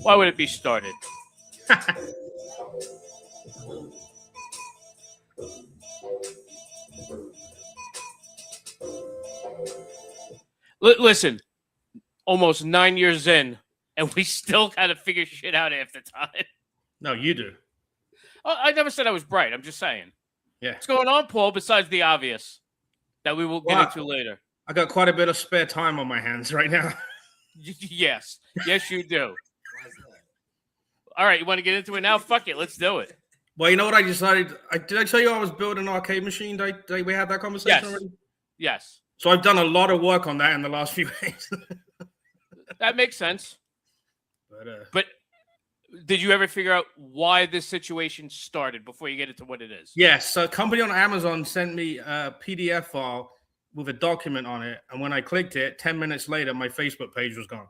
Why would it be started? Listen, almost 9 years in, and we still kind of figure shit out half the time. No, you do. I never said I was bright. I'm just saying. Yeah. What's going on, Paul, besides the obvious that we will get into later? I got quite a bit of spare time on my hands right now. Yes. Yes, you do. All right, you want to get into it now? Fuck it. Let's do it. Well, you know what I decided? Did I tell you I was building an arcade machine? Did we have that conversation already? Yes. So I've done a lot of work on that in the last few days. That makes sense. But did you ever figure out why this situation started before you get into what it is? Yes. So a company on Amazon sent me a PDF file with a document on it. And when I clicked it, 10 minutes later, my Facebook page was gone.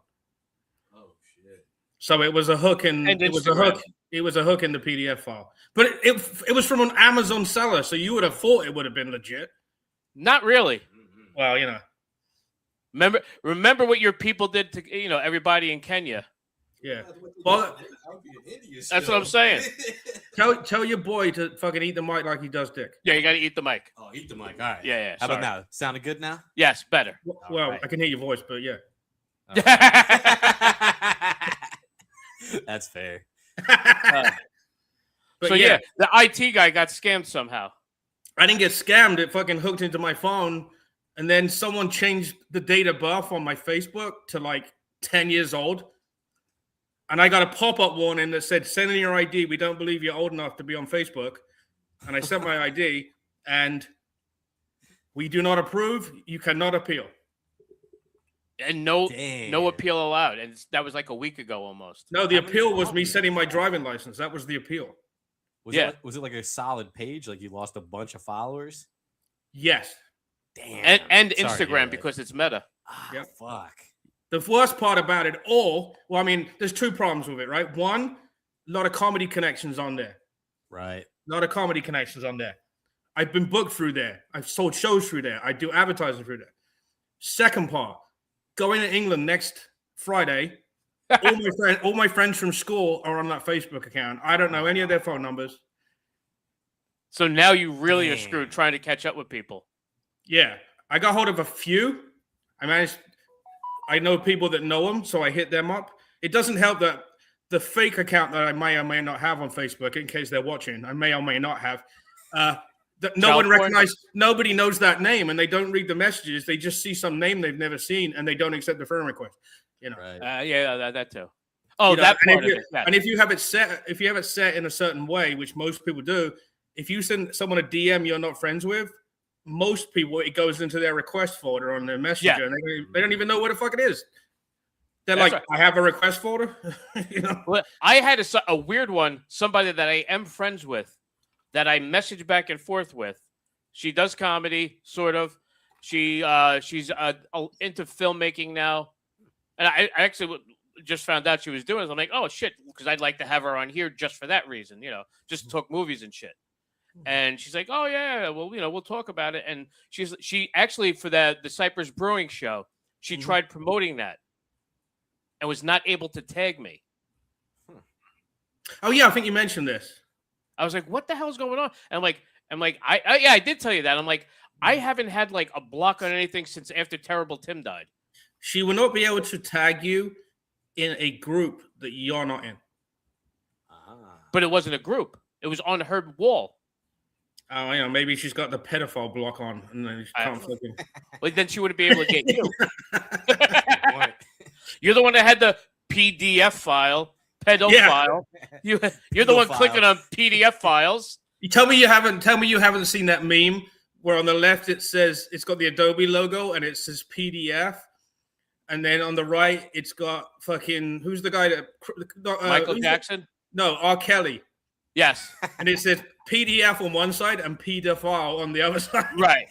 Oh, shit. So it was a hook in it was a hook. It was a hook in the PDF file. But it was from an Amazon seller. So you would have thought it would have been legit. Not really. Well, you know. Remember what your people did to everybody in Kenya. Yeah. Well, that's what I'm saying. Tell your boy to fucking eat the mic like he does dick. Yeah, you got to eat the mic. Oh, eat the mic. All right. Yeah. How about now? Sounding good now? Yes, better. Well, right. I can hear your voice, but yeah. That's fair. So yeah, the IT guy got scammed somehow. I didn't get scammed. It fucking hooked into my phone, and then someone changed the date of birth on my Facebook to like 10 years old. And I got a pop-up warning that said, send in your ID. We don't believe you're old enough to be on Facebook. And I sent my ID, and we do not approve. You cannot appeal. And no appeal allowed. And that was like a week ago almost. No, the appeal was me sending my driving license. That was the appeal. Was it like a solid page? Like you lost a bunch of followers? Yes. Damn. And Instagram because it's Meta. Yep. Fuck. The worst part about it all, well, I mean, there's two problems with it, right? One, a lot of comedy connections on there. Right. A lot of comedy connections on there. I've been booked through there. I've sold shows through there. I do advertising through there. Second part, going to England next Friday. all my friends from school are on that Facebook account. I don't know any of their phone numbers. So now you really are screwed trying to catch up with people. Yeah. I got hold of a few. I know people that know them, so I hit them up. It doesn't help that the fake account that I may or may not have on Facebook, in case they're watching, I may or may not have, that no one recognizes, nobody knows that name, and they don't read the messages. They just see some name they've never seen, and they don't accept the friend request. You know, right. That too. Oh, you know, that part of it. Yeah. And if you have it set in a certain way, which most people do, if you send someone a DM you're not friends with, most people it goes into their request folder on their messenger, and they don't even know what the fuck it is. They're That's like, right. I have a request folder. You know? Well, I had a weird one. Somebody that I am friends with, that I message back and forth with. She does comedy, sort of. She's into filmmaking now. And I actually just found out she was doing it. I'm like, oh, shit, because I'd like to have her on here just for that reason, just talk movies and shit. And she's like, oh, yeah, well, we'll talk about it. And she actually, for the Cypress Brewing show, she tried promoting that and was not able to tag me. Oh, yeah, I think you mentioned this. I was like, what the hell is going on? And I'm like, I did tell you that. I'm like, I haven't had like a block on anything since after Terrible Tim died. She will not be able to tag you in a group that you're not in. But it wasn't a group. It was on her wall. Oh, maybe she's got the pedophile block on, and then she can't fucking. Well, then she wouldn't be able to get you. You're the one that had the PDF file, pedophile. Yeah. You're the one clicking on PDF files. You tell me you haven't seen that meme where on the left it says it's got the Adobe logo and it says PDF, and then on the right it's got fucking who's the guy that Michael Jackson? No, R. Kelly. Yes. And it says PDF on one side and pedophile on the other side. Right.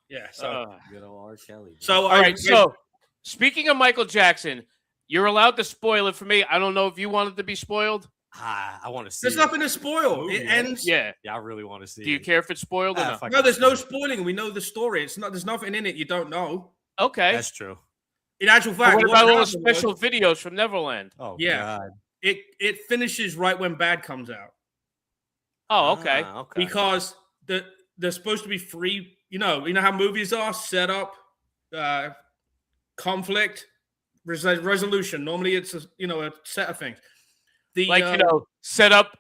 Yeah. So good old R. Kelly. So all right. So speaking of Michael Jackson, you're allowed to spoil it for me. I don't know if you wanted to be spoiled. I want to see. There's nothing to spoil. It ends. Yeah. I really want to see. Do you care if it's spoiled or not? No, there's no spoiling. We know the story. There's nothing in it you don't know. Okay. That's true. In actual But fact, what about all the happened was- special videos from Neverland? Oh, Yeah. God. It finishes right when Bad comes out Oh, okay. Okay. because they're supposed to be free. You know how movies are set up, conflict, resolution. Normally, it's a set of things. Set up,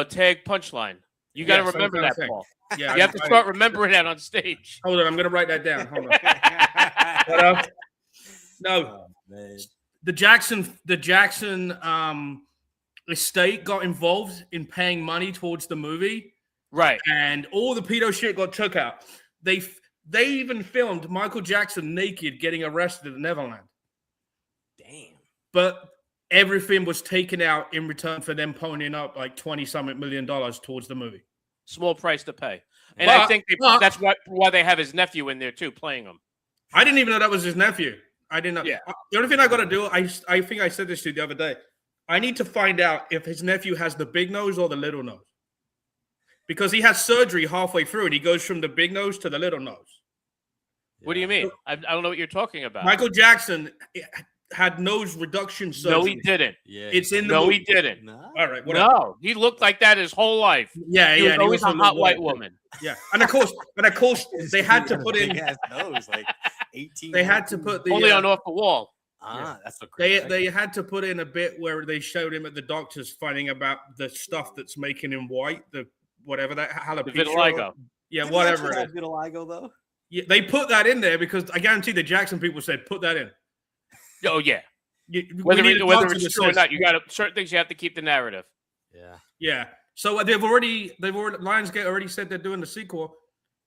tag punchline. You got to Yeah, some remember kind of that, thing. Paul. Yeah, You have to start remembering that on stage. Hold on, I'm gonna write that down. Hold on. But, no, Oh, man. the Jackson estate got involved in paying money towards the movie, Right. and all the pedo shit got took out. They even filmed Michael Jackson naked getting arrested at Neverland, Damn. but everything was taken out in return for them ponying up like $20-something million towards the movie. Small price to pay. And I think that's why they have his nephew in there too, playing him. I didn't even know that was his nephew. I didn't know. Yeah. The only thing I got to do, I think I said this to you the other day. I need to find out if his nephew has the big nose or the little nose. Because he has surgery halfway through and he goes from the big nose to the little nose. What do you mean? I don't know what you're talking about. Michael Jackson had nose reduction surgery. No, he didn't. Yeah. It's in the No, movie. he didn't. No. All right, whatever. No, he looked like that his whole life. Yeah, He yeah. was and always a also hot looked white white. woman. Yeah, and of course, they had to put in. Big-ass nose, like 18. They had to put the. Only on off the wall. That's a great. They had to put in a bit where they showed him at the doctor's finding about the stuff that's making him white, the whatever that The jalapeno. vitiligo. Yeah, whatever it is. Vitiligo though. Yeah, they put that in there because I guarantee the Jackson people said put that in. Oh yeah. Whether Whether it's true or not, you got certain things you have to keep the narrative. Yeah. Yeah. So they've already Lionsgate already said they're doing the sequel.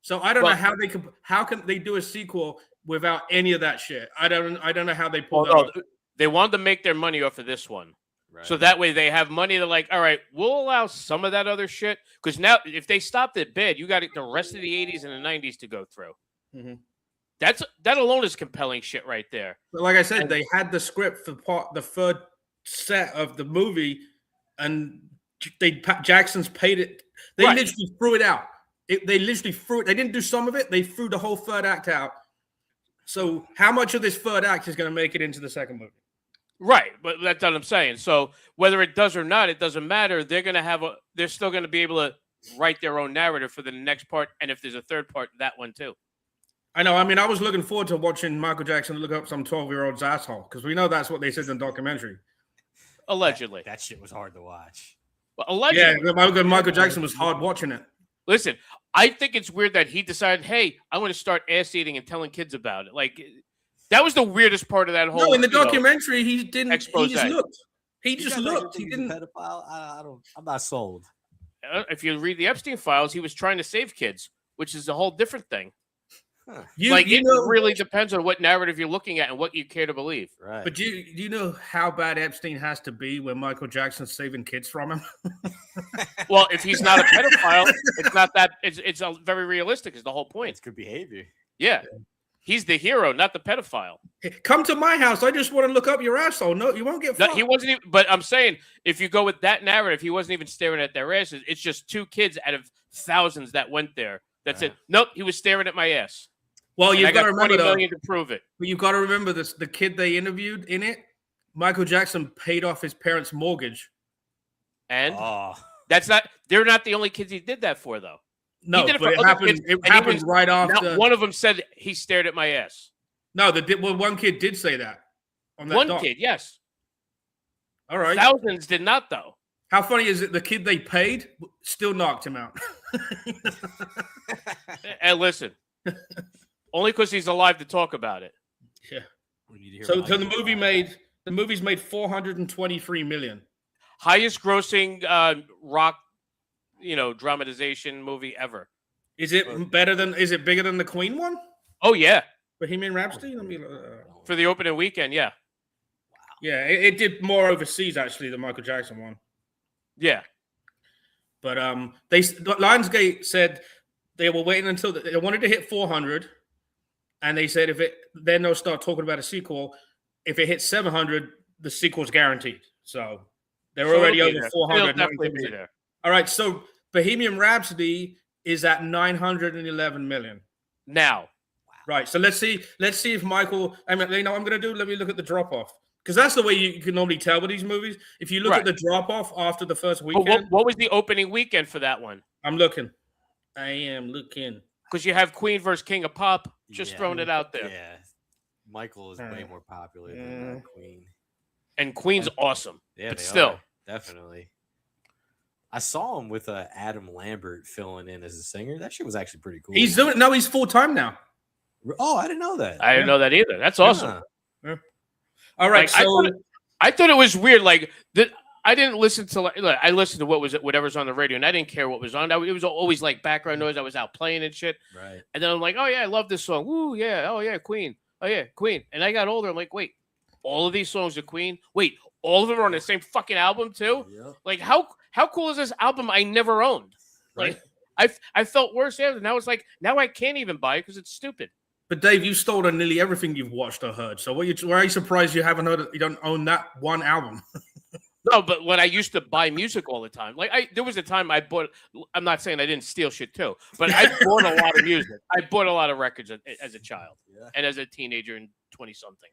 So I don't know how can they do a sequel without any of that shit. I don't know how they pull that off. They wanted to make their money off of this one. Right. So that way they have money. They're like, all right, we'll allow some of that other shit. Because now if they stopped at bed, you got the rest of the 80s and the 90s to go through. Mm-hmm. That alone is compelling shit right there. But like I said, they had the script for the third set of the movie, and Jackson's paid it. They literally threw it out. They literally threw it. They didn't do some of it. They threw the whole third act out. So how much of this third act is going to make it into the second movie? Right, but that's what I'm saying. So whether it does or not, it doesn't matter. They're still going to be able to write their own narrative for the next part, and if there's a third part, that one too. I know. I mean, I was looking forward to watching Michael Jackson look up some 12-year-old's asshole because we know that's what they said in the documentary. Allegedly, that shit was hard to watch. Well, allegedly, yeah. Michael Jackson was hard watching it. Listen, I think it's weird that he decided, hey, I want to start ass eating and telling kids about it. Like, that was the weirdest part of that whole. No, in the documentary, he didn't. Expose. He just looked. He just looked. He didn't. Pedophile. I don't. I'm not sold. If you read the Epstein files, he was trying to save kids, which is a whole different thing. Huh. It really depends on what narrative you're looking at and what you care to believe. Right. But do you know how bad Epstein has to be when Michael Jackson's saving kids from him? Well, if he's not a pedophile, it's not that. It's very realistic. Is the whole point. It's good behavior. Yeah. He's the hero, not the pedophile. Come to my house. I just want to look up your asshole. No, you won't get fucked. No, he wasn't even. But I'm saying, if you go with that narrative, he wasn't even staring at their asses. It's just 2 kids out of thousands that went there. That's it. Nope, he was staring at my ass. Well, you've got to remember 20 million to prove it. But you've got to remember this: the kid they interviewed in it, Michael Jackson paid off his parents' mortgage. And that's not. They're not the only kids he did that for, though. No, but it happened. It happened right after. One of them said he stared at my ass. No, one kid did say that. On that one kid, yes. All right. Thousands did not, though. How funny is it? The kid they paid still knocked him out. And listen, only because he's alive to talk about it. Yeah. So the movie's made $423 million. Highest grossing rock, dramatization movie ever. Is it better than? Is it bigger than the Queen one? Oh yeah. Bohemian Rhapsody. For the opening weekend, yeah. Yeah, it did more overseas actually than Michael Jackson one. Yeah. But Lionsgate said they were waiting until they wanted to hit 400, and they said then they'll start talking about a sequel. If it hits 700, the sequel's guaranteed. So they're already over 400. Definitely be there. All right, so Bohemian Rhapsody is at 911 million now. Right. So let's see if Michael. I mean, you know, what I'm going to do. Let me look at the drop off because that's the way you can normally tell with these movies. If you look at the drop off after the first But weekend, what was the opening weekend for that one? I'm looking. I am looking. Because you have Queen versus King of Pop. Just throwing it out there. Yeah, Michael is way more popular than Queen. And Queen's awesome. Yeah, but still, definitely. I saw him with Adam Lambert filling in as a singer. That shit was actually pretty cool. He's doing it. No, he's full time now. Oh, I didn't know that. I didn't know that either. That's awesome. Yeah. All right, like, I thought it was weird. Like that, I didn't listen to. I listened to whatever's on the radio, and I didn't care what was on. It was always like background noise. I was out playing and shit. Right. And then I'm like, oh yeah, I love this song. Woo yeah. Oh yeah, Queen. Oh yeah, Queen. And I got older. I'm like, wait, all of these songs are Queen. Wait, all of them are on the same fucking album too. Yep. Like how cool is this album I never owned? Like I felt worse after. Now it's like now I can't even buy it because it's stupid. But Dave, you stolen nearly everything you've watched or heard. So why are you surprised you haven't heard it? You don't own that one album? No, but when I used to buy music all the time, like there was a time I bought. I'm not saying I didn't steal shit too, but I bought a lot of music. I bought a lot of records as a child and as a teenager and 20-something.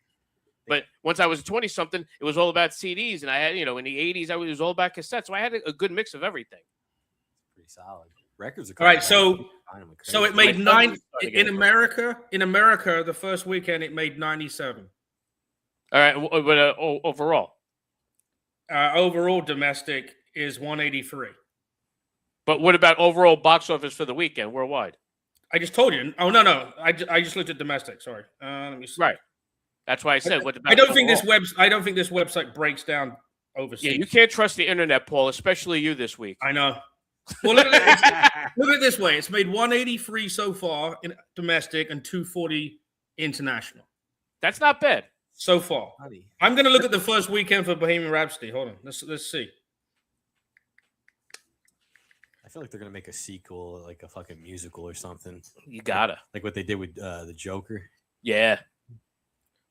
But once I was 20-something, it was all about CDs, and I had, in the 80s, it was all about cassettes. So I had a good mix of everything. Pretty solid. Records are all right. So it made in America. In America, the first weekend it made 97. All right, but overall. Overall domestic is 183. But what about overall box office for the weekend worldwide? I just told you. Oh no. I just looked at domestic. Sorry. Let me see. Right. That's why I said. I don't think this website breaks down overseas. Yeah, you can't trust the internet, Paul. Especially you this week. I know. Well, look at it this way. It's made 183 so far in domestic and 240 international. That's not bad. So far. I'm going to look at the first weekend for Bohemian Rhapsody. Hold on. Let's see. I feel like they're going to make a sequel, like a fucking musical or something. You gotta. Like what they did with the Joker. Yeah.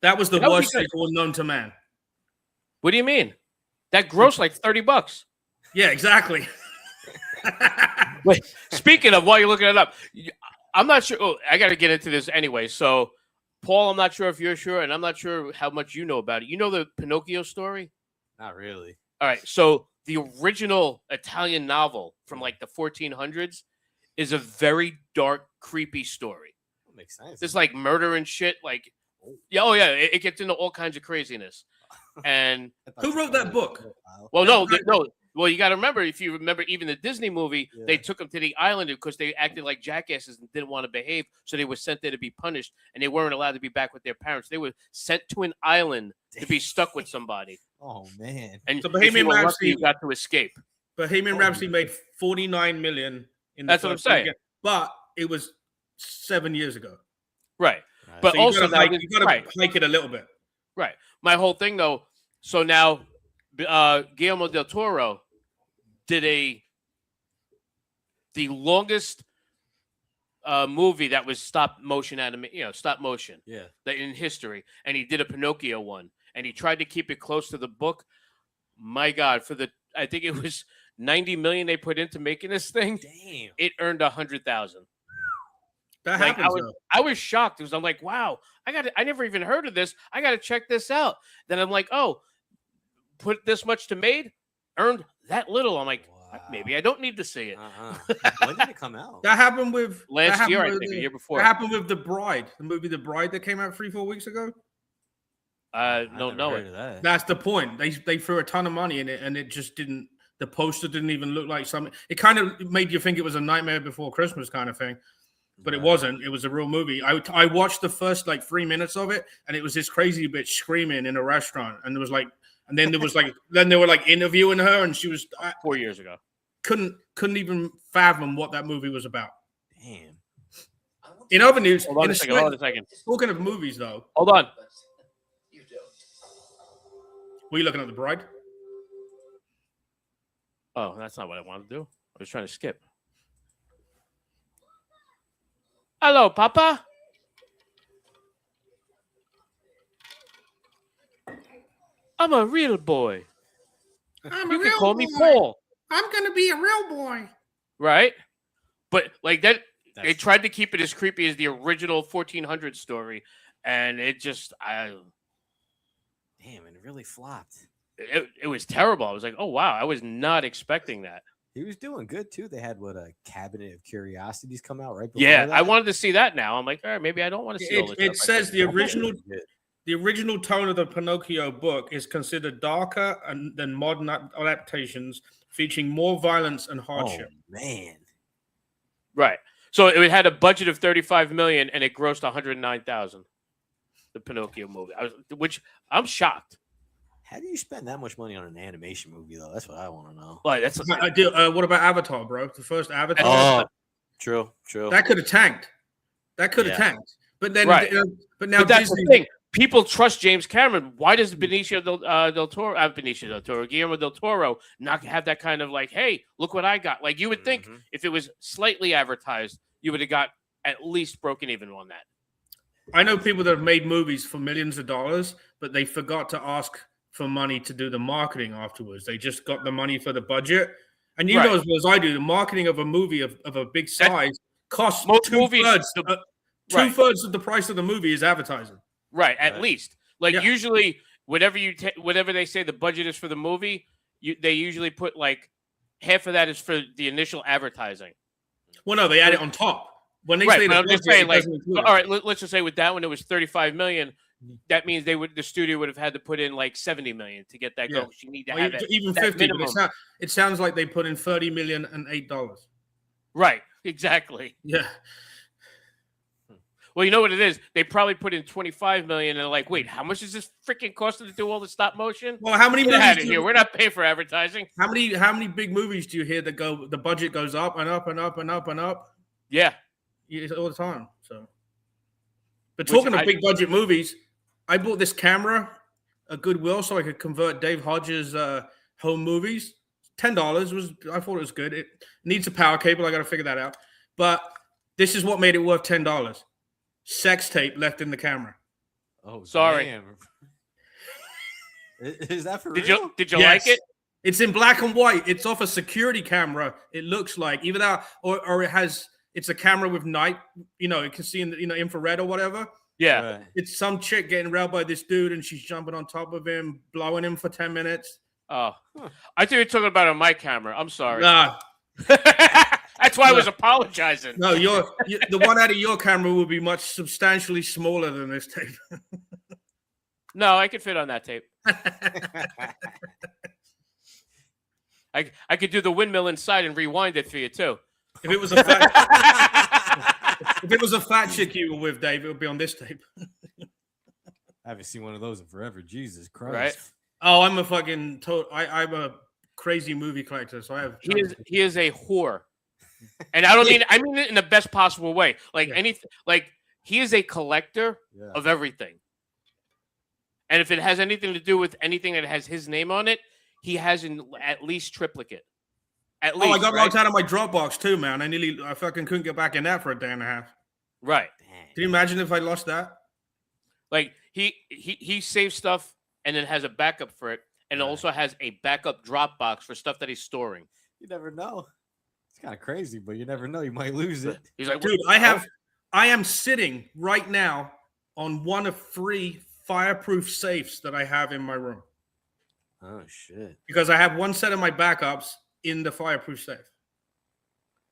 That was the worst sequel known to man. What do you mean? That grossed like $30. Yeah, exactly. Wait, speaking of, while you're looking it up, I'm not sure. Oh, I got to get into this anyway. So, Paul, I'm not sure if you're sure, and I'm not sure how much you know about it. You know the Pinocchio story? Not really. All right. So, the original Italian novel from like the 1400s is a very dark, creepy story. That makes sense. There's like murder and shit. Like, yeah, it gets into all kinds of craziness. And who wrote that book? Well, no. Well, you got to remember, if you remember even the Disney movie, they took them to the island because they acted like jackasses and didn't want to behave. So they were sent there to be punished, and they weren't allowed to be back with their parents. They were sent to an island to be stuck with somebody. Oh, man. And so Bohemian Rhapsody got to escape. Bohemian Rhapsody made $49 million in the That's what I'm saying. Weekend, but it was 7 years ago. Right. But so also, you got to hike it a little bit. Right. My whole thing, though, so now Guillermo del Toro did the longest movie that was stop motion in history, and he did a Pinocchio one, and he tried to keep it close to the book. My God, I think it was $90 million they put into making this thing. Damn, it earned $100,000. That happens. I was shocked because I'm like, wow, I never even heard of this. I got to check this out. Then I'm like, oh, put this much to made, earned that little. I'm like, maybe I don't need to see it. When did it come out? That happened with last year, I think, the year before. That happened with The Bride, the movie The Bride that came out 3-4 weeks ago. Don't know it. That's the point. They threw a ton of money in it, and it just didn't. The poster didn't even look like something. It kind of made you think it was a Nightmare Before Christmas kind of thing. But it wasn't. It was a real movie. I watched the first 3 minutes of it, and it was this crazy bitch screaming in a restaurant, and there was then there was then they were interviewing her, and she was 4 years ago. Couldn't even fathom what that movie was about. Damn. In other news, hold on a second. Talking of movies, though. Hold on. Were you looking at The Bride? Oh, that's not what I wanted to do. I was trying to skip. Hello, Papa. I'm a real boy. You can call me Paul. I'm gonna be a real boy. Right? But like that, They tried to keep it as creepy as the original 1400 story, and it just, damn, and it really flopped. It was terrible. I was like, oh wow, I was not expecting that. He was doing good too. They had a Cabinet of Curiosities come out right before Yeah, that. I wanted to see that now. I'm like, all right, maybe I don't want to see all this. It stuff. says the original tone of the Pinocchio book is considered darker than modern adaptations, featuring more violence and hardship. Oh, man. Right. So it had a budget of $35 million and it grossed $109,000. The Pinocchio movie, which I'm shocked. How do you spend that much money on an animation movie, though? That's what I want to know. Like, that's what about Avatar, bro? The first Avatar. Oh, true. That could have tanked. But then, right. But now that's Disney. The thing. People trust James Cameron. Why does Guillermo del Toro not have that kind of like, hey, look what I got? Like you would think if it was slightly advertised, you would have got at least broken even on that. I know people that have made movies for millions of dollars, but they forgot to ask for money to do the marketing afterwards. They just got the money for the budget. And you know as well as I do, the marketing of a movie of a big size costs two-thirds of the price of the movie is advertising. Right, at least. Like usually, whatever they say the budget is for the movie, they usually put like half of that is for the initial advertising. Well, no, they add it on top. When they say I'm just saying, like, all right, let's just say with that one it was $35 million. That means the studio would have had to put in like $70 million to get that going. You need to have even $50 million. It sounds like they put in $30 million and $8. Right, exactly. Yeah. Well, you know what it is? They probably put in $25 million and they're like, wait, how much is this freaking costing to do all the stop motion? Well, how many movies here? We're not paying for advertising. How many big movies do you hear that the budget goes up and up and up and up and up? Yeah. All the time. So, but talking of big budget movies, I bought this camera at Goodwill so I could convert Dave Hodges' home movies. $10 I thought it was good. It needs a power cable. I got to figure that out. But this is what made it worth $10. Sex tape left in the camera. Oh, sorry. Damn. Is that for real? Did you like it? It's in black and white. It's off a security camera. It looks like either that or it has. It's a camera with night. You can see in the infrared or whatever. Yeah. Right. It's some chick getting railed by this dude, and she's jumping on top of him, blowing him for 10 minutes. Oh, I think you're talking about on my camera. I'm sorry. Nah. That's why I was apologizing. No, the one out of your camera will be much substantially smaller than this tape. No, I could fit on that tape. I could do the windmill inside and rewind it for you too. If it was a fat chick you were with, Dave, it would be on this tape. I haven't seen one of those in forever. Jesus Christ! Right? Oh, I'm a fucking I'm a crazy movie collector, so I have. He is a whore. And I mean it in the best possible way. Like anything, like he is a collector of everything. And if it has anything to do with anything that has his name on it, he has at least triplicate. At least. I got locked out of my Dropbox too, man. I fucking couldn't get back in that for a day and a half. Right. Can you imagine if I lost that? Like he saves stuff and then has a backup for it, and also has a backup Dropbox for stuff that he's storing. You never know. It's kind of crazy, but you never know. You might lose it. He's like, dude, I am sitting right now on one of 3 fireproof safes that I have in my room. Oh shit! Because I have one set of my backups in the fireproof safe.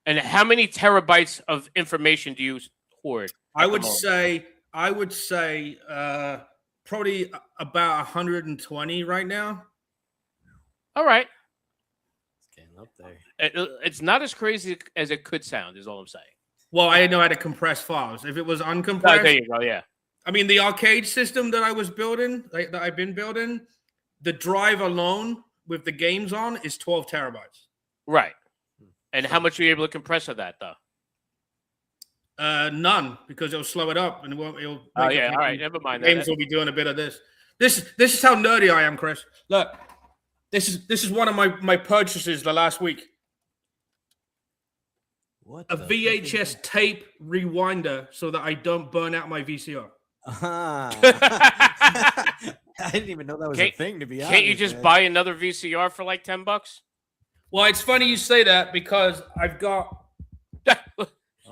And how many terabytes of information do you hoard? I would say probably about 120 right now. All right. Getting up there. It's not as crazy as it could sound, is all I'm saying. Well, I know how to compress files. If it was uncompressed, there you go. Yeah. I mean, the arcade system that I was building, that I've been building, the drive alone with the games on is 12 terabytes. Right. And how much were you able to compress of that, though? None, because it'll slow it up and it'll. Oh yeah. All right. Never mind. Games will be doing a bit of this. This is how nerdy I am, Chris. Look. This is one of my purchases the last week. What? A VHS tape rewinder so that I don't burn out my VCR. I didn't even know that was a thing, to be honest. Can't you just buy another VCR for like $10? Well, it's funny you say that because I've got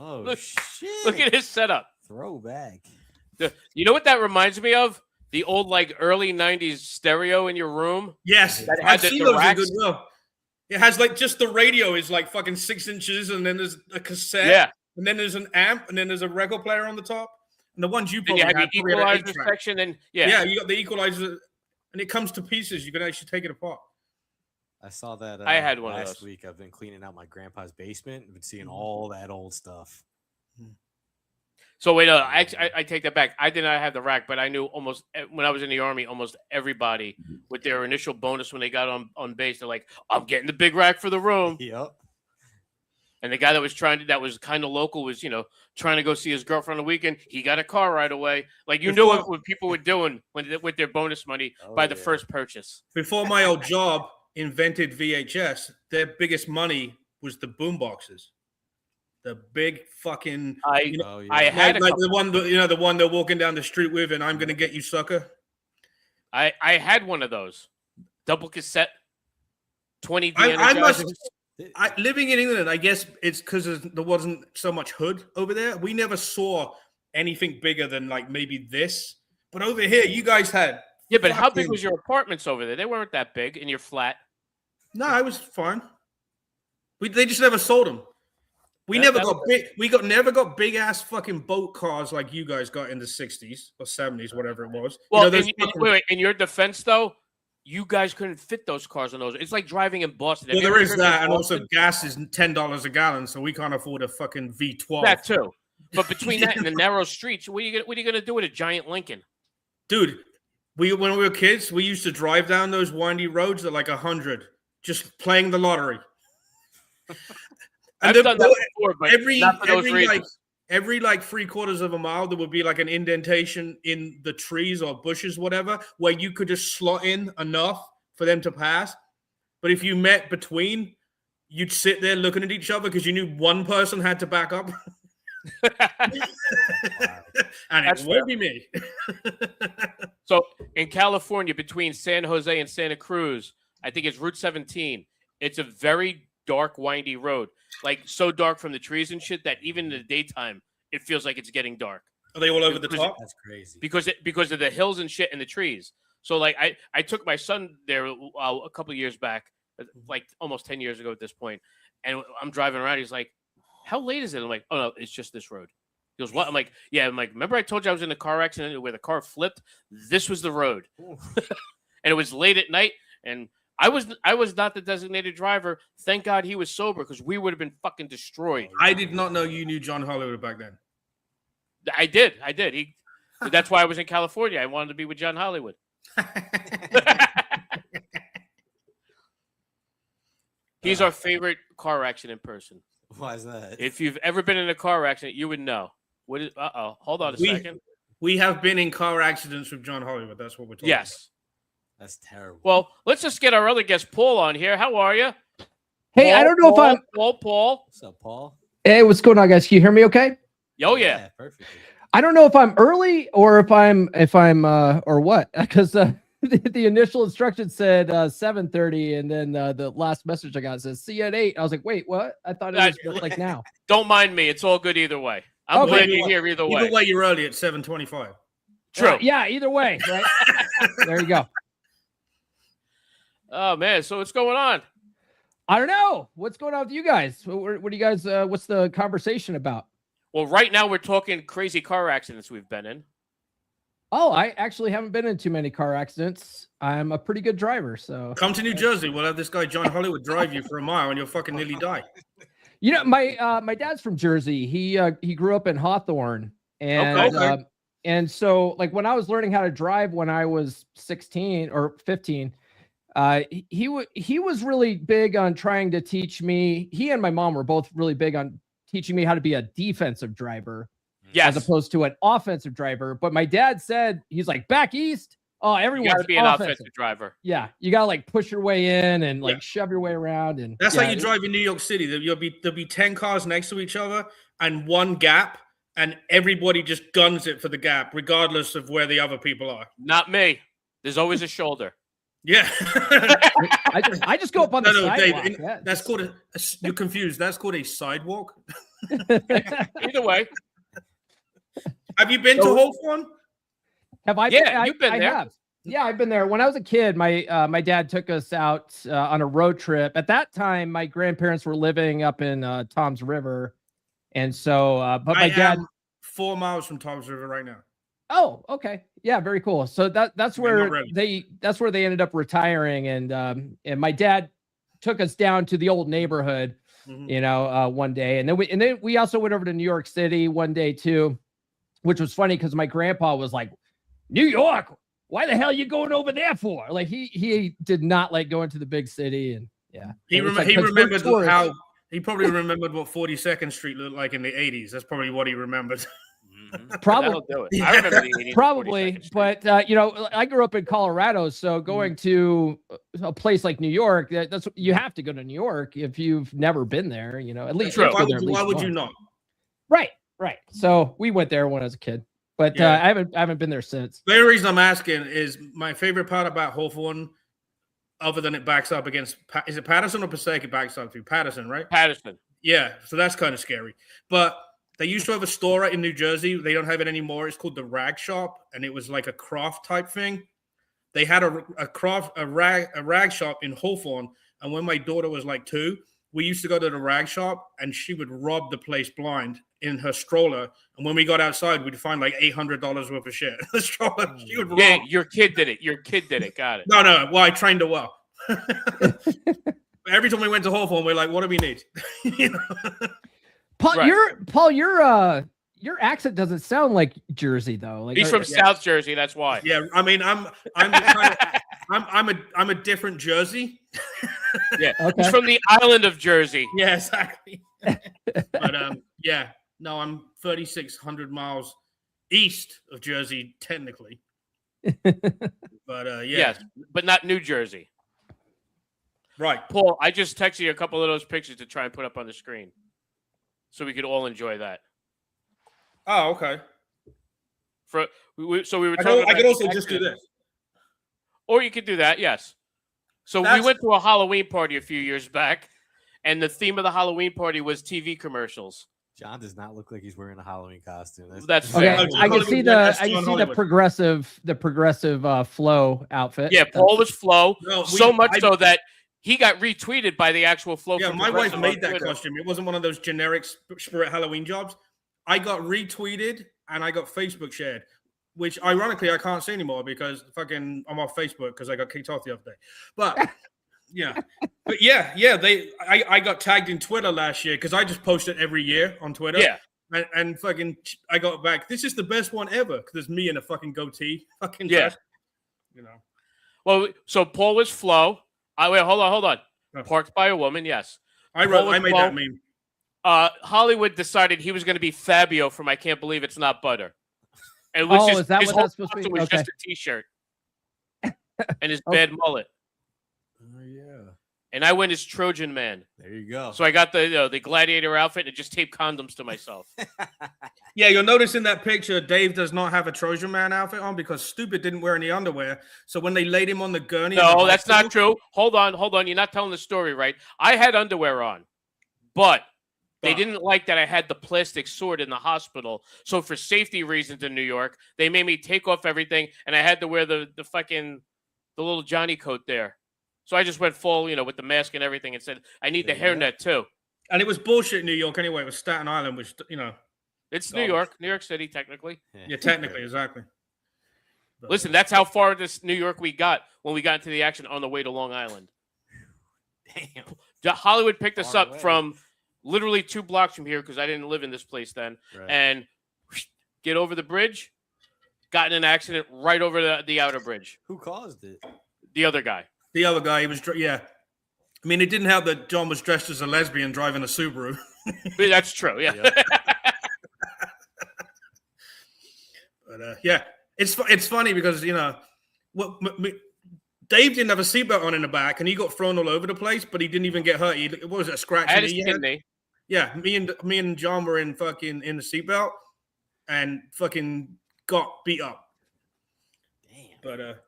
Oh Look, shit! Look at his setup. Throwback. You know what that reminds me of? The old like early '90s stereo in your room. Yes, That I've had seen the those in racks. Goodwill. It has like just the radio is like fucking 6 inches, and then there's a cassette, Yeah. and then there's an amp, and then there's a record player on the top. And the ones you Then you probably have the had probably had an equalizer 8-track. section, and Yeah, you got the equalizer, and it comes to pieces. You can actually take it apart. I saw that. I had one of last those. week. I've been cleaning out my grandpa's basement and been seeing all that old stuff. So wait, no, I take that back. I did not have the rack, but I knew almost when I was in the Army, almost everybody with their initial bonus when they got on base, they're like, "I'm getting the big rack for the room." Yep. And the guy that was that was kind of local, was trying to go see his girlfriend on the weekend. He got a car right away. Like knew what people were doing with their bonus money by the first purchase. Before my old job invented VHS, their biggest money was the boom boxes. The big fucking I had like the one the one they're walking down the street with, and I'm gonna get you, sucker. I had one of those double cassette 20 living in England, I guess it's because there wasn't so much hood over there. We never saw anything bigger than like maybe this. But over here, you guys had but how big was your apartments over there? They weren't that big in your flat. No, I was fine. They just never sold them. We never got big. Never got big ass fucking boat cars like you guys got in the 60s or 70s, whatever it was. Well, wait, in your defense though, you guys couldn't fit those cars on those. It's like driving in Boston. Well, there is that, and also gas is $10 a gallon, so we can't afford a fucking V12. That too. But between that and the narrow streets, what are you gonna do with a giant Lincoln? Dude, when we were kids, we used to drive down those windy roads at like 100, just playing the lottery. I've done that before, but not for those reasons. Every like 3/4 of a mile, there would be like an indentation in the trees or bushes, whatever, where you could just slot in enough for them to pass. But if you met between, you'd sit there looking at each other because you knew one person had to back up. And it would be me. So in California, between San Jose and Santa Cruz, I think it's Route 17. It's a very dark, windy road. Like so dark from the trees and shit that even in the daytime, it feels like it's getting dark. Are they all over the top? That's crazy. Because of the hills and shit and the trees. So like I took my son there a couple of years back, like almost 10 years ago at this point, and I'm driving around. He's like, "How late is it?" I'm like, "Oh no, it's just this road." He goes, "What?" I'm like, "Yeah." I'm like, "Remember I told you I was in a car accident where the car flipped? This was the road." And it was late at night, and I was not the designated driver. Thank God he was sober because we would have been fucking destroyed. I did not know you knew John Hollywood back then. I did. That's why I was in California. I wanted to be with John Hollywood. He's our favorite car accident person. Why is that? If you've ever been in a car accident, you would know. What is? Hold on a second. We have been in car accidents with John Hollywood. That's what we're talking about. Yes. That's terrible. Well, let's just get our other guest, Paul, on here. How are you? Hey, I don't know if I'm. Paul. What's up, Paul? Hey, what's going on, guys? Can you hear me? Okay. Oh yeah. Perfect. I don't know if I'm early or if I'm or what, because the initial instruction said 7:30, and then the last message I got says see you at 8. I was like, wait, what? I thought it was like now. Don't mind me. It's all good either way. I'm glad you're here either way. Either way, you're early at 7:25. True. Yeah. Either way, right? There you go. Oh man, so what's going on? I don't know what's going on with you guys. What do you guys? What's the conversation about? Well, right now we're talking crazy car accidents we've been in. Oh, I actually haven't been in too many car accidents. I'm a pretty good driver, so come to New Jersey. We'll have this guy John Hollywood drive you for a mile, and you'll fucking nearly die. You know, my dad's from Jersey. He grew up in Hawthorne, and okay. And so like when I was learning how to drive when I was 16 or 15. He was really big on trying to teach me. He and my mom were both really big on teaching me how to be a defensive driver, as opposed to an offensive driver. But my dad said, he's like, back east, everyone's got to be an offensive driver. Yeah, you got to like push your way in and like shove your way around, and that's how you drive in New York City. There'll be 10 cars next to each other and one gap, and everybody just guns it for the gap, regardless of where the other people are. Not me. There's always a shoulder. Yeah. I just go up on the No, Dave, sidewalk. Yeah, that's called you're confused. That's called a sidewalk. Either way. Have you been to Hawthorne? Have I? Yeah, you've been I there. have. Yeah, I've been there. When I was a kid, my dad took us out on a road trip. At that time, my grandparents were living up in Tom's River, and so but my dad am 4 miles from Tom's River right now. Oh, okay. Yeah, very cool. So that's where really. they ended up retiring, and my dad took us down to the old neighborhood, one day, and then we also went over to New York City one day too, which was funny because my grandpa was like, New York, why the hell are you going over there for? Like he did not like going to the big city, and yeah, he remembered how he probably remembered what 42nd Street looked like in the 80s. That's probably what he remembered. Probably do it. I remember the 80s. Probably, but I grew up in Colorado, so going to a place like New York, that's you have to go to New York if you've never been there. At least why would you not? Right. So we went there when I was a kid, but I haven't been there since. The only reason I'm asking is my favorite part about Hawthorne, other than it backs up against, is it Patterson or Passaic? It backs up to Patterson, right? Patterson. Yeah, so that's kind of scary, but. They used to have a store in New Jersey. They don't have it anymore. It's called the Rag Shop, and it was like a craft type thing. They had a rag shop in Hawthorne, and when my daughter was like 2, we used to go to the rag shop, and she would rob the place blind in her stroller. And when we got outside, we'd find like $800 worth of shit. The stroller, she would rob. Yeah, your kid did it. Got it. No. Well, I trained her well. Every time we went to Hawthorne, we're like, "What do we need?" Paul, right. Your accent doesn't sound like Jersey though. Like he's from South Jersey, that's why. Yeah, I mean, I'm a different Jersey. Yeah, okay. He's from the island of Jersey. Yeah, exactly. But I'm 3,600 miles east of Jersey technically. But yes, but not New Jersey. Right, Paul. I just texted you a couple of those pictures to try and put up on the screen, so we could all enjoy that. Oh, okay. So we were talking. I could also just do this, or you could do that. Yes. So we went to a Halloween party a few years back, and the theme of the Halloween party was TV commercials. John does not look like he's wearing a Halloween costume. That's okay. fair. I can see the progressive Flow outfit. Yeah, Paul was Flow, so much so that he got retweeted by the actual Flow. Yeah, my wife made that costume. It wasn't one of those generic Spirit Halloween jobs. I got retweeted and I got Facebook shared, which ironically I can't see anymore because I'm off Facebook because I got kicked off the other day. But I got tagged in Twitter last year because I just post it every year on Twitter. Yeah. And I got back. This is the best one ever because it's me in a fucking goatee. Dress. Well, so Paul was Flo. Wait, hold on. Oh. Parked by a woman. Yes. I made that meme. Hollywood decided he was going to be Fabio from I Can't Believe It's Not Butter. And is that what that's supposed to be? Was just a T-shirt and his bad mullet. Oh yeah. And I went as Trojan Man. There you go. So I got the gladiator outfit and just taped condoms to myself. Yeah, you'll notice in that picture, Dave does not have a Trojan Man outfit on because Stupid didn't wear any underwear. So when they laid him on the gurney, no, that's not true. Hold on. You're not telling the story right. I had underwear on, but they didn't like that I had the plastic sword in the hospital. So for safety reasons in New York, they made me take off everything, and I had to wear the little Johnny coat there. So I just went full, with the mask and everything, and said, I need the hairnet too. And it was bullshit in New York anyway. It was Staten Island, which, It's New York City, technically. Yeah, technically, exactly. But, listen, that's how far this New York we got when we got into the action on the way to Long Island. Damn. Hollywood picked us up from literally 2 blocks from here because I didn't live in this place then. Right. And get over the bridge, got in an accident right over the outer bridge. Who caused it? The other guy. The other guy, he was, yeah. I mean, it didn't help that John was dressed as a lesbian driving a Subaru. That's true, yeah. But, it's funny because, Dave didn't have a seatbelt on in the back, and he got thrown all over the place, but he didn't even get hurt. What was it, a scratch? I had his kidney. Yeah, me and John were in the seatbelt and fucking got beat up. Damn. But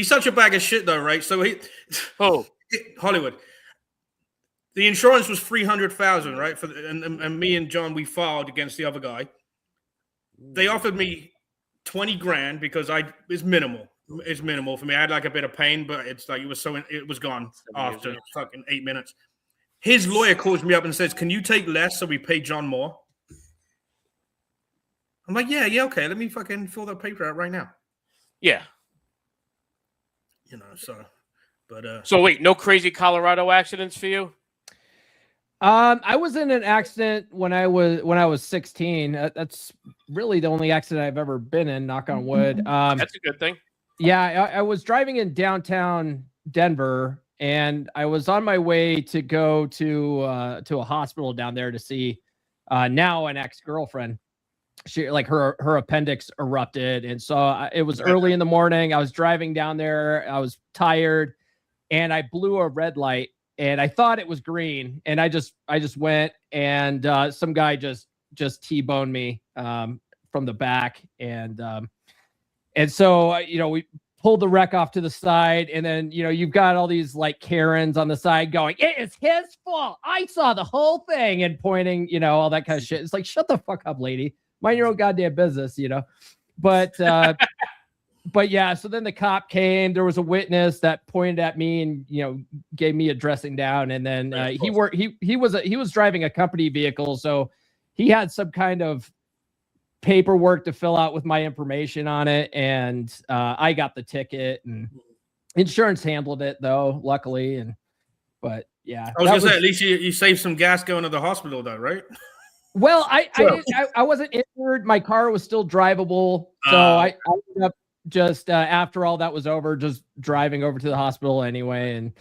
He's such a bag of shit, though, right? So Oh, Hollywood. The insurance was $300,000, right? And me and John, we filed against the other guy. They offered me 20 grand because it's minimal. It's minimal for me. I had like a bit of pain, but it's like it was gone after fucking 8 minutes. His lawyer calls me up and says, "Can you take less so we pay John more?" I'm like, yeah, okay. Let me fucking fill that paper out right now. yeah. So wait, no crazy Colorado accidents for you? I was in an accident when I was 16. That's really the only accident I've ever been in, knock on wood. That's a good thing. Yeah, I was driving in downtown Denver, and I was on my way to go to a hospital down there to see now an ex-girlfriend. She like her appendix erupted, and so it was early in the morning. I was driving down there. I was tired, and I blew a red light, and I thought it was green, and I just went, and some guy just T-boned me from the back, and so we pulled the wreck off to the side, and then you've got all these like Karens on the side going, "It is his fault. I saw the whole thing," and pointing, all that kind of shit. It's like, shut the fuck up, lady. Mind your own goddamn business, But but yeah, so then the cop came. There was a witness that pointed at me and gave me a dressing down. And then he was driving a company vehicle, so he had some kind of paperwork to fill out with my information on it, and I got the ticket, and insurance handled it though, luckily. But yeah, I was gonna say at least you saved some gas going to the hospital though, right? Well, I wasn't injured. My car was still drivable. So I ended up just after all that was over, just driving over to the hospital anyway and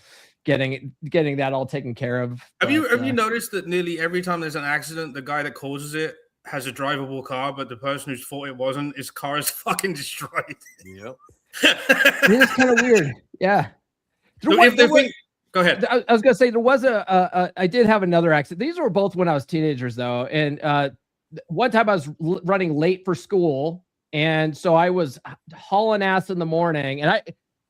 getting that all taken care of. Have you noticed that nearly every time there's an accident, the guy that causes it has a drivable car, but the person whose fault it wasn't, his car is fucking destroyed? Yep. It is kind of weird. Yeah. Go ahead. I was going to say there was I did have another accident. These were both when I was teenagers though. And one time I was running late for school. And so I was hauling ass in the morning, and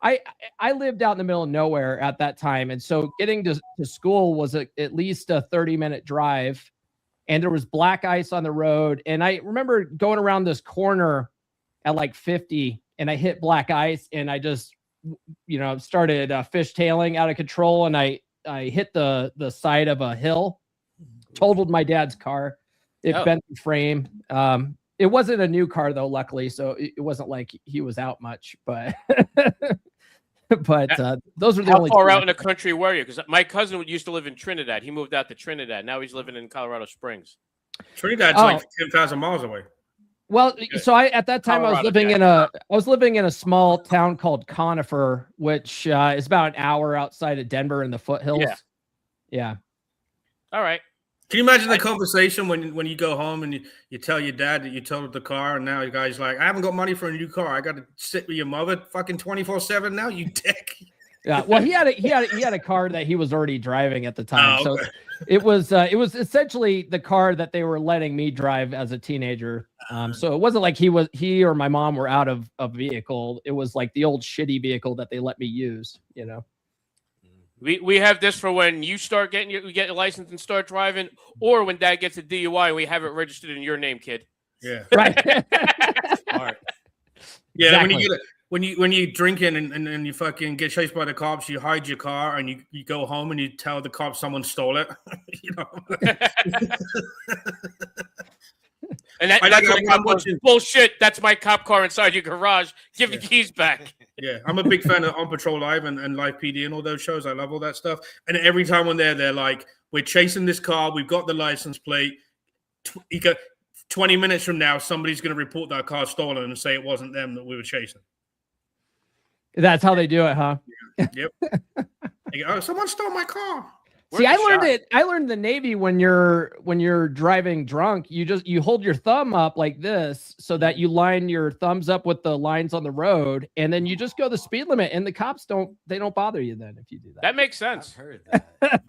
I lived out in the middle of nowhere at that time. And so getting to school was at least a 30-minute drive, and there was black ice on the road. And I remember going around this corner at like 50, and I hit black ice, and I just started fishtailing out of control, and I hit the side of a hill, totaled my dad's car. It bent the frame. It wasn't a new car though, luckily, so it wasn't like he was out much. But those were the only. How far out in the country were you? Because my cousin used to live in Trinidad. He moved out to Trinidad. Now he's living in Colorado Springs. Trinidad's like 10,000 miles away. Well, so at that time I was living in a small town called Conifer, which is about an hour outside of Denver in the foothills. Yeah. All right. Can you imagine the conversation when you go home and you tell your dad that you totaled the car, and now the guy's like, "I haven't got money for a new car. I got to sit with your mother fucking 24/7 now, you dick." Yeah. Well, he had a car that he was already driving at the time, so it was essentially the car that they were letting me drive as a teenager. So it wasn't like he or my mom were out of a vehicle. It was like the old shitty vehicle that they let me use. We have this for when you get your license and start driving, or when dad gets a DUI and we have it registered in your name, kid. Yeah. Right. Smart. Yeah. Exactly. When you drinking and you fucking get chased by the cops, you hide your car and you go home and you tell the cops someone stole it. And that's what cop watching. Bullshit. That's my cop car inside your garage. Give the keys back. Yeah, I'm a big fan of On Patrol Live and Live PD and all those shows. I love all that stuff. And every time when they're like, "We're chasing this car. We've got the license plate. 20 minutes from now, somebody's going to report that car stolen and say it wasn't them that we were chasing." That's how they do it, huh? Yep. They go, "Oh, someone stole my car." See, I learned in the Navy when you're driving drunk, you hold your thumb up like this so that you line your thumbs up with the lines on the road, and then you just go the speed limit, and the cops don't bother you then if you do that. That makes sense. I've heard that.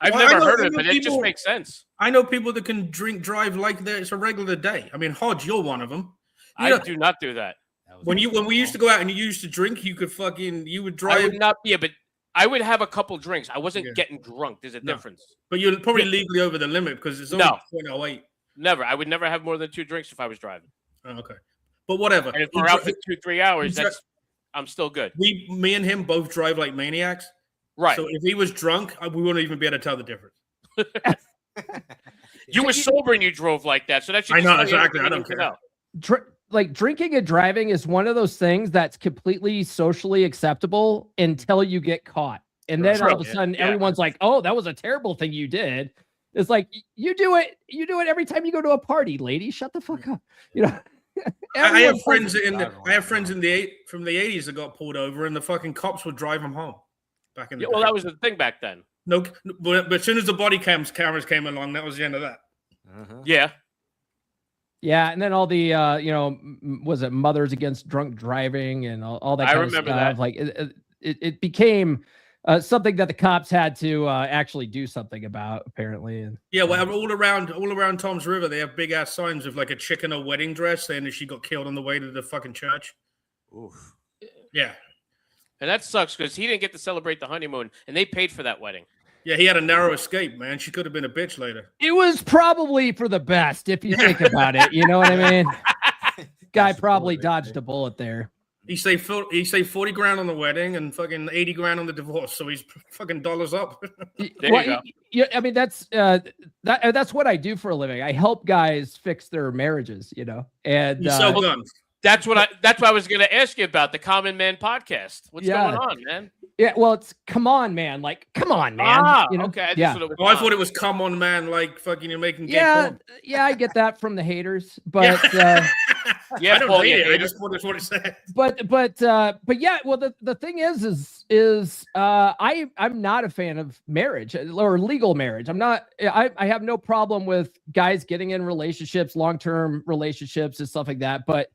I've never heard of it, but it just makes sense. I know people that can drive like that. It's a regular day. I mean, Hodge, you're one of them. I do not do that. when we used to go out and you used to drink, you would drive. I would not be, but I would have a couple drinks. I wasn't Yeah. getting drunk. There's a difference. But you're probably legally over the limit because it's only 0.08. Never. I would never have more than 2 drinks if I was driving. Oh, okay. But whatever. And if we're out for 2-3 hours, I'm still good. Me and him both drive like maniacs. Right. So if he was drunk, we wouldn't even be able to tell the difference. You were sober and you drove like that, so that should. I know exactly. I don't care. Like drinking and driving is one of those things that's completely socially acceptable until you get caught. And then all of a sudden everyone's like, oh, that was a terrible thing you did. It's like, you do it every time you go to a party, lady, shut the fuck up. You know, I have friends from the 80s that got pulled over and the fucking cops would drive them home back in the day. Well, that was the thing back then. No, but as soon as the body cameras came along, that was the end of that. Yeah. Yeah, and then all the was it Mothers Against Drunk Driving and all that kind of stuff. That. Like it became something that the cops had to actually do something about, apparently. And all around Tom's River, they have big ass signs of like a chick in a wedding dress saying that she got killed on the way to the fucking church. Oof. Yeah. And that sucks because he didn't get to celebrate the honeymoon, and they paid for that wedding. Yeah, he had a narrow escape, man. She could have been a bitch later. It was probably for the best, if you think about it. You know what I mean? Guy probably dodged a bullet there. He saved 40 grand on the wedding and fucking 80 grand on the divorce, so he's fucking dollars up. There you go. Yeah, I mean that's what I do for a living. I help guys fix their marriages, you know. And you sell guns. That's what I was going to ask you about, the Common Man podcast. What's going on, man? Yeah, well, it's come on, man. Like, come on, man. You know? Okay. I thought it was come on, man. Like fucking, you're making gay porn. Yeah, I get that from the haters, but I don't hate it. I just want what it said. But yeah. Well, the thing is I'm not a fan of marriage or legal marriage. I'm not. I have no problem with guys getting in relationships, long-term relationships, and stuff like that. But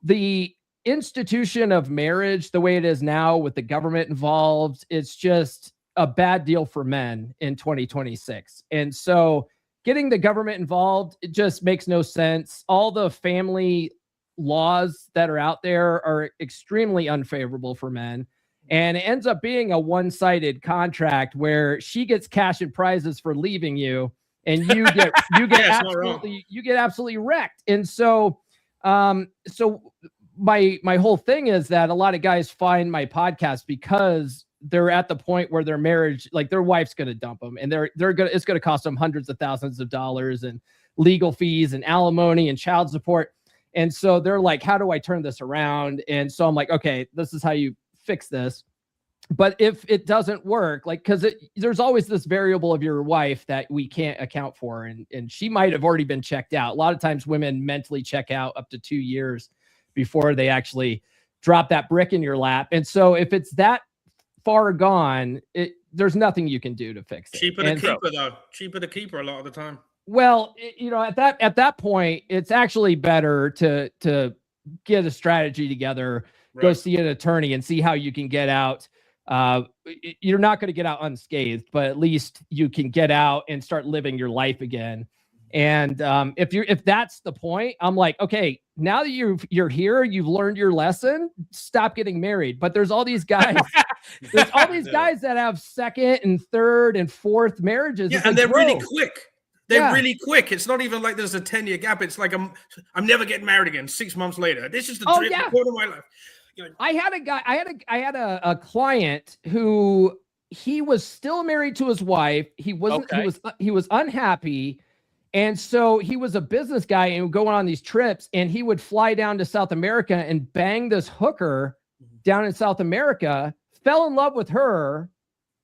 the institution of marriage, the way it is now with the government involved, it's just a bad deal for men in 2026. And so getting the government involved, it just makes no sense. All the family laws that are out there are extremely unfavorable for men. And it ends up being a one-sided contract where she gets cash and prizes for leaving you, and you get absolutely wrecked. And so my whole thing is that a lot of guys find my podcast because they're at the point where their marriage, like their wife's going to dump them, and it's going to cost them hundreds of thousands of dollars and legal fees and alimony and child support. And so they're like, how do I turn this around? And so I'm like, okay, this is how you fix this. But if it doesn't work, like, because there's always this variable of your wife that we can't account for. And she might have already been checked out. A lot of times women mentally check out up to 2 years before they actually drop that brick in your lap. And so if it's that far gone, there's nothing you can do to fix it. Cheaper to keep her a lot of the time. Well, at that point, it's actually better to get a strategy together, go see an attorney and see how you can get out. You're not going to get out unscathed, but at least you can get out and start living your life again. And if that's the point, I'm like, okay, now that you're here, you've learned your lesson, stop getting married. But there's all these guys, guys that have second and third and fourth marriages. Yeah, and they're really quick. They're really quick. It's not even like there's a 10-year gap. It's like I'm never getting married again. 6 months later, this is the point of my life. I had a client who he was still married to his wife. He wasn't. He was unhappy, and so he was a business guy and going on these trips. And he would fly down to South America and bang this hooker down in South America. Fell in love with her,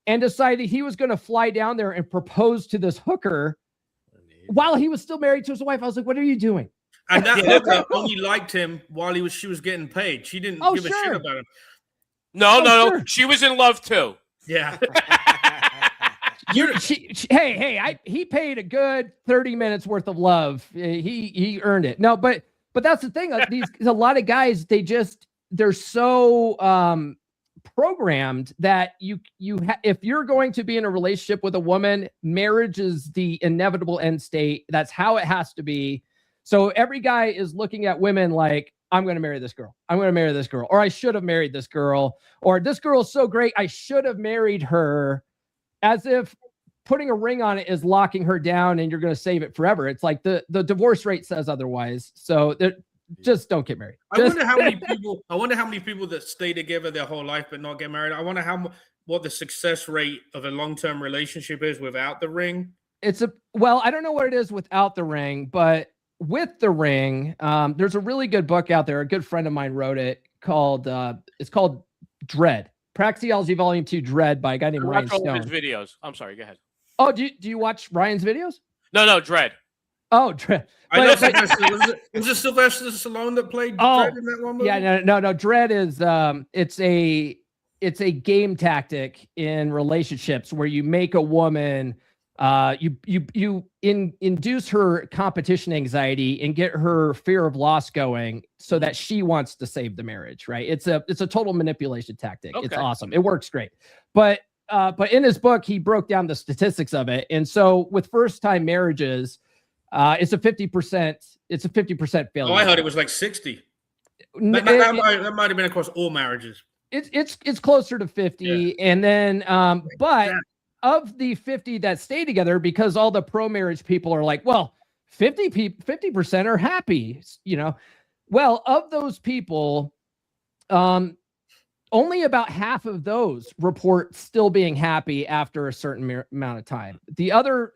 and decided he was going to fly down there and propose to this hooker while he was still married to his wife. I was like, "What are you doing?" And that hooker only liked him while she was getting paid. She didn't give a shit about him. No. She was in love too. Yeah. He paid a good 30 minutes worth of love. He earned it. No, but that's the thing. Like a lot of guys, they're so programmed that if you're going to be in a relationship with a woman, marriage is the inevitable end state. That's how it has to be. So every guy is looking at women like, I'm going to marry this girl. I'm going to marry this girl. Or I should have married this girl. Or this girl is so great, I should have married her, as if putting a ring on it is locking her down and you're going to save it forever. It's like the divorce rate says otherwise. So just don't get married. I wonder how many people. I wonder how many people that stay together their whole life but not get married. I wonder what the success rate of a long-term relationship is without the ring. Well, I don't know what it is without the ring, but with the ring, there's a really good book out there. A good friend of mine wrote it called Dread. Praxeology Volume 2 Dread by a guy named Ryan Stone. His videos. I'm sorry, go ahead. Oh, do you watch Ryan's videos? No, Dread. Oh, Dread. I know was it Sylvester Stallone that played Dread in that one movie? Yeah, no. Dread is it's a game tactic in relationships where you make a woman you induce her competition anxiety and get her fear of loss going so that she wants to save the marriage, right? It's a total manipulation tactic. Okay. It's awesome. It works great. But in his book, he broke down the statistics of it. And so with first-time marriages, it's a 50% failure. Oh, I heard it was like 60. That might have been across all marriages. It's closer to 50. Yeah. And then but of the 50 that stay together, because all the pro-marriage people are like, well, 50% are happy, you know. Well, of those people, only about half of those report still being happy after a certain amount of time. The other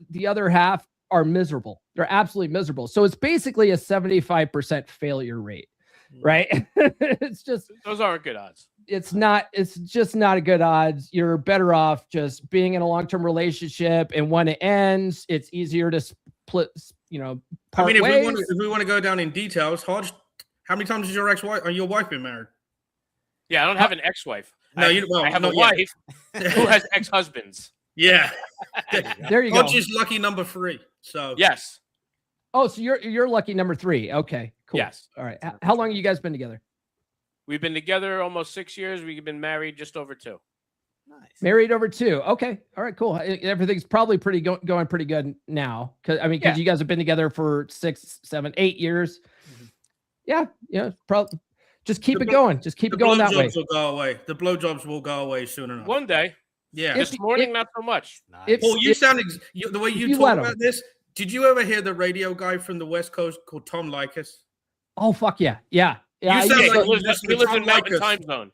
half are miserable. They're absolutely miserable. So it's basically a 75% failure rate, right? It's just, those aren't good odds. It's just not a good odds. You're better off just being in a long-term relationship, and when it ends, it's easier to split, part ways. If we want to go down in details, Hodge, how many times has your wife been married? Yeah, I don't have an ex-wife. No, I have a wife who has ex-husbands. Yeah. There you go. Hodge is lucky number 3. So yes. Oh, so you're lucky number 3. Okay, cool. Yes. All right. How long have you guys been together? We've been together almost 6 years. We've been married just over 2. Nice. Married over 2. Okay. All right, cool. Everything's probably going pretty good now. Because you guys have been together for 6, 7, 8 years. Mm-hmm. Yeah. Probably. Just keep it going. Just keep it going that way. Will go away. The blowjobs will go away soon enough. One day. Yeah. This morning, not so much. Nice. Paul, you sound the way you talk about this. Did you ever hear the radio guy from the West Coast called Tom Likas? Oh, fuck yeah. Yeah. Yeah, he lives in Mountain Time Zone.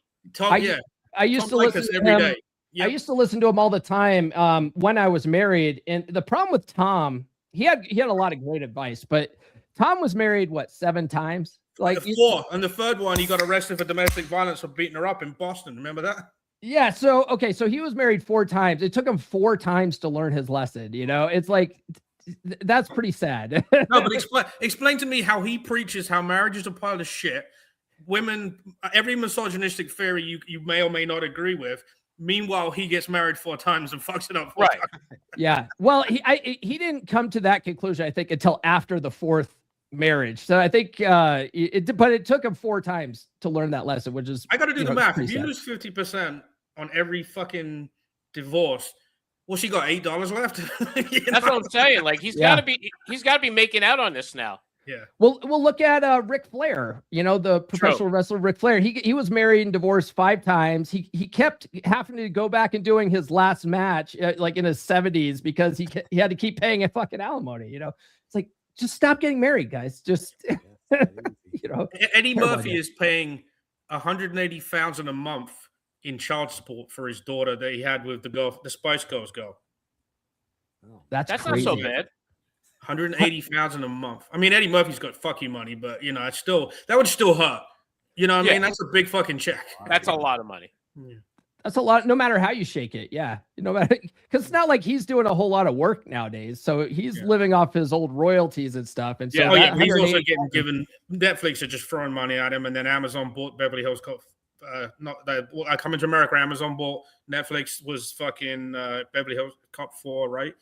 I used to listen to every him day. Yep. I used to listen to him all the time when I was married. And the problem with Tom, he had a lot of great advice, but Tom was married 7 times? Like 4, and the third one he got arrested for domestic violence for beating her up in Boston. Remember that? Yeah. So he was married 4 times. It took him 4 times to learn his lesson. It's like, that's pretty sad. No, but explain to me how he preaches how marriage is a pile of shit. Women, every misogynistic theory you may or may not agree with. Meanwhile, he gets married 4 times and fucks it up 4 times. Yeah. Well, he didn't come to that conclusion, I think, until after the 4th marriage. So I think it took him 4 times to learn that lesson, which is, I got to do the math. If you sad. lose 50% on every fucking divorce, well, she got $8 left. That's what I'm saying. Like he's got to be making out on this now. Yeah. Well, we'll look at Ric Flair. The professional wrestler Ric Flair. He was married and divorced 5 times. He kept having to go back and doing his last match like in his 70s because he had to keep paying a fucking alimony. It's like, just stop getting married, guys. Just Eddie Murphy is paying $180,000 a month in child support for his daughter that he had with the Spice Girls girl. Oh, that's not crazy. so bad. $180,000 a month. I mean, Eddie Murphy's got fuck you money, but it's still, that would still hurt. You know what I mean? That's a big fucking check. That's a lot of money. Yeah. That's a lot, no matter how you shake it. Yeah. No matter, because it's not like he's doing a whole lot of work nowadays. So he's living off his old royalties and stuff. And so he's also getting given, Netflix are just throwing money at him. And then Amazon bought Beverly Hills Cop. Coming to America, Amazon bought Netflix was fucking Beverly Hills Cop 4, right?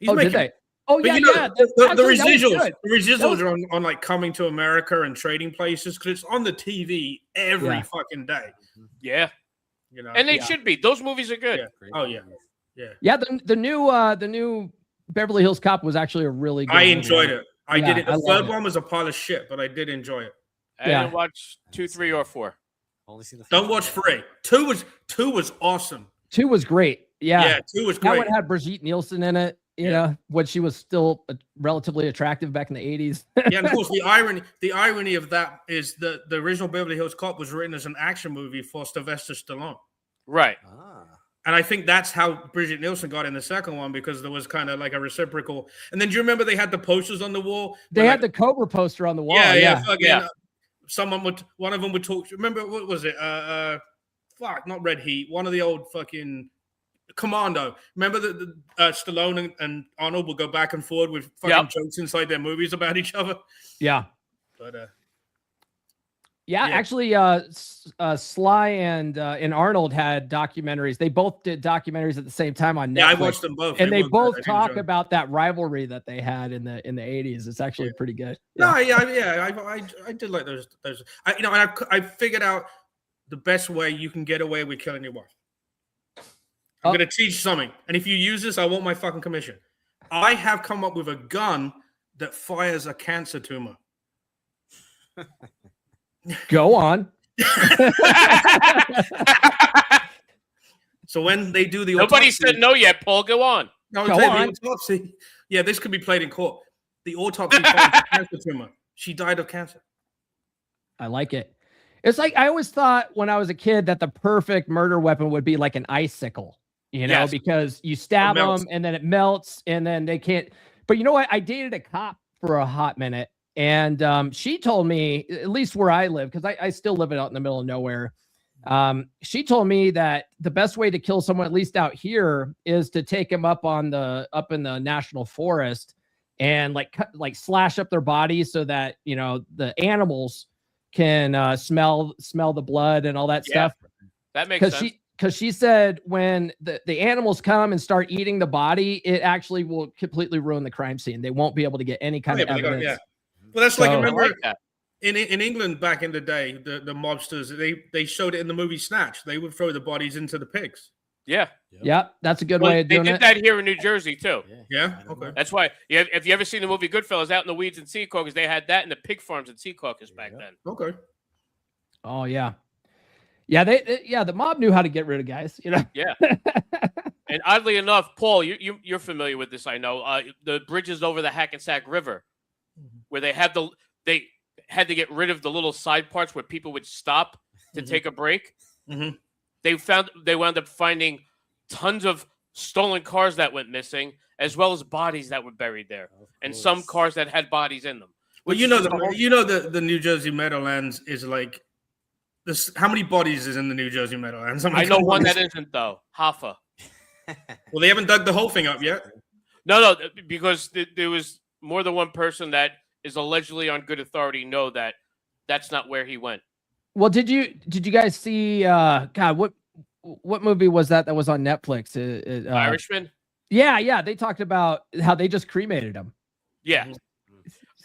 Did they? Oh, yeah, the residuals are on like Coming to America and Trading Places because it's on the TV every fucking day. Yeah. And they should be. Those movies are good. Yeah. Oh, yeah. Yeah, the new Beverly Hills Cop was actually a really good I movie. enjoyed it. I did it. The third one was a pile of shit, but I did enjoy it. I didn't watch 2, 3, or 4. Only seen the Don't first watch one. 3. 2 was awesome. 2 was great. Yeah. 2 was That great. one had Brigitte Nielsen in it, you know, when she was still relatively attractive back in the 80s. Yeah, and of course, the irony of that is the original Beverly Hills Cop was written as an action movie for Sylvester Stallone. Right. And I think that's how Brigitte Nielsen got in the second one, because there was kind of like a reciprocal. And then do you remember they had the posters on the wall? They had the Cobra poster on the wall. One of them would talk. Remember, what was it? Not Red Heat. One of the old fucking Commando. Remember that Stallone and Arnold would go back and forth with fucking jokes inside their movies about each other. Yeah. But actually, Sly and Arnold had documentaries. They both did documentaries at the same time on Netflix. Yeah, I watched them both, and they both talk about that rivalry that they had in the 80s. It's actually pretty good. I did like those. I figured out the best way you can get away with killing your wife. I'm going to teach something, and if you use this, I want my fucking commission. I have come up with a gun that fires a cancer tumor. Go on. So when they do the nobody autopsy, said no yet, Paul. Go on. No, go on. The autopsy. Yeah, this could be played in court. The autopsy finds a cancer tumor. She died of cancer. I like it. It's like I always thought when I was a kid that the perfect murder weapon would be like an icicle, you know, because you stab them and then it melts and then they can't. But you know what? I dated a cop for a hot minute. And she told me, at least where I live, because I still live out in the middle of nowhere. She told me that the best way to kill someone, at least out here, is to take them up in the national forest and like slash up their bodies so that, you know, the animals can smell the blood and all that stuff. That makes sense. Because she said when the animals come and start eating the body, it actually will completely ruin the crime scene. They won't be able to get any kind of evidence. Well, that's like, remember in England back in the day, the mobsters, they showed it in the movie Snatch. They would throw the bodies into the pigs. Yeah. Yeah, that's a good way of doing it. They did that here in New Jersey, too. Yeah? Okay. That's why, if you ever seen the movie Goodfellas, out in the weeds in Secaucus, they had that in the pig farms in Secaucus back then. Okay. Oh, yeah. Yeah, the mob knew how to get rid of guys, you know? Yeah. And oddly enough, Paul, you're familiar with this, I know. The bridges over the Hackensack River, where they had to get rid of the little side parts where people would stop to take a break. Mm-hmm. They wound up finding tons of stolen cars that went missing, as well as bodies that were buried there, and some cars that had bodies in them. Well, the New Jersey Meadowlands is like this. How many bodies is in the New Jersey Meadowlands? I know one that isn't though. Hoffa. Well, they haven't dug the whole thing up yet. No, because there was more than one person that is allegedly on good authority know that that's not where he went. Well, did you guys see what movie was that was on Netflix? Irishman? Yeah, they talked about how they just cremated him. Yeah.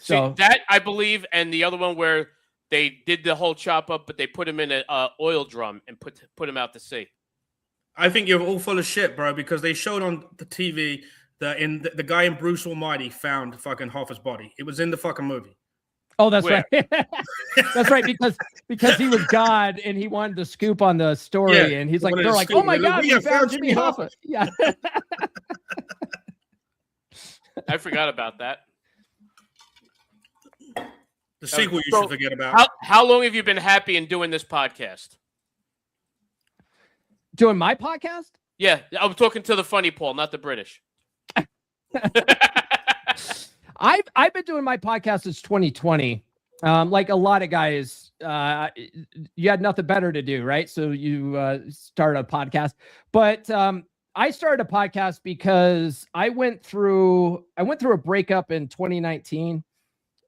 So see, that I believe, and the other one where they did the whole chop up, but they put him in an oil drum and put him out to sea. I think you're all full of shit, bro, because they showed on the TV that the guy in Bruce Almighty found fucking Hoffa's body. It was in the fucking movie. Oh, that's right. That's right, because he was God and he wanted to scoop on the story, and he's like, they're like, oh my God, we found Jimmy Hoffa. Yeah. I forgot about that. The sequel you should forget about. How long have you been happy in doing this podcast? Doing my podcast? Yeah, I'm talking to the funny Paul, not the British. I've been doing my podcast since 2020. Like a lot of guys, you had nothing better to do, right? So you started a podcast. But I started a podcast because I went through a breakup in 2019,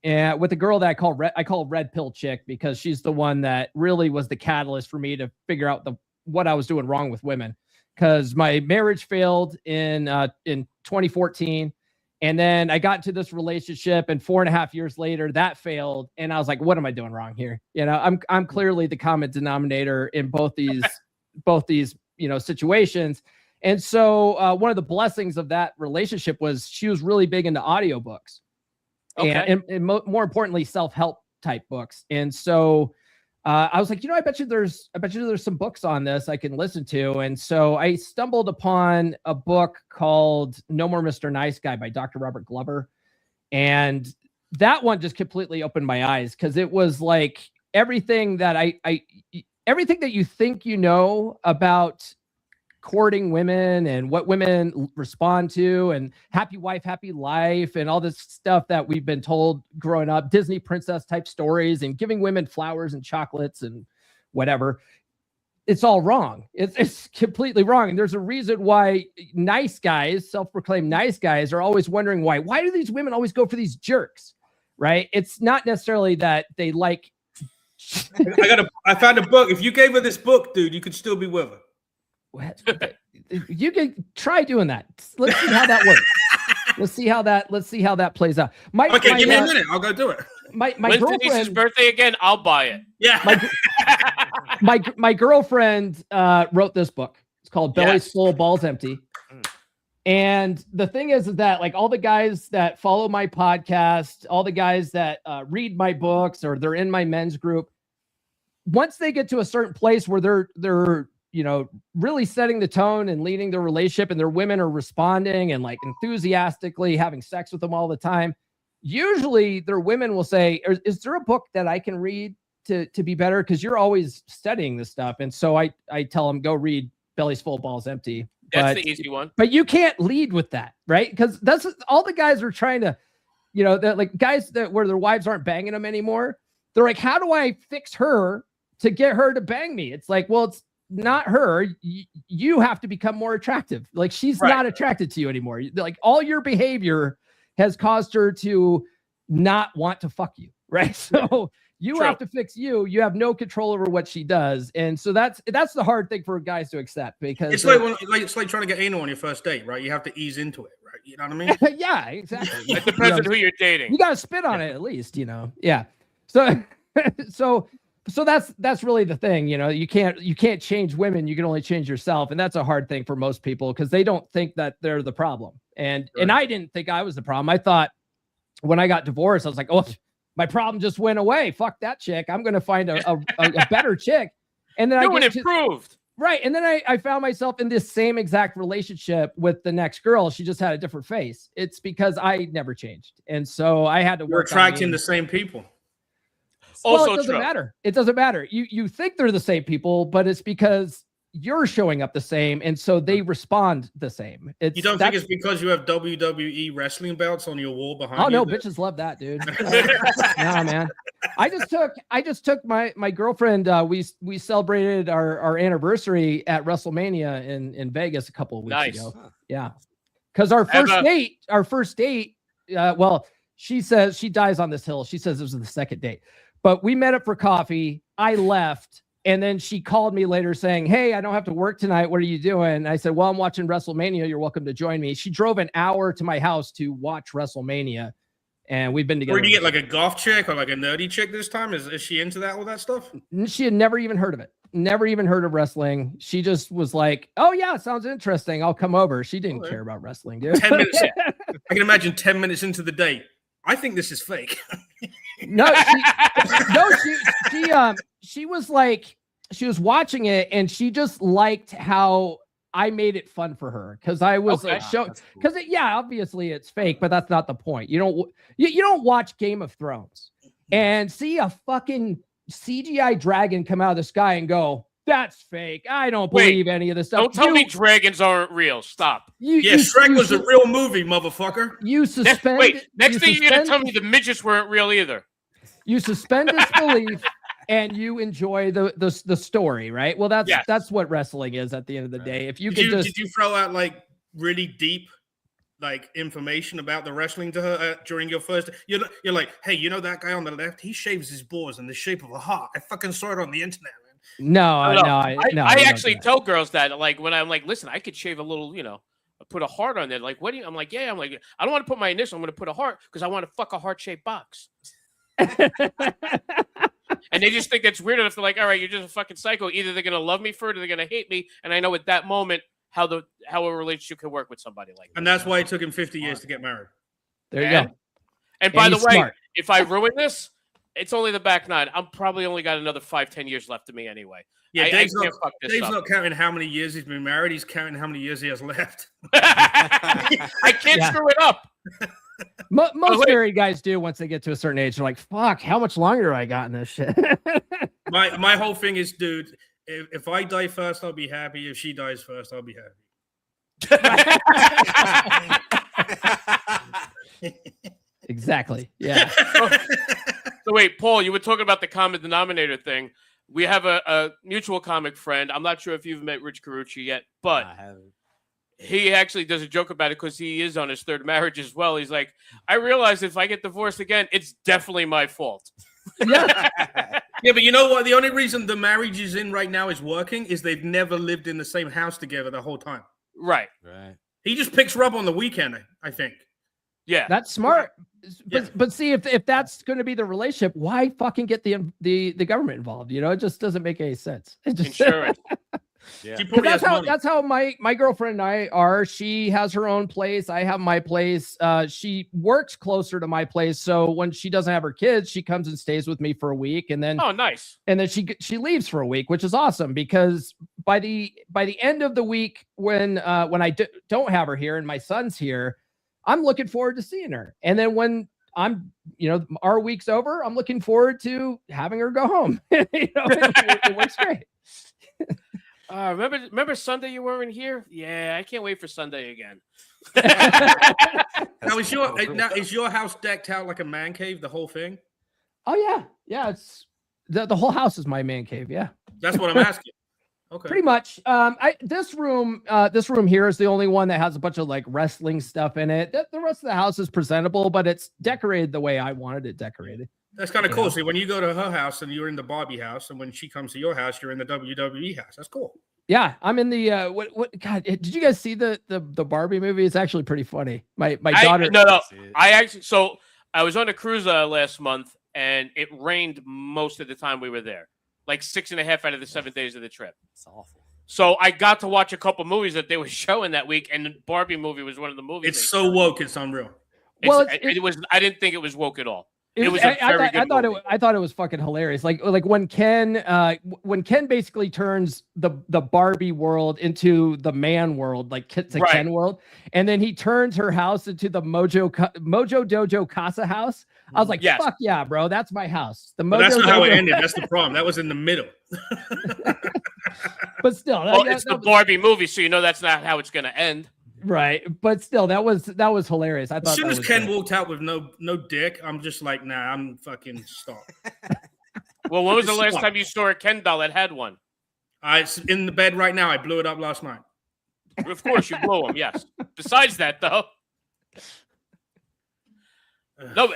and with a girl that I call Red Pill Chick, because she's the one that really was the catalyst for me to figure out what I was doing wrong with women. Because my marriage failed in 2014. And then I got into this relationship, and 4.5 years later, that failed. And I was like, what am I doing wrong here? You know, I'm clearly the common denominator in both these situations. And so one of the blessings of that relationship was she was really big into audiobooks. Okay. And more importantly, self-help type books. And so I was like, I bet you there's some books on this I can listen to. And so I stumbled upon a book called No More Mr. Nice Guy by Dr. Robert Glover. And that one just completely opened my eyes, because it was like everything that everything that you think you know about courting women and what women respond to and happy wife, happy life and all this stuff that we've been told growing up, Disney princess type stories and giving women flowers and chocolates and whatever. It's all wrong. It's completely wrong. And there's a reason why nice guys, self-proclaimed nice guys, are always wondering why do these women always go for these jerks, right? It's not necessarily that they like. I found a book. If you gave her this book, dude, you could still be with her. You can try doing that. Let's see how that works. Let's see how that plays out. Okay, give me a minute. I'll go do it. My When's girlfriend, Denise's birthday again? I'll buy it. Yeah. my girlfriend wrote this book. It's called Belly's Full, Balls Empty. And the thing is that like all the guys that follow my podcast, all the guys that read my books or they're in my men's group, once they get to a certain place where they're really setting the tone and leading the relationship and their women are responding and like enthusiastically having sex with them all the time, usually their women will say, is there a book that I can read to be better? Because you're always studying this stuff. And so I tell them, go read Belly's Full, Balls Empty. That's the easy one. But you can't lead with that, right? Because that's all the guys are trying to, that like guys that where their wives aren't banging them anymore. They're like, how do I fix her to get her to bang me? It's like, well, it's not her. You have to become more attractive. Like she's not attracted to you anymore. Like all your behavior has caused her to not want to fuck you, right? So you have to fix you. You have no control over what she does, and so that's the hard thing for guys to accept, because it's like trying to get anal on your first date, right? You have to ease into it, right? You know what I mean? Yeah, exactly. It depends on who you're dating. You got to spit on it at least, Yeah. So that's really the thing, you can't change women. You can only change yourself. And that's a hard thing for most people because they don't think that they're the problem. And I didn't think I was the problem. I thought when I got divorced, I was like, oh, my problem just went away. Fuck that chick. I'm going to find a better chick. And then improved. Right. And then I found myself in this same exact relationship with the next girl. She just had a different face. It's because I never changed. And so I had to We're attracting the same people. Also it doesn't matter. It doesn't matter. You think they're the same people, but it's because you're showing up the same, and so they respond the same. You don't think it's because you have WWE wrestling belts on your wall behind you? Oh no, bitches love that, dude. Nah, man. I just took my girlfriend. We celebrated our anniversary at WrestleMania in Vegas a couple of weeks ago. Yeah, because our first date. Well, she says she dies on this hill. She says it was the second date. But we met up for coffee. I left. And then she called me later saying, hey, I don't have to work tonight. What are you doing? I said, well, I'm watching WrestleMania. You're welcome to join me. She drove an hour to my house to watch WrestleMania. And we've been together. Where do you get like a golf chick or like a nerdy chick this time? Is she into all that stuff? She had never even heard of it. Never even heard of wrestling. She just was like, oh, yeah, sounds interesting. I'll come over. She didn't care about wrestling, dude. 10 minutes. I can imagine 10 minutes into the date. I think this is fake. She was like, she was watching it and she just liked how I made it fun for her because I was because obviously it's fake, but that's not the point. You don't watch Game of Thrones and see a fucking CGI dragon come out of the sky and go, that's fake. I don't believe any of this stuff. Don't tell me dragons aren't real. Stop. Shrek was a real movie, motherfucker. You suspend. Next thing you're gonna tell me the midgets weren't real either. You suspend disbelief and you enjoy the story, right? Well, that's what wrestling is at the end of the day. If did you throw out like really deep like information about the wrestling to her during your first? You're like, hey, that guy on the left? He shaves his balls in the shape of a heart. I fucking saw it on the internet. No. I actually tell girls that, like, when I'm like, listen, I could shave a little, put a heart on it. Like, what do you? I'm like, yeah. I'm like, I don't want to put my initial. I'm going to put a heart because I want to fuck a heart-shaped box. And they just think that's weird enough. They're like, all right, you're just a fucking psycho. Either they're going to love me for it or they're going to hate me. And I know at that moment how a relationship can work with somebody like that. And that's why it took him 50 years to get married. There you go. And by the way, if I ruin this, It's only the back nine. I'm probably only got another 5-10 years left of me anyway. Yeah, I Dave's, can't fuck this Dave's up. not counting how many years he's been married. He's counting how many years he has left. I can't Yeah. screw it up. Most married guys do once they get to a certain age. They're like, "Fuck, how much longer do I got in this shit?" My whole thing is, dude, if I die first, I'll be happy. If she dies first, I'll be happy. Exactly. Yeah. So wait, Paul, you were talking about the common denominator thing. We have a mutual comic friend. I'm not sure if you've met Rich Carucci yet, but I haven't. he actually does a joke about it because he is on his third marriage as well. He's like, I realize if I get divorced again, it's definitely my fault. Yeah. Yeah, but you know what? The only reason the marriage is in right now is working is they've never lived in the same house together the whole time. Right. Right. He just picks her up on the weekend, I think. Yeah. That's smart. Yeah. But see, if that's going to be the relationship, why fucking get the government involved? You know, it just doesn't make any sense. It just, Insurance. Yeah. She probably has money. that's how my girlfriend and I are. She has her own place. I have my place. She works closer to my place, so when she doesn't have her kids, she comes and stays with me for a week, and then Oh, nice. she leaves for a week, which is awesome because by the end of the week when I don't have her here and my son's here, I'm looking forward to seeing her. And then when our week's over, I'm looking forward to having her go home. It works great. Remember Sunday you weren't here? Yeah, I can't wait for Sunday again. Now is your house decked out like a man cave? The whole thing? Oh yeah. It's the whole house is my man cave. Yeah. That's what I'm asking. Okay. Pretty much. This room here is the only one that has a bunch of like wrestling stuff in it. The rest of the house is presentable, but it's decorated the way I wanted it decorated. That's kind of cool. See, when you go to her house and you're in the Barbie house, and when she comes to your house, you're in the WWE house. That's cool. Yeah, I'm in the what God, did you guys see the Barbie movie? It's actually pretty funny. My daughter No. I was on a cruise last month and it rained most of the time we were there. Like 6.5 out of the 7 days of the trip. It's awful. So I got to watch a couple movies that they were showing that week, and the Barbie movie was one of the movies. It's so woke, it's unreal. It was. I didn't think it was woke at all. It was a very good movie. I thought it was fucking hilarious. Like when Ken basically turns the Barbie world into the man world, like Ken world, and then he turns her house into the Mojo Dojo Casa house. I was like, Yes. fuck yeah, bro, that's my house. But that's not how it ended. That's the problem. That was in the middle. But still, It's the Barbie movie, so you know that's not how it's going to end. Right, but still, that was hilarious. I thought As soon as Ken great. walked out with no dick, I'm just like, nah, I'm fucking stop. Well, when was the last time you saw a Ken doll that had one? It's in the bed right now. I blew it up last night. Of course, you blew them. Yes. Besides that, though. No,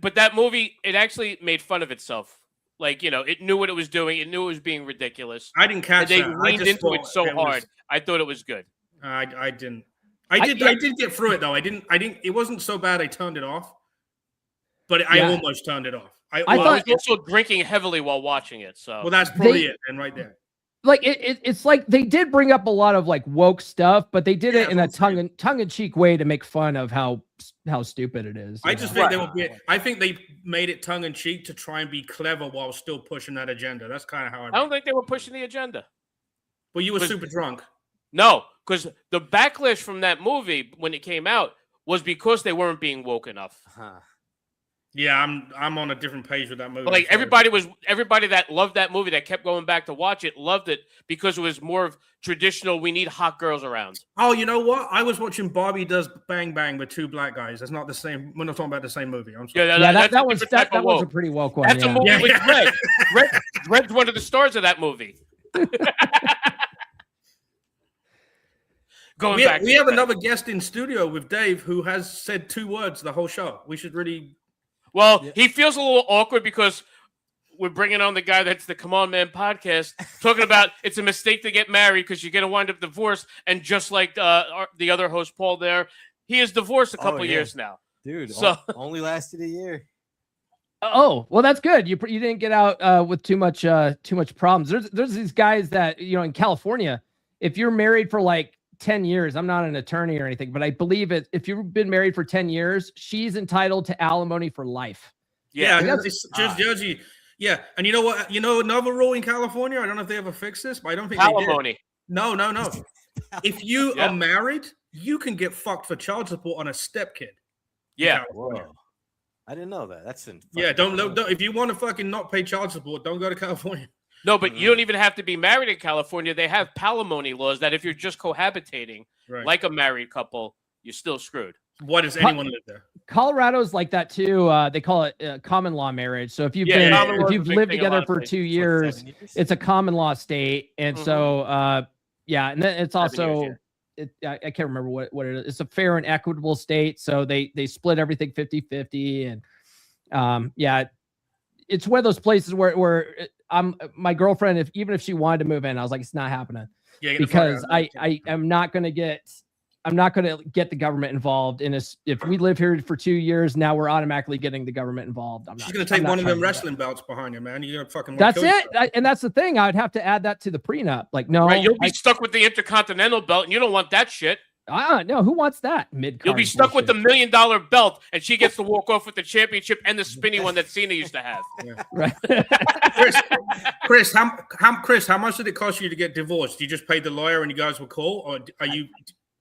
but that movie, it actually made fun of itself. Like, it knew what it was doing. It knew it was being ridiculous. I didn't catch They that. leaned into it so hard. I thought it was good. I didn't. I did get through it though. I didn't. It wasn't so bad. I turned it off, but I almost turned it off. I was also drinking heavily while watching it. So that's probably it. And right there. Like it's like they did bring up a lot of like woke stuff, but they did it in a tongue-in-cheek way to make fun of how stupid it is. I just think I think they made it tongue-in-cheek to try and be clever while still pushing that agenda. That's kind of how I don't think they were pushing the agenda. Well, you were super drunk. No, because the backlash from that movie when it came out was because they weren't being woke enough. Yeah, I'm on a different page with that movie. But like everybody that loved that movie that kept going back to watch it loved it because it was more of traditional. We need hot girls around. Oh, you know what? I was watching Barbie Does Bang Bang with two black guys. That's not the same. We're not talking about the same movie. I'm sorry. That was a pretty woke one. That's a movie with Red. Red's one of the stars of that movie. We have another guest in studio with Dave who has said 2 words the whole show. We should really. Well, he feels a little awkward because we're bringing on the guy that's the Come On Man podcast, talking about it's a mistake to get married because you're going to wind up divorced. And just like the other host, Paul, there, he is divorced a couple years now. Dude, so only lasted a year. Oh, well, that's good. You didn't get out with too much problems. There's these guys that, in California, if you're married for like 10 years, I'm not an attorney or anything, but I believe if you've been married for 10 years, she's entitled to alimony for life. Yeah, I guess- it's just Jersey. Yeah, and you know what? You know another rule in California. I don't know if they ever fixed this, but I don't think they did. Palimony. No. If you Yeah. are married, you can get fucked for child support on a stepkid. Yeah. Whoa. I didn't know that. That's Yeah, don't. If you want to fucking not pay child support, don't go to California. No, but you don't even have to be married in California. They have palimony laws that if you're just cohabitating, Right. like a married couple, you're still screwed. Why does anyone live there? Colorado's like that too. They call it common law marriage. So if you've common law if is a you've big lived thing in a lot together of for places. 2 Like years, 7 years? it's a common law state. And so yeah, and then it's 7 years, also I can't remember what it is. It's a fair and equitable state. So they split everything 50-50. And yeah, it's one of those places where my girlfriend, even if she wanted to move in, I was like, it's not happening. Yeah, get the fuck Because out of there. I'm not going to get the government involved in this. If we live here for 2 years, now we're automatically getting the government involved. She's gonna take one of them wrestling belts behind you, man. You're gonna fucking. That's kill it. yourself. And that's the thing. I would have to add that to the prenup. Like, no, Right, you'll be stuck with the Intercontinental belt, and you don't want that shit. no. Who wants that? Mid. You'll be stuck with the $1 million belt, and she gets to walk off with the championship and the spinny one that Cena used to have. right. Chris, how much did it cost you to get divorced? You just paid the lawyer and you guys were cool, or are you?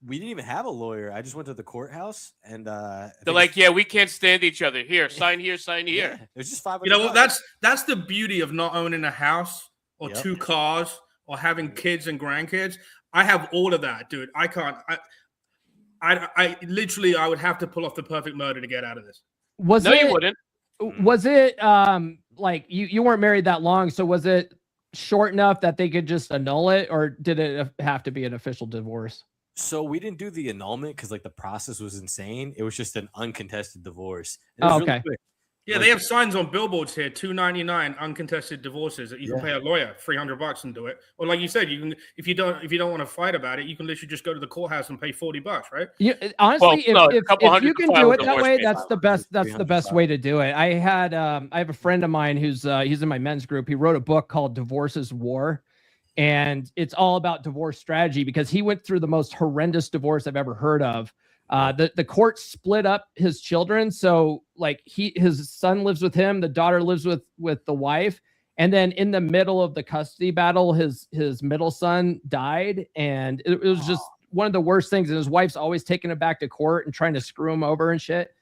We didn't even have a lawyer. I just went to the courthouse and They're like, yeah, we can't stand each other. Here, sign here, sign here. it was just $500. You know what? That's the beauty of not owning a house or Yep. 2 cars or having kids and grandkids. I have all of that, dude. I can't. I literally, I would have to pull off the perfect murder to get out of this. No, you wouldn't. Was it like you weren't married that long? So was it short enough that they could just annul it, or did it have to be an official divorce? So we didn't do the annulment because like the process was insane. It was just an uncontested divorce. It Oh, was really okay. quick. Yeah, they have signs on billboards here, $2.99 uncontested divorces that you can pay a lawyer $300 and do it. Or like you said, you can if you don't want to fight about it, you can literally just go to the courthouse and pay $40, right? Honestly, Well, no, a if couple you hundred can to file do a it that divorce way, case. that's the best. That's the best $300. way to do it. I have a friend of mine who's he's in my men's group. He wrote a book called Divorce is War, and it's all about divorce strategy because he went through the most horrendous divorce I've ever heard of. The court split up his children, so like his son lives with him, the daughter lives with the wife, and then in the middle of the custody battle, his middle son died, and it was just one of the worst things. And his wife's always taking it back to court and trying to screw him over and shit.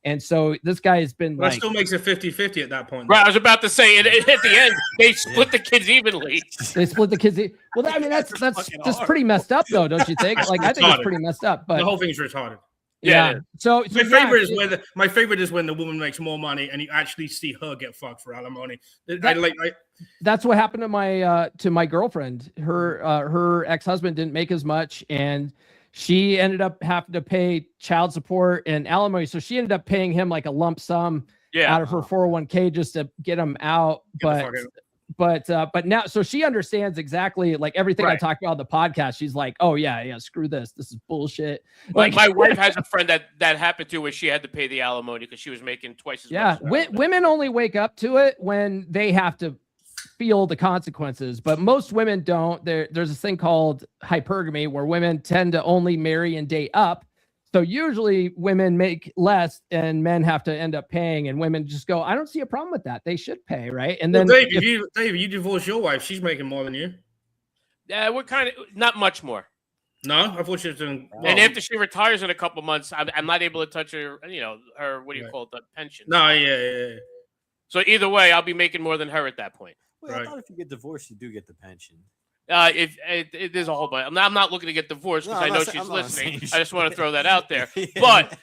And so this guy has been But like, that still makes it 50-50 at that point. Right, I was about to say, at the end, they split the kids evenly. they split the kids. Well, I mean, that's fucking just hard. pretty messed up, though, don't you think? Like, I think it's retarded. pretty messed up. But The whole thing's retarded. Yeah, yeah. So My yeah, favorite is when the woman makes more money and you actually see her get fucked for alimony. that's what happened to my girlfriend. Her ex-husband didn't make as much, and she ended up having to pay child support and alimony. So she ended up paying him like a lump sum out of her 401k just to get him out. But now, so she understands exactly like everything I Right. talked about on the podcast. She's like, oh yeah, screw this. This is bullshit. Like my wife has a friend that happened to where she had to pay the alimony because she was making twice as yeah, much. women only wake up to it when they have to feel the consequences, but most women don't. There's this thing called hypergamy where women tend to only marry and date up. So usually women make less and men have to end up paying, and women just go, I don't see a problem with that. They should pay, right? And then Dave, you divorce your wife, she's making more than you. Yeah, we're kind of not much more. No, I thought she was doing. And after she retires in a couple months, I'm not able to touch her. Her what do you call it, the pension. No, yeah. So either way, I'll be making more than her at that point. Wait, I Right. thought if you get divorced, you do get the pension. If there's a whole bunch. I'm not looking to get divorced because No, I I'm know not she's saying- I'm not listening. saying you I just want to throw that out there. Yeah. But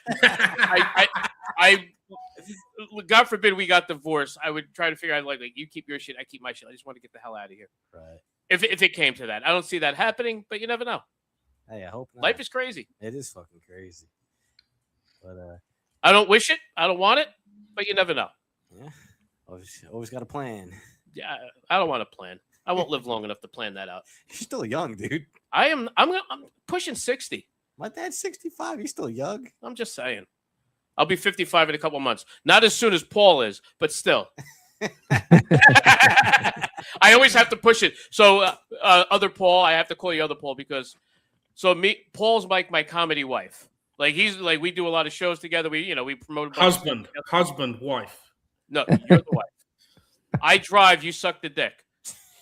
I God forbid we got divorced, I would try to figure out like you keep your shit, I keep my shit. I just want to get the hell out of here. Right. If it came to that, I don't see that happening, but you never know. Hey, I hope not. Life is crazy. It is fucking crazy. But I don't wish it. I don't want it, but you never know. yeah, always got a plan. Yeah, I don't want to plan. I won't live long enough to plan that out. You're still young, dude. I'm pushing 60. My dad's 65. He's still young. I'm just saying. I'll be 55 in a couple months. Not as soon as Paul is, but still. I always have to push it. So, other Paul, I have to call you other Paul because, Paul's like my comedy wife. Like he's like we do a lot of shows together. We promote Husband, wife. No, you're the wife. I drive. You suck the dick.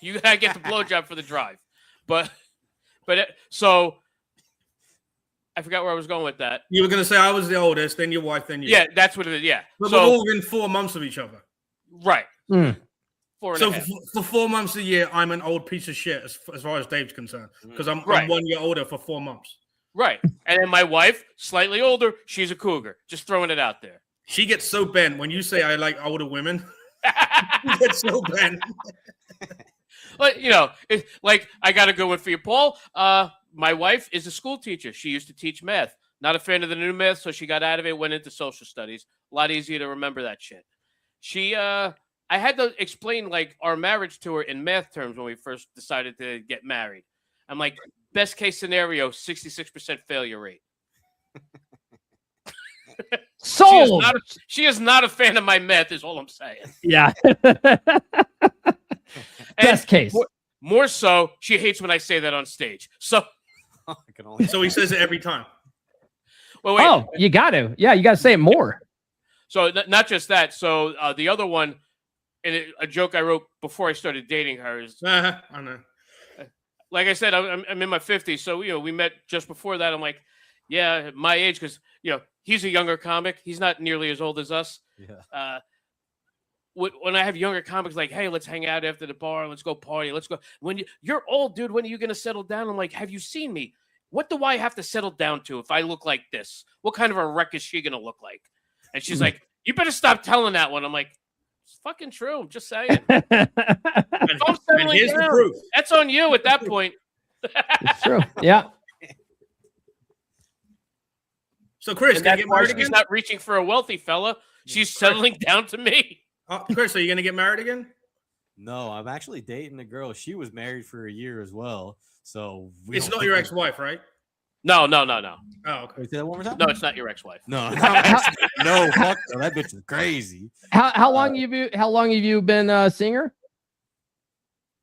You gotta get the blowjob for the drive. So I forgot where I was going with that. You were going to say I was the oldest, then your wife, then you. Yeah, that's what it is. Yeah. But So we're all within 4 months of each other. right. Mm. 4 and So a half. for 4 months a year, I'm an old piece of shit as far as Dave's concerned, because I'm Right. 1 year older for 4 months. Right. And then my wife, slightly older, she's a cougar. Just throwing it out there. She gets so bent when you say I like older women. She gets so bent. But like I got a good one for you, Paul. My wife is a school teacher. She used to teach math. Not a fan of the new math, so she got out of it, went into social studies. A lot easier to remember that shit. I had to explain like our marriage to her in math terms when we first decided to get married. I'm like, best case scenario, 66% failure rate. Sold. She is not a fan of my math, is all I'm saying. Yeah. Best case. More so, she hates when I say that on stage. So, So he says it every time. well, wait. Oh, you got to. Yeah, you got to say it more. So not just that. So the other one, and a joke I wrote before I started dating her is, I know. like I said, I'm in my 50s. So we met just before that. I'm like, yeah, my age, because he's a younger comic. He's not nearly as old as us. Yeah. When I have younger comics like, hey, let's hang out after the bar, let's go party, let's go. When you're old, dude, when are you gonna settle down? I'm like, have you seen me? What do I have to settle down to if I look like this? What kind of a wreck is she gonna look like? And she's like, you better stop telling that one. I'm like, it's fucking true. I'm just saying. And here's the proof. That's on you at that point. It's true. Yeah. So Chris, And can you that's get why married she's again? not reaching for a wealthy fella. She's settling down to me. Chris, are you going to get married again? No, I'm actually dating a girl. She was married for a year as well. So It's not your ex-wife, right? No. Oh, okay. Wait, say that one more time? No, it's not your ex-wife. No, no, fuck no. That bitch is crazy. How long have you been seeing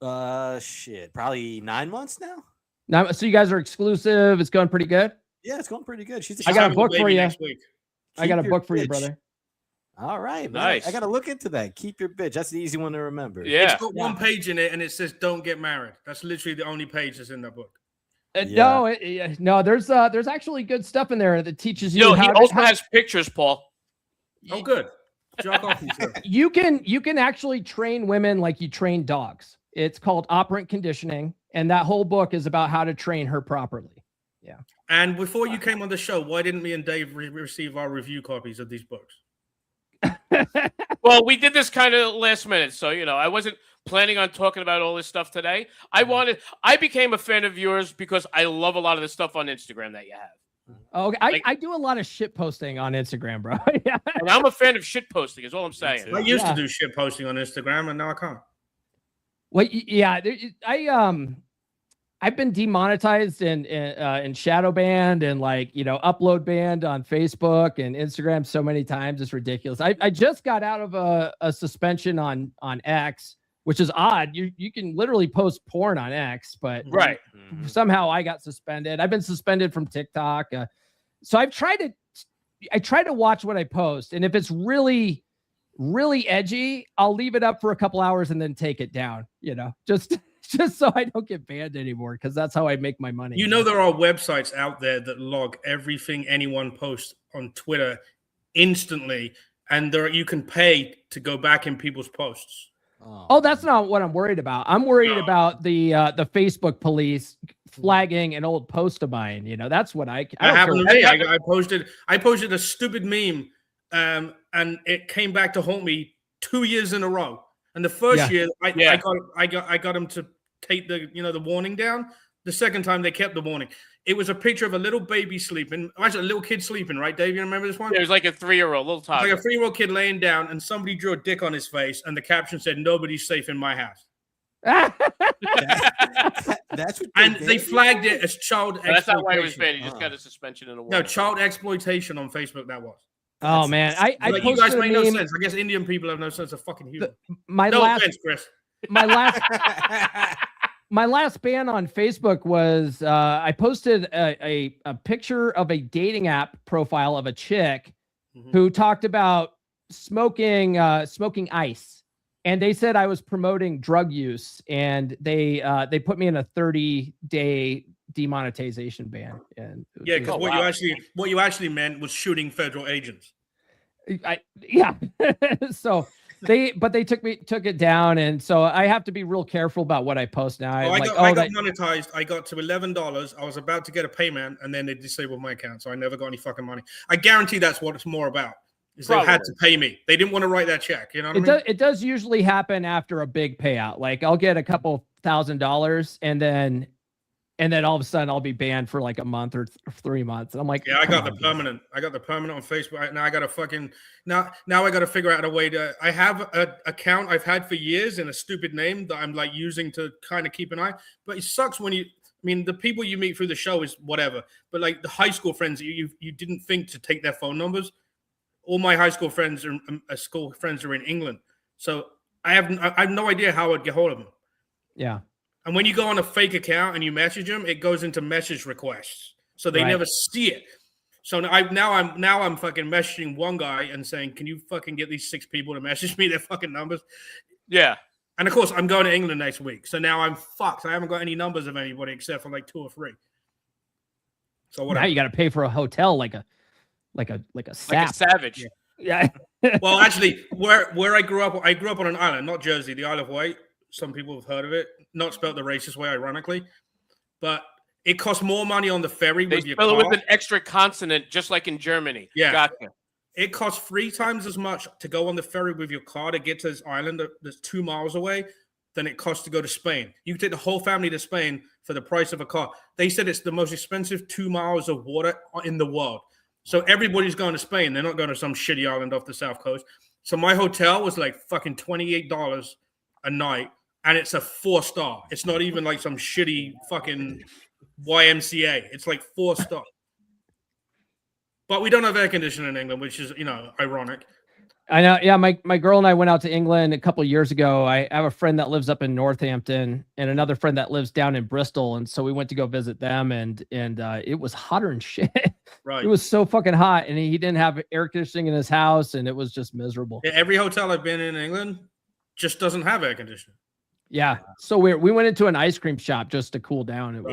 her? Shit, probably 9 months now. Now, so you guys are exclusive. It's going pretty good. Yeah, it's going pretty good. I got a Having book for baby you. next week. I got a Keep book for your you, bitch. brother. All right, Nice. man. I got to look into that. Keep your bitch. That's the easy one to remember. Yeah. It's got one page in it, and it says "Don't get married." That's literally the only page that's in that book. No, there's actually good stuff in there that teaches you. He also has pictures, Paul. Oh, good. Jack off yourself. You can actually train women like you train dogs. It's called operant conditioning, and that whole book is about how to train her properly. Yeah. And before you came on the show, why didn't me and Dave receive our review copies of these books? Well, we did this kind of last minute, so I wasn't planning on talking about all this stuff today. I became a fan of yours because I love a lot of the stuff on Instagram that you have. Okay, I do a lot of shit posting on Instagram, bro. Yeah. And I'm a fan of shit posting, is all I'm saying. I used to do shit posting on Instagram, and now I can't. Well, yeah, I've been demonetized and shadow banned and upload banned on Facebook and Instagram so many times. It's ridiculous. I just got out of a suspension on X, which is odd. You can literally post porn on X, but Right. somehow I got suspended. I've been suspended from TikTok. So I try to watch what I post. And if it's really, really edgy, I'll leave it up for a couple hours and then take it down, just so I don't get banned anymore, because that's how I make my money. There are websites out there that log everything anyone posts on Twitter instantly, and you can pay to go back in people's posts. Oh, that's not what I'm worried about. I'm worried about the Facebook police flagging an old post of mine. That's what I happened to me. I posted a stupid meme, and it came back to haunt me 2 years in a row. And the first year, I got them to take the warning down. The second time, they kept the warning. It was a picture of a little baby sleeping. Actually, a little kid sleeping, right, Dave? You remember this one? It was like a 3-year-old, little toddler. Like a 3-year-old kid laying down, and somebody drew a dick on his face, and the caption said, "Nobody's safe in my house." That's what they flagged it as child exploitation. That's not why it was banned. He just got a suspension in a No, child exploitation on Facebook. That was. Oh man, I you guys make no sense. I guess Indian people have no sense of fucking humor. No offense, Chris. My last ban on Facebook was I posted a picture of a dating app profile of a chick who talked about smoking ice, and they said I was promoting drug use, and they put me in a 30-day demonetization ban. And Yeah, because what you actually meant was shooting federal agents. Yeah. So they took it down, and so I have to be real careful about what I post now. I got monetized. I got to $11. I was about to get a payment, and then they disabled my account, so I never got any fucking money. I guarantee that's what it's more about. Is they had to pay me. They didn't want to write that check. You know what I mean? It does usually happen after a big payout. Like I'll get a couple $1,000, and then all of a sudden I'll be banned for like a month or 3 months. And I'm like, yeah, I got the permanent on Facebook. Now I got to now I got to figure out a way to, I have an account I've had for years in a stupid name that I'm like using to kind of keep an eye, but it sucks when the people you meet through the show is whatever, but like the high school friends, you didn't think to take their phone numbers. All my high school friends are in England. So I have no idea how I'd get hold of them. Yeah. And when you go on a fake account and you message them, it goes into message requests, so they never see it. So now I'm fucking messaging one guy and saying, "Can you fucking get these 6 people to message me their fucking numbers?" Yeah. And of course, I'm going to England next week, so now I'm fucked. I haven't got any numbers of anybody except for like 2 or 3. So whatever. Now you got to pay for a hotel like a savage. Yeah. Well, actually, where I grew up on an island, not Jersey, the Isle of Wight. Some people have heard of it, not spelled the racist way, ironically, but it costs more money on the ferry with your car. They spell it with an extra consonant, just like in Germany. Yeah. Gotcha. It costs 3 times as much to go on the ferry with your car to get to this island that's 2 miles away than it costs to go to Spain. You can take the whole family to Spain for the price of a car. They said it's the most expensive 2 miles of water in the world. So everybody's going to Spain. They're not going to some shitty island off the south coast. So my hotel was like fucking $28 a night. And it's a 4-star. It's not even like some shitty fucking YMCA. It's like 4-star. But we don't have air conditioning in England, which is, ironic. I know. Yeah. My girl and I went out to England a couple of years ago. I have a friend that lives up in Northampton and another friend that lives down in Bristol. And so we went to go visit them, and it was hotter than shit. Right. It was so fucking hot, and he didn't have air conditioning in his house, and it was just miserable. Yeah, every hotel I've been in England just doesn't have air conditioning. Yeah, so weird. We went into an ice cream shop just to cool down. It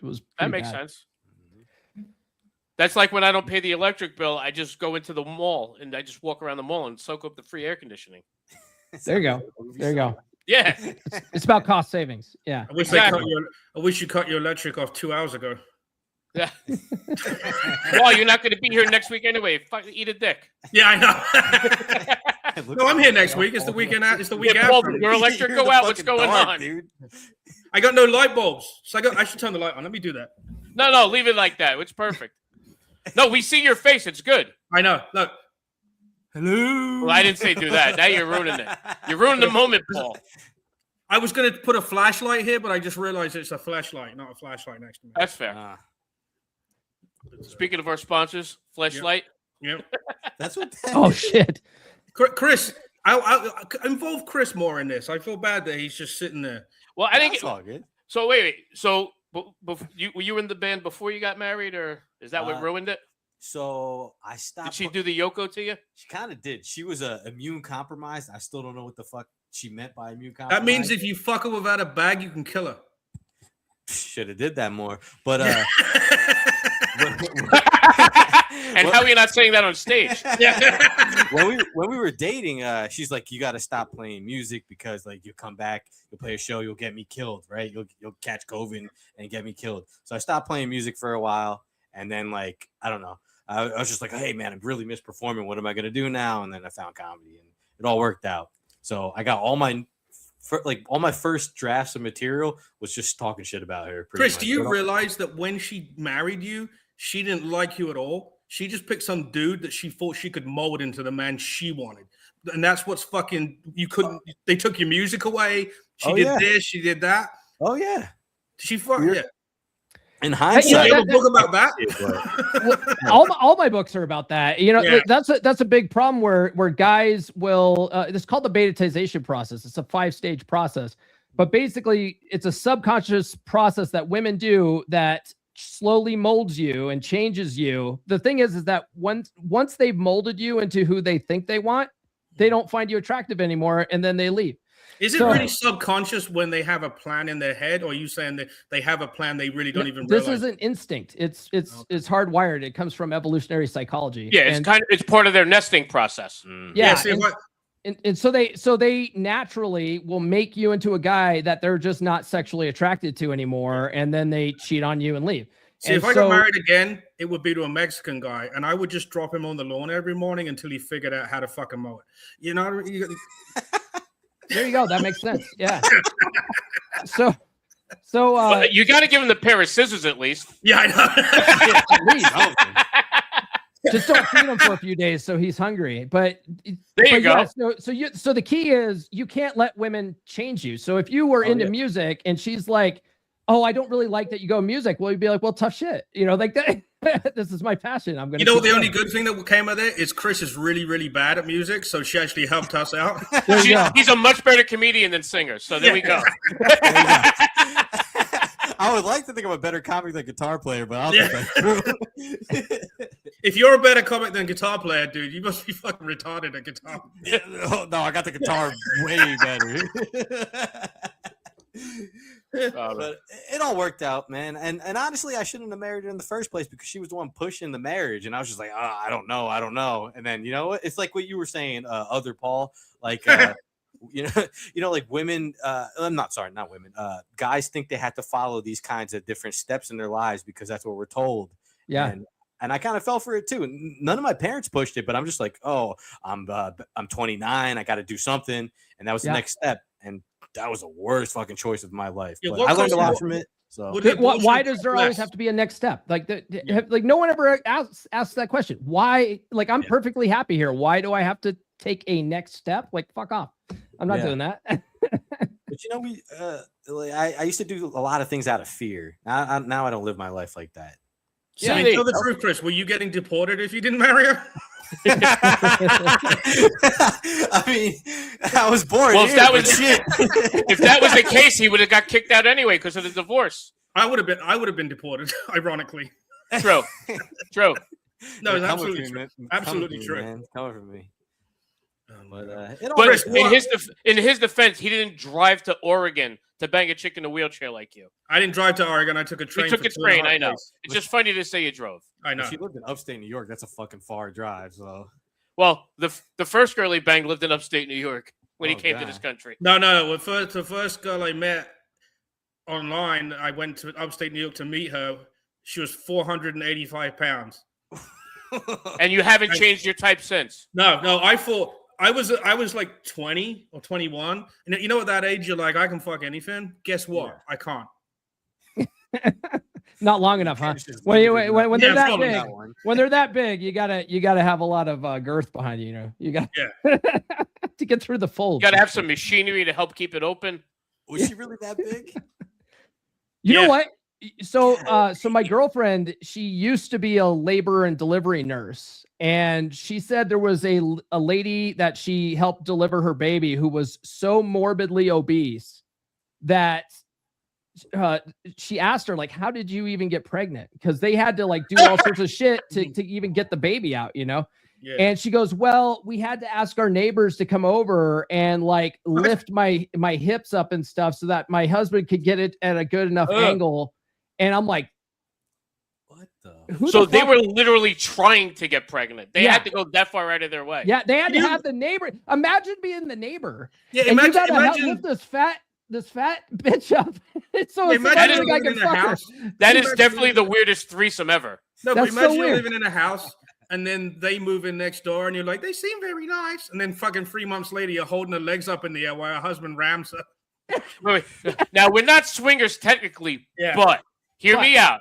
was that makes bad. sense. That's like when I don't pay the electric bill, I just go into the mall and I just walk around the mall and soak up the free air conditioning. There you go. Yeah, it's about cost savings. Yeah, I wish you cut your electric off 2 hours ago. Yeah. Well, you're not going to be here next week anyway. Fuck, eat a dick. Yeah, I know. No, I'm here next week. It's the weekend out. It's the week after. Paul, your electric go out. What's going on, dude? I got no light bulbs, so I should turn the light on. Let me do that. No, leave it like that. It's perfect. No, we see your face. It's good. I know. Look. Hello. Well, I didn't say do that. Now you're ruining it. You ruined the moment, Paul. I was going to put a flashlight here, but I just realized it's a flashlight, not a flashlight next to me. That's fair. Speaking of our sponsors, Flashlight. Yep. That's what. Oh shit. Chris, I'll involve Chris more in this. I feel bad that he's just sitting there. Well, I think it's all good. So wait. So were you in the band before you got married, or is that what ruined it? So I stopped. Did she do the Yoko to you? She kind of did. She was immune compromised. I still don't know what the fuck she meant by immune compromised. That means if you fuck her without a bag, you can kill her. Should have did that more. But and how are you not saying that on stage? Yeah. when we were dating, she's like, you got to stop playing music because like you'll come back, you'll play a show, you'll get me killed, right? You'll catch COVID and get me killed. So I stopped playing music for a while, and then like I don't know, I was just like, hey man, I really miss performing. What am I gonna do now? And then I found comedy, and it all worked out. So I got all my first drafts of material was just talking shit about her. Chris, do you realize that when she married you, she didn't like you at all? She just picked some dude that she thought she could mold into the man she wanted. And that's what's fucking, you couldn't, they took your music away. She did this, she did that. Oh, yeah. She fucking, yeah. In hindsight, you have a book about that? all my books are about that. You know, that's a big problem where guys will, it's called the betatization process. It's a 5-stage process, but basically it's a subconscious process that women do that slowly molds you and changes you. The thing is that once they've molded you into who they think they want, they don't find you attractive anymore, and then they leave. Is it So- really subconscious when they have a plan in their head, or are you saying that they have a plan they really don't even This realize? is an instinct. It's hardwired. It comes from evolutionary psychology. Yeah, it's it's part of their nesting process. Yeah. see, And so they naturally will make you into a guy that they're just not sexually attracted to anymore, and then they cheat on you and leave. See, And if I got married again, it would be to a Mexican guy, and I would just drop him on the lawn every morning until he figured out how to fucking mow it. You know what I mean? there you go. That makes sense. Yeah. So Well, you got to give him the pair of scissors at least. Yeah, I know. at least. Just don't feed him for a few days so he's hungry. But There you go. Yeah, so the key is you can't let women change you. So if you were into music and she's like, "Oh, I don't really like that you go music," well, you'd be like, "Well, tough shit." You know, like that. This is my passion. I'm gonna. You know, the only good thing that came of it is Chris is really, really bad at music, so she actually helped us out. He's a much better comedian than singer. So there we go. I would like to think I'm a better comic than guitar player, but I don't think that's true. If you're a better comic than guitar player, dude, you must be fucking retarded at guitar. No, I got the guitar way better. But it all worked out, man. And honestly, I shouldn't have married her in the first place because she was the one pushing the marriage, and I was just like, I don't know. And then you know what? It's like what you were saying, other Paul, like you know, like women. Not women. Guys think they have to follow these kinds of different steps in their lives because that's what we're told. Yeah. And I kind of fell for it too. None of my parents pushed it, but I'm just like, I'm 29. I got to do something, and that was the next step. And that was the worst fucking choice of my life. Yeah, but I learned a lot from it. So why does there always have to be a next step? Like like no one ever asks that question. Why? Like I'm perfectly happy here. Why do I have to take a next step? Like fuck off. I'm not doing that. But you know, I used to do a lot of things out of fear. Now I don't live my life like that. Yeah, I mean, tell the truth, Chris. Were you getting deported if you didn't marry her? I mean, I was born. Well, here, if that was the case, he would have got kicked out anyway because of the divorce. I would have been deported. Ironically, True. No, it's Come absolutely with me, true. man. Absolutely Come with true. me, man. Come for me. But But in his defense, he didn't drive to Oregon to bang a chick in a wheelchair like you. I didn't drive to Oregon. I took a train. He took a train. I know. It's just funny to say you drove. I know. If you lived in upstate New York, that's a fucking far drive. So Well, the first girl he banged lived in upstate New York when he came to this country. No. The first girl I met online, I went to upstate New York to meet her. She was 485 pounds. And you haven't changed your type since. No. I thought I was like 20 or 21, and you know at that age you're like, I can fuck anything. Guess what? Yeah. I can't. Not long enough, huh? When they're that big, when they're that big, you gotta have a lot of girth behind you. You know, you got to get through the fold. You gotta have some machinery to help keep it open. Was she really that big? You know what? So my girlfriend, she used to be a labor and delivery nurse, and she said there was a lady that she helped deliver her baby who was so morbidly obese that she asked her, like, how did you even get pregnant? Because they had to like do all sorts of shit to even get the baby out, you know? Yeah. And she goes, well, we had to ask our neighbors to come over and like lift my hips up and stuff so that my husband could get it at a good enough angle. And I'm like, what the? So they were literally trying to get pregnant. They had to go that far out of their way. Yeah, they had to have the neighbor. Imagine being the neighbor. Yeah, and you gotta lift this fat bitch up. So that is definitely the weirdest threesome ever. No, but imagine you're living in a house and then they move in next door and you're like, they seem very nice. And then fucking 3 months later, you're holding her legs up in the air while her husband rams her. Wait. Now, we're not swingers technically, but hear me out.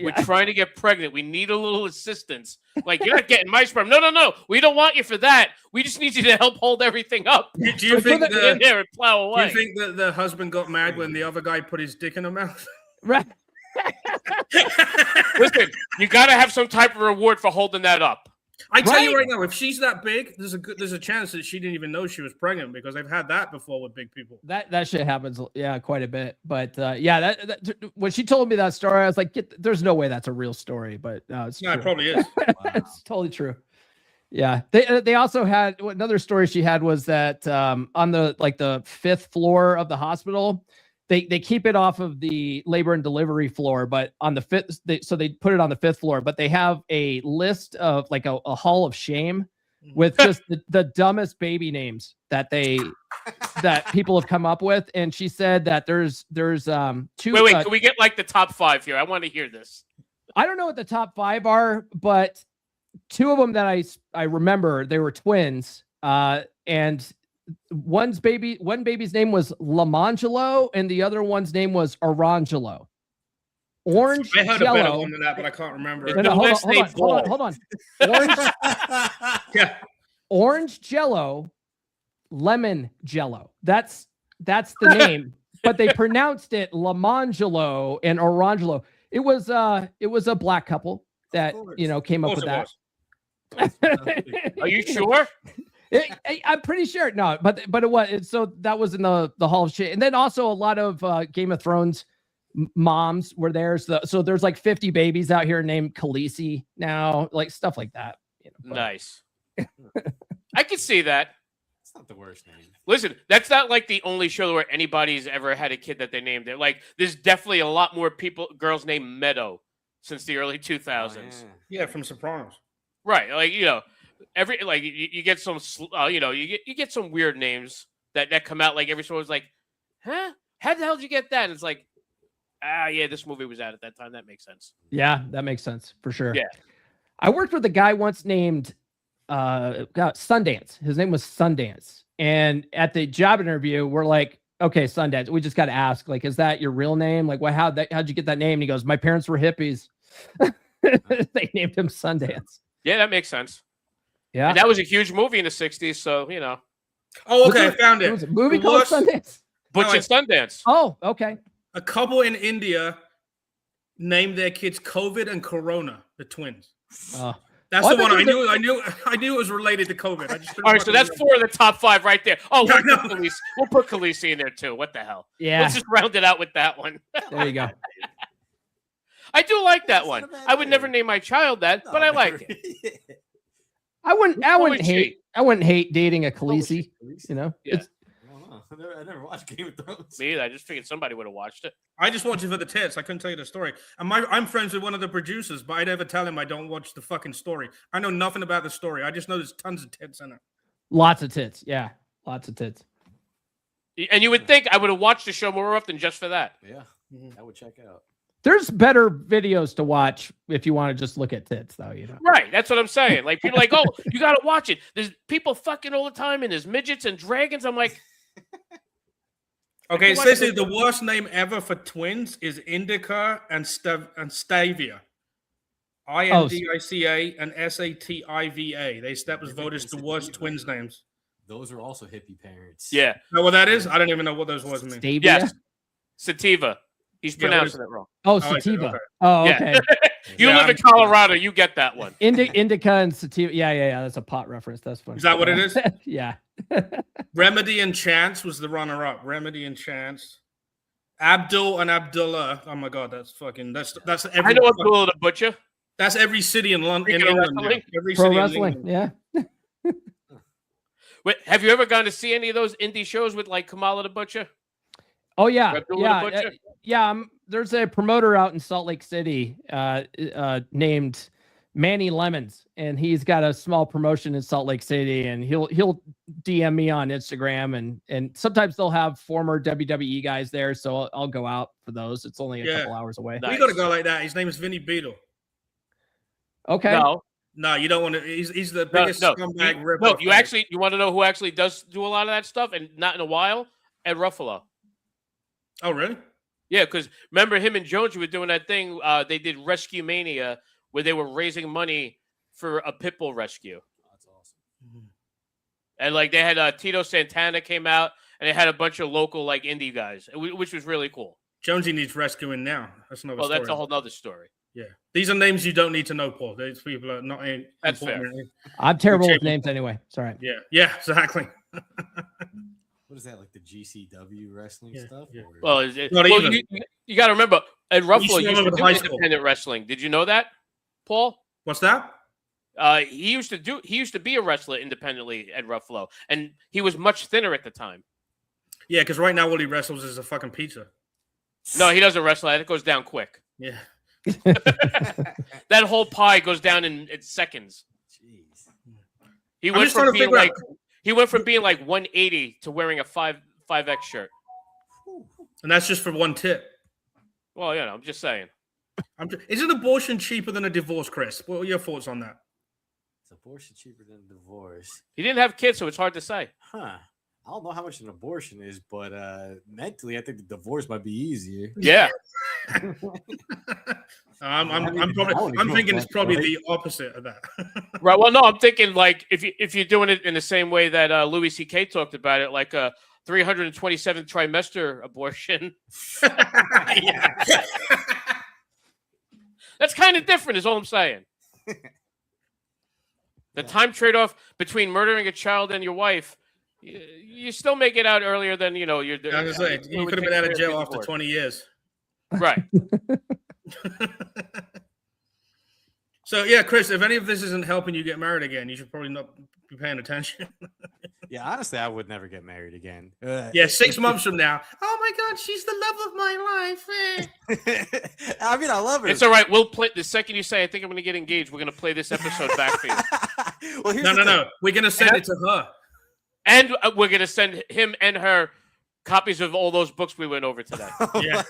We're trying to get pregnant. We need a little assistance. Like, you're not getting my sperm. No. We don't want you for that. We just need you to help hold everything up. Do you think in there and plow away? Do you think that the husband got mad when the other guy put his dick in her mouth? Right. Listen, you got to have some type of reward for holding that up. I tell you right now, if she's that big, there's a chance that she didn't even know she was pregnant because I've had that before with big people. That shit happens, quite a bit. But that when she told me that story, I was like, there's no way that's a real story. But it's true. It probably is. It's totally true. Yeah, they also had another story she had was that on the 5th floor of the hospital, they keep it off of the labor and delivery floor, but on the 5th, so they put it on the 5th floor, but they have a list of like a hall of shame with just the dumbest baby names that people have come up with, and she said that there's two. Wait, can we get like the top 5 here? I want to hear this. I don't know what the top 5 are, but 2 of them that I remember, they were twins, and one baby's name was Lamangelo, and the other one's name was Orangelo. Orange I heard Jello. a better one than that, but I can't remember. No, Hold on. Orange, Yeah. Orange Jello, Lemon Jello. That's the name, but they pronounced it Lamangelo and Orangelo. It was a black couple that came up with that. Are you sure? I'm pretty sure. No, but it was. So that was in the Hall of Shame, and then also a lot of Game of Thrones moms were there. So there's like 50 babies out here named Khaleesi now, like stuff like that. Nice. I can see that. It's not the worst name. Listen, that's not like the only show where anybody's ever had a kid that they named it. Like, there's definitely a lot more girls named Meadow since the early 2000s. Yeah, from Sopranos. Right, like you get some you get some weird names that come out like every show is like, huh? How the hell did you get that? And it's like, yeah, this movie was out at that time. That makes sense. Yeah, that makes sense for sure. Yeah, I worked with a guy once named Sundance. His name was Sundance, and at the job interview, we're like, okay, Sundance. We just got to ask, like, is that your real name? Like, how'd you get that name? And he goes, my parents were hippies. They named him Sundance. Yeah, that makes sense. Yeah, and that was a huge movie in the 60s, so Oh, okay, I found it. Was a movie called Sundance? Butch and Sundance. Oh, okay. A couple in India named their kids COVID and Corona, the twins. That's the one I knew. I knew it was related to COVID. I just all right, so that's 4 of the top 5 right there. Oh, we'll put Khaleesi in there too. What the hell? Yeah. Let's just round it out with that one. There you go. I do like that one. I would never name my child that, but I like it. I wouldn't hate dating a Khaleesi. Yeah. I never watched Game of Thrones. Me either. I just figured somebody would have watched it. I just watched it for the tits. I couldn't tell you the story. And I'm friends with one of the producers, but I never tell him I don't watch the fucking story. I know nothing about the story. I just know there's tons of tits in it. Lots of tits. Yeah, lots of tits. And you would think I would have watched the show more often just for that. Yeah, I would check out. There's better videos to watch if you want to just look at tits, though. Right. That's what I'm saying. Like, people are like, oh, you got to watch it. There's people fucking all the time, and there's midgets and dragons. I'm like, okay, it says the worst name ever for twins is Indica and Stavia. INDICA and SATIVA. That was voted as the worst twins names. Those are also hippie parents. Yeah. Know what that is? I don't even know what those words mean. Stavia? Yes. Sativa. He's pronouncing it wrong. Oh, sativa. Oh, okay. You live in Colorado. You get that one. Indica and sativa. Yeah. That's a pot reference. That's funny. Is that what it is? Yeah. Remedy and Chance was the runner-up. Remedy and Chance. Abdul and Abdullah. Oh my God, that's every. I know Abdullah the Butcher. That's every city in London. In England. Every Pro city wrestling. in England. Yeah. Wait, have you ever gone to see any of those indie shows with like Kamala the Butcher? Oh yeah, Abdullah the Butcher? yeah. There's a promoter out in Salt Lake City named Manny Lemons, and he's got a small promotion in Salt Lake City, and he'll DM me on Instagram, and sometimes they'll have former WWE guys there, so I'll go out for those. It's only a couple hours away. Nice. We got to go like that. His name is Vinny Beetle. Okay. No, you don't want to. He's the biggest scumbag rip. No, you want to know who actually does do a lot of that stuff, and not in a while? Ed Ruffalo. Oh, really? Yeah, because remember him and Jones were doing that thing. They did Rescue Mania, where they were raising money for a pit bull rescue. That's awesome. And like they had Tito Santana came out, and they had a bunch of local like indie guys, which was really cool. Jonesy needs rescuing now. That's another story. That's a whole nother story. Yeah, these are names you don't need to know, Paul. These people are not. That's fair. I'm terrible with names anyway. Sorry. Yeah, exactly. What is that, like the GCW wrestling stuff? Yeah. Or? Well, you got to remember, Ed Ruffalo used to do independent wrestling. Did you know that, Paul? What's that? He used to be a wrestler independently at Ruffalo, and he was much thinner at the time. Yeah, because right now all he wrestles is a fucking pizza. No, he doesn't wrestle. It goes down quick. Yeah. That whole pie goes down in seconds. Jeez. He I'm went just trying from to being figure like out- he went from being like 180 to wearing a 5X shirt. And that's just for one tip. Well, I'm just saying. Isn't abortion cheaper than a divorce, Chris? What are your thoughts on that? Is abortion cheaper than divorce? He didn't have kids, so it's hard to say. Huh. I don't know how much an abortion is, but mentally, I think the divorce might be easier. Yeah. I'm thinking it's probably the opposite of that. Right. Well, no, I'm thinking like if you're doing it in the same way that Louis C.K. talked about it, like a 327th trimester abortion. Yeah. That's kind of different, is all I'm saying. The time trade-off between murdering a child and your wife, you still make it out earlier than you're. I was gonna say, you could have been out of jail after 20 years. Right. So yeah, Chris, if any of this isn't helping you get married again, you should probably not be paying attention. Yeah, honestly, I would never get married again. Yeah, 6 months from now. Oh my God, she's the love of my life. I mean, I love her. It's all right. We'll play the second you say, I think I'm going to get engaged. We're going to play this episode back for you. Well, here's No. We're gonna send it to her. And we're going to send him and her copies of all those books we went over today. Yeah.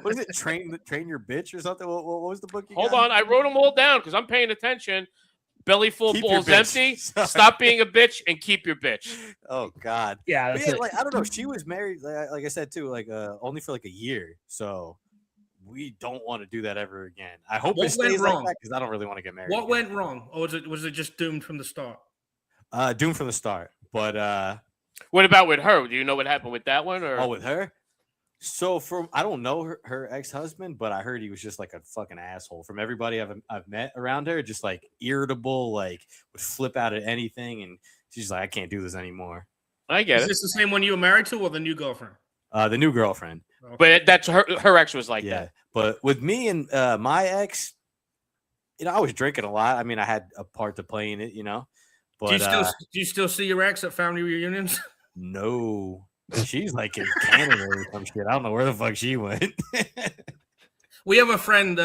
What is it? Train your bitch or something? What was the book? Hold on. I wrote them all down because I'm paying attention. Belly full, Keep your balls bitch. empty. Sorry. Stop being a bitch and keep your bitch. Oh God. Yeah, But that's yeah, it. like I don't know. She was married, like I said too, like only for like a year. So we don't want to do that ever again. I hope What it stays went like wrong? that because I don't really want to get married. What again. went wrong, or was it just doomed from the start? Doomed from the start. But What about with her? Do you know what happened with that one? Or with her. So I don't know her ex-husband, but I heard he was just like a fucking asshole. From everybody I've met around her, just like irritable, like would flip out at anything, and she's like, I can't do this anymore. I get Is it. this the same one you were married to, or the new girlfriend? The new girlfriend. But that's her ex was like Yeah, that. but with me and my ex, I was drinking a lot. I mean, I had a part to play in it, But do you still see your ex at family reunions? no, she's like in Canada or some shit. I don't know where the fuck she went. We have a friend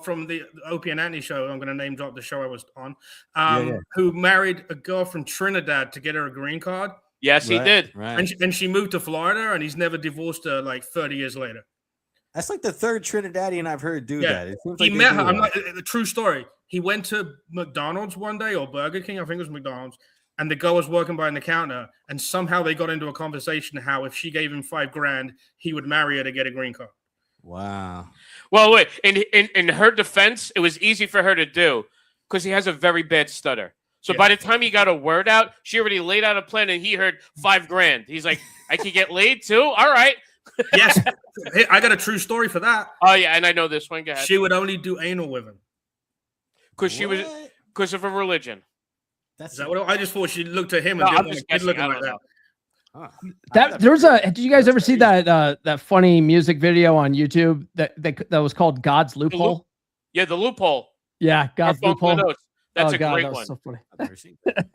from the Opie and Anthony show. I'm going to name drop the show I was on, who married a girl from Trinidad to get her a green card. Yes, he did. Right. And she moved to Florida, and he's never divorced her like 30 years later. That's like the third Trinidadian I've heard do that. It seems He like they met do her. I'm that. not, the true story. He went to McDonald's one day or Burger King. I think it was McDonald's. And the girl was working behind the counter. And somehow they got into a conversation how if she gave him $5,000, he would marry her to get a green card. Wow. Well, wait. In her defense, it was easy for her to do because he has a very bad stutter. So by the time he got a word out, she already laid out a plan, and he heard $5,000. He's like, I could get laid too. All right. Yes. I got a true story for that. Oh yeah, and I know this one. Go ahead. She would only do anal with him. Because of her religion. That's Is that what I just thought? She looked at him and No, I'm didn't just want to guessing. looking I like don't that. know. Huh. There was a. Did you guys ever see that funny music video on YouTube that was called God's Loophole? Yeah, the loophole. Yeah, God's Our phone Loophole. notes. That's Oh a God, great that was one. so funny. I've never seen that.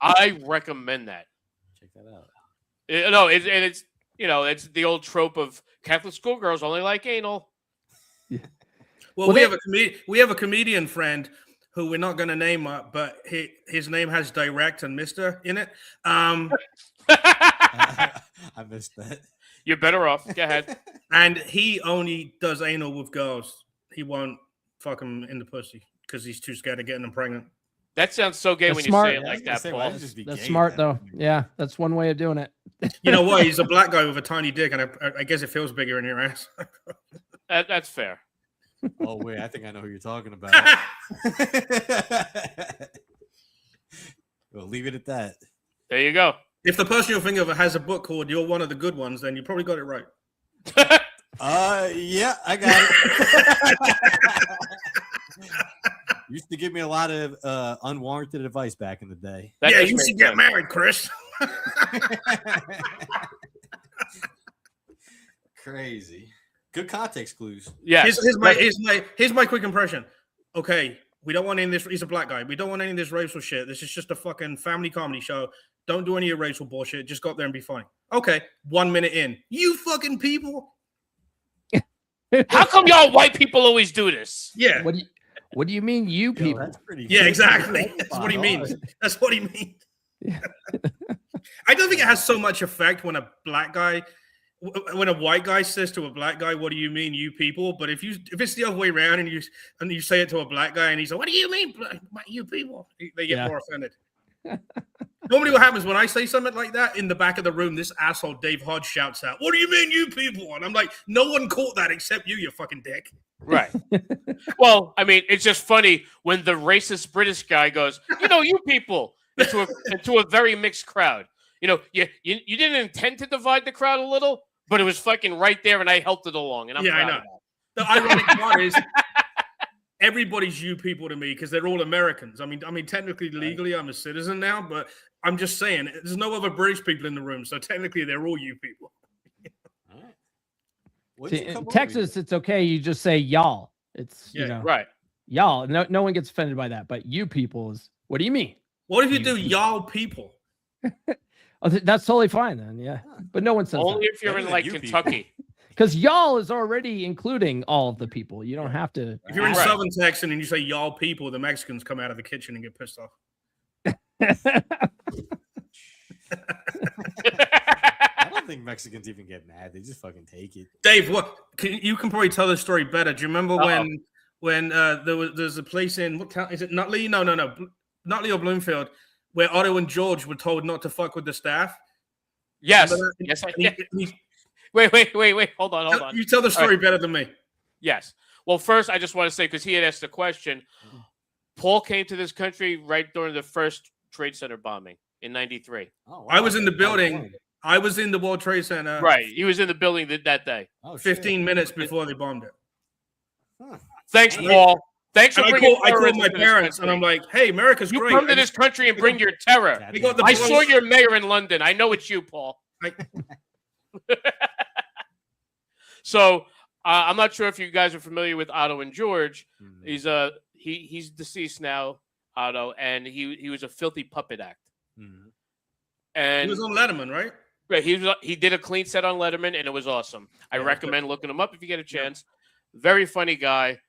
I recommend that. Check that out. It's the old trope of Catholic schoolgirls only like anal. Well, we have a comedian friend who we're not going to name up, but his name has direct and Mr. in it. I missed that. You're better off. Go ahead. And he only does anal with girls. He won't fuck them in the pussy because he's too scared of getting them pregnant. That sounds so gay That's when smart. you say it like that, Paul. That's smart though. Yeah, that's one way of doing it. You know what? He's a black guy with a tiny dick, and I guess it feels bigger in your ass. That's fair. Oh wait, I think I know who you're talking about. We'll leave it at that. There you go. If the person you're thinking of has a book called "You're One of the Good Ones," then you probably got it right. Yeah, I got it. Used to give me a lot of unwarranted advice back in the day. That Yeah, does you make should get sense. married, Chris. Crazy. Good context clues. Yeah. Here's my quick impression. Okay, We don't want any of this. He's a black guy. We don't want any of this racial shit. This is just a fucking family comedy show. Don't do any of your racial bullshit. Just go up there and be funny. Okay, 1 minute in. You fucking people. How come y'all white people always do this? Yeah. What do you mean, you people? That's pretty Yeah, good. exactly. That's what he means. That's what he means. Yeah. I don't think it has so much effect when a white guy says to a black guy, "What do you mean, you people?" But if it's the other way around and you say it to a black guy and he's like, "What do you mean, you people?" They get more offended. Normally, what happens when I say something like that in the back of the room, this asshole Dave Hodge shouts out, "What do you mean, you people?" And I'm like, "No one caught that except you fucking dick." Right. Well, I mean, it's just funny when the racist British guy goes, "You people," into a very mixed crowd. You didn't intend to divide the crowd a little, but it was fucking right there, and I helped it along. And I know. The ironic part is everybody's you people to me because they're all Americans. I mean, technically, legally, I'm a citizen now, but I'm just saying there's no other British people in the room, so technically, they're all you people. See, in Texas, it's okay. You just say y'all. It's right. Y'all. No one gets offended by that. But you people is what do you mean? What if you do y'all people? Oh, that's totally fine then. Yeah, but no one says only that. if you're in like Kentucky. Because y'all is already including all of the people. You don't have to. If you're in Southern Texas and you say y'all people, the Mexicans come out of the kitchen and get pissed off. I don't think Mexicans even get mad. They just fucking take it. Dave, you can probably tell the story better. Do you remember when there's a place in what town is it? Nutley? No, Nutley or Bloomfield, where Otto and George were told not to fuck with the staff. Yes. Yes. Wait. Hold on. You tell the story better than me. Yes. Well, first, I just want to say, because he had asked the question, Paul came to this country right during the first Trade Center bombing in '93. Oh, wow. I was in the building. I was in the World Trade Center. Right. He was in the building that day. 15 minutes before they bombed it. Huh. Thanks, Paul. Thanks for bringing I called my parents, and I'm like, hey, America's great. You come to this country and bring your terror. I saw your mayor in London. I know it's you, Paul. So I'm not sure if you guys are familiar with Otto and George. Mm-hmm. He's deceased now, Otto, and he was a filthy puppet act. Mm-hmm. And he was on Letterman, right? Right. He did a clean set on Letterman, and it was awesome. I recommend looking him up if you get a chance. Yeah. Very funny guy.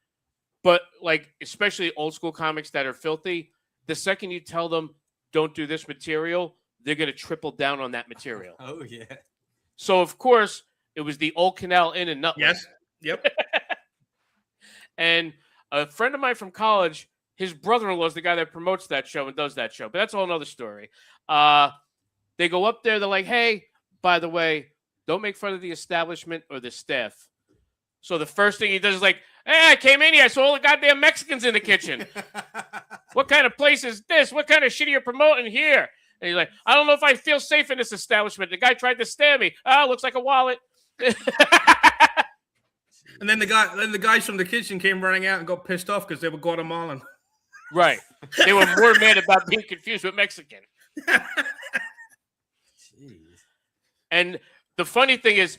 But like, especially old school comics that are filthy, the second you tell them don't do this material, they're going to triple down on that material. Oh, yeah. So, of course, it was the Old Canal Inn in Nutley. Yes. Yep. And a friend of mine from college, his brother-in-law is the guy that promotes that show and does that show. But that's a whole other story. They go up there. They're like, hey, by the way, don't make fun of the establishment or the staff. So the first thing he does is like, hey, I came in here. I saw all the goddamn Mexicans in the kitchen. What kind of place is this? What kind of shit are you promoting here? And he's like, I don't know if I feel safe in this establishment. The guy tried to stab me. Oh, looks like a wallet. And then the guys from the kitchen came running out and got pissed off because they were Guatemalan. Right. They were more mad about being confused with Mexican. Jeez. And the funny thing is,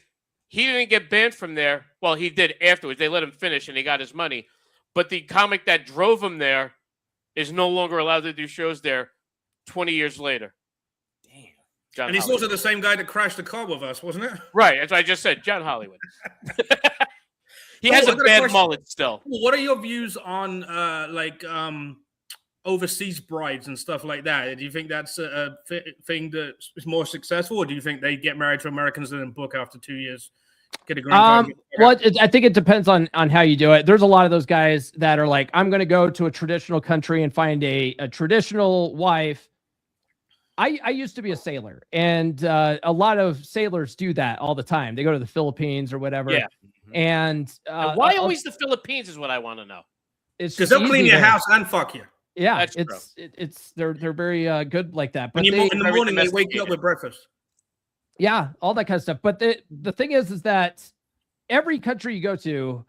he didn't get banned from there. Well, he did afterwards. They let him finish and he got his money. But the comic that drove him there is no longer allowed to do shows there 20 years later. Damn. John and he's Hollywood. also the same guy that crashed the car with us, wasn't it? Right. That's what I just said. John Hollywood. He has a bad mullet still. What are your views on overseas brides and stuff like that? Do you think that's a thing that is more successful, or do you think they get married to Americans and then book after 2 years, get a green card? Well, I think it depends on how you do it. There's a lot of those guys that are like, I'm going to go to a traditional country and find a traditional wife. I used to be a sailor, and a lot of sailors do that all the time. They go to the Philippines or whatever. Yeah. And why always the Philippines is what I want to know. It's because they'll clean your house and fuck you. Yeah, That's they're very good like that. But in the morning they wake you up with breakfast. Yeah, all that kind of stuff. But the thing is that every country you go to,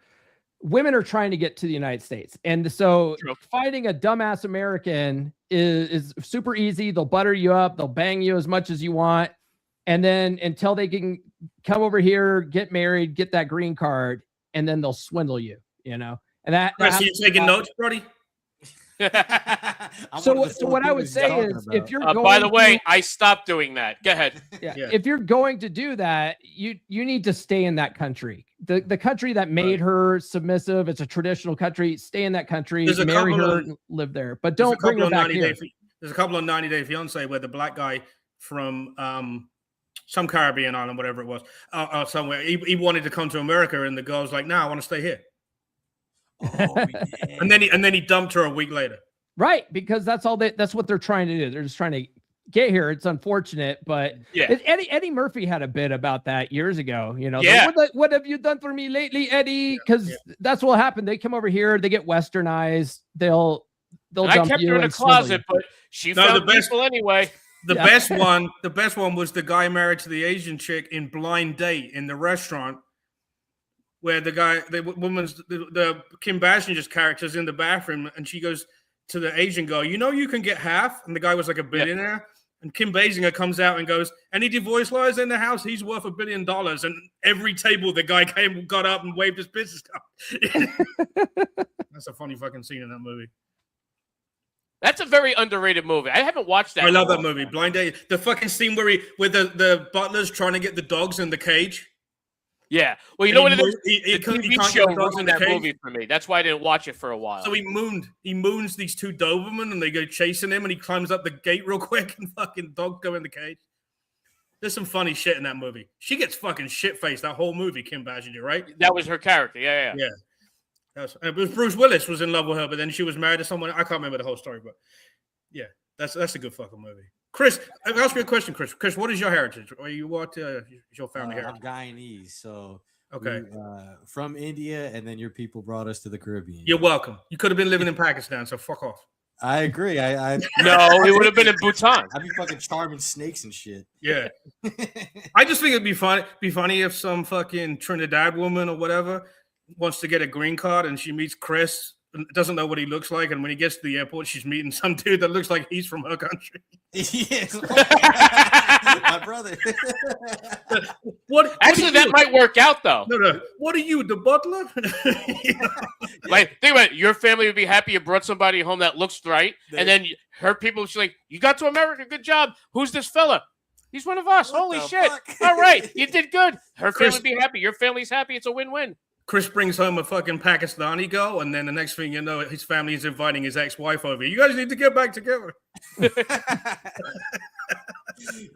women are trying to get to the United States, and so finding a dumbass American is super easy. They'll butter you up, they'll bang you as much as you want, and then until they can come over here, get married, get that green card, and then they'll swindle you. And that. So you're taking notes, Brody? So what I would say is, if you're going by the way, I stopped doing that. Go ahead. Yeah. If you're going to do that, you need to stay in that country. The country that made her submissive. It's a traditional country. Stay in that country. Marry her, live there, but don't bring her back here. There's a couple of 90 Day Fiance where the black guy from some Caribbean island, whatever it was, somewhere, he wanted to come to America, and the girl's like, "No, I want to stay here." Oh, yeah. and then he dumped her a week later. Right, because that's what they're trying to do. They're just trying to get here. It's unfortunate, but Eddie Murphy had a bit about that years ago. Like, what have you done for me lately, Eddie? Because that's what happened. They come over here, they get westernized. They'll I kept her in a closet, but she found people anyway. The best one was the guy married to the Asian chick in Blind Date in the restaurant, where the Kim Basinger's character's in the bathroom, and she goes to the Asian guy, you can get half, and the guy was like a billionaire, and Kim Basinger comes out and goes, "Any divorce lawyers in the house? He's worth $1 billion." And every table the guy got up and waved his business card. That's a funny fucking scene in that movie. That's a very underrated movie. I haven't watched that. I love that movie, Blind Date. The fucking scene where the butler's trying to get the dogs in the cage. Yeah. Well, you know what it is? The TV show ruined that movie for me. That's why I didn't watch it for a while. So he moons these two Doberman, and they go chasing him, and he climbs up the gate real quick, and fucking dogs go in the cage. There's some funny shit in that movie. She gets fucking shit-faced that whole movie, Kim Basinger, right? That was her character. Yeah. It was Bruce Willis was in love with her, but then she was married to someone. I can't remember the whole story, but yeah, that's a good fucking movie. Chris, I'll ask you a question, Chris. Chris, what is your heritage? What is your family heritage? I'm Guyanese, so okay, from India, and then your people brought us to the Caribbean. You're welcome. You could have been living in Pakistan, so fuck off. I agree. No, we would have been in Bhutan. I'd be fucking charming snakes and shit. Yeah, I just think it'd be funny if some fucking Trinidad woman or whatever wants to get a green card, and she meets Chris and doesn't know what he looks like, and when he gets to the airport, she's meeting some dude that looks like he's from her country. Yes, my brother. Actually, that might work out though. No. What are you, the butler? Like, think about it. Your family would be happy you brought somebody home that looks right, and then her people she's like, "You got to America, good job. Who's this fella? He's one of us. Holy shit! Fuck? All right, you did good. Her family would be happy. Your family's happy. It's a win-win." Chris brings home a fucking Pakistani girl, and then the next thing you know, his family is inviting his ex-wife over. You guys need to get back together.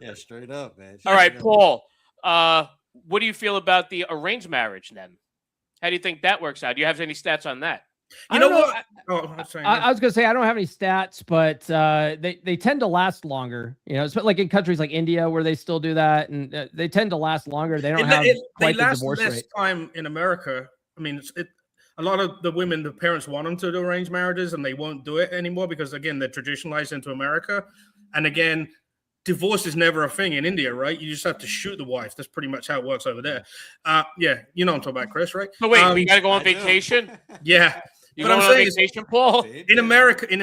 Yeah, straight up, man. All right, Paul. What do you feel about the arranged marriage then? How do you think that works out? Do you have any stats on that? You know what? I was going to say I don't have any stats, but they tend to last longer. It's like in countries like India where they still do that, and they tend to last longer. They don't have quite the divorce rate. They last less time in America. I mean, a lot of the women, the parents want them to do arranged marriages, and they won't do it anymore because, again, they're traditionalized into America. And again, divorce is never a thing in India, right? You just have to shoot the wife. That's pretty much how it works over there. Yeah, you know what I'm talking about, Chris, right? So wait, we got to go on vacation? Yeah. You going on vacation, Paul? In America, if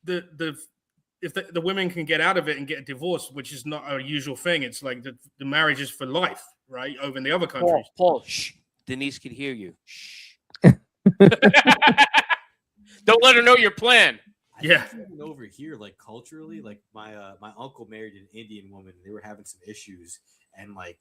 the women can get out of it and get a divorce, which is not a usual thing, it's like the marriage is for life, right? Over in the other countries. Paul, shh. Denise can hear you. Shh. Don't let her know your plan. Yeah. Over here, like culturally, like my uncle married an Indian woman. And they were having some issues, and like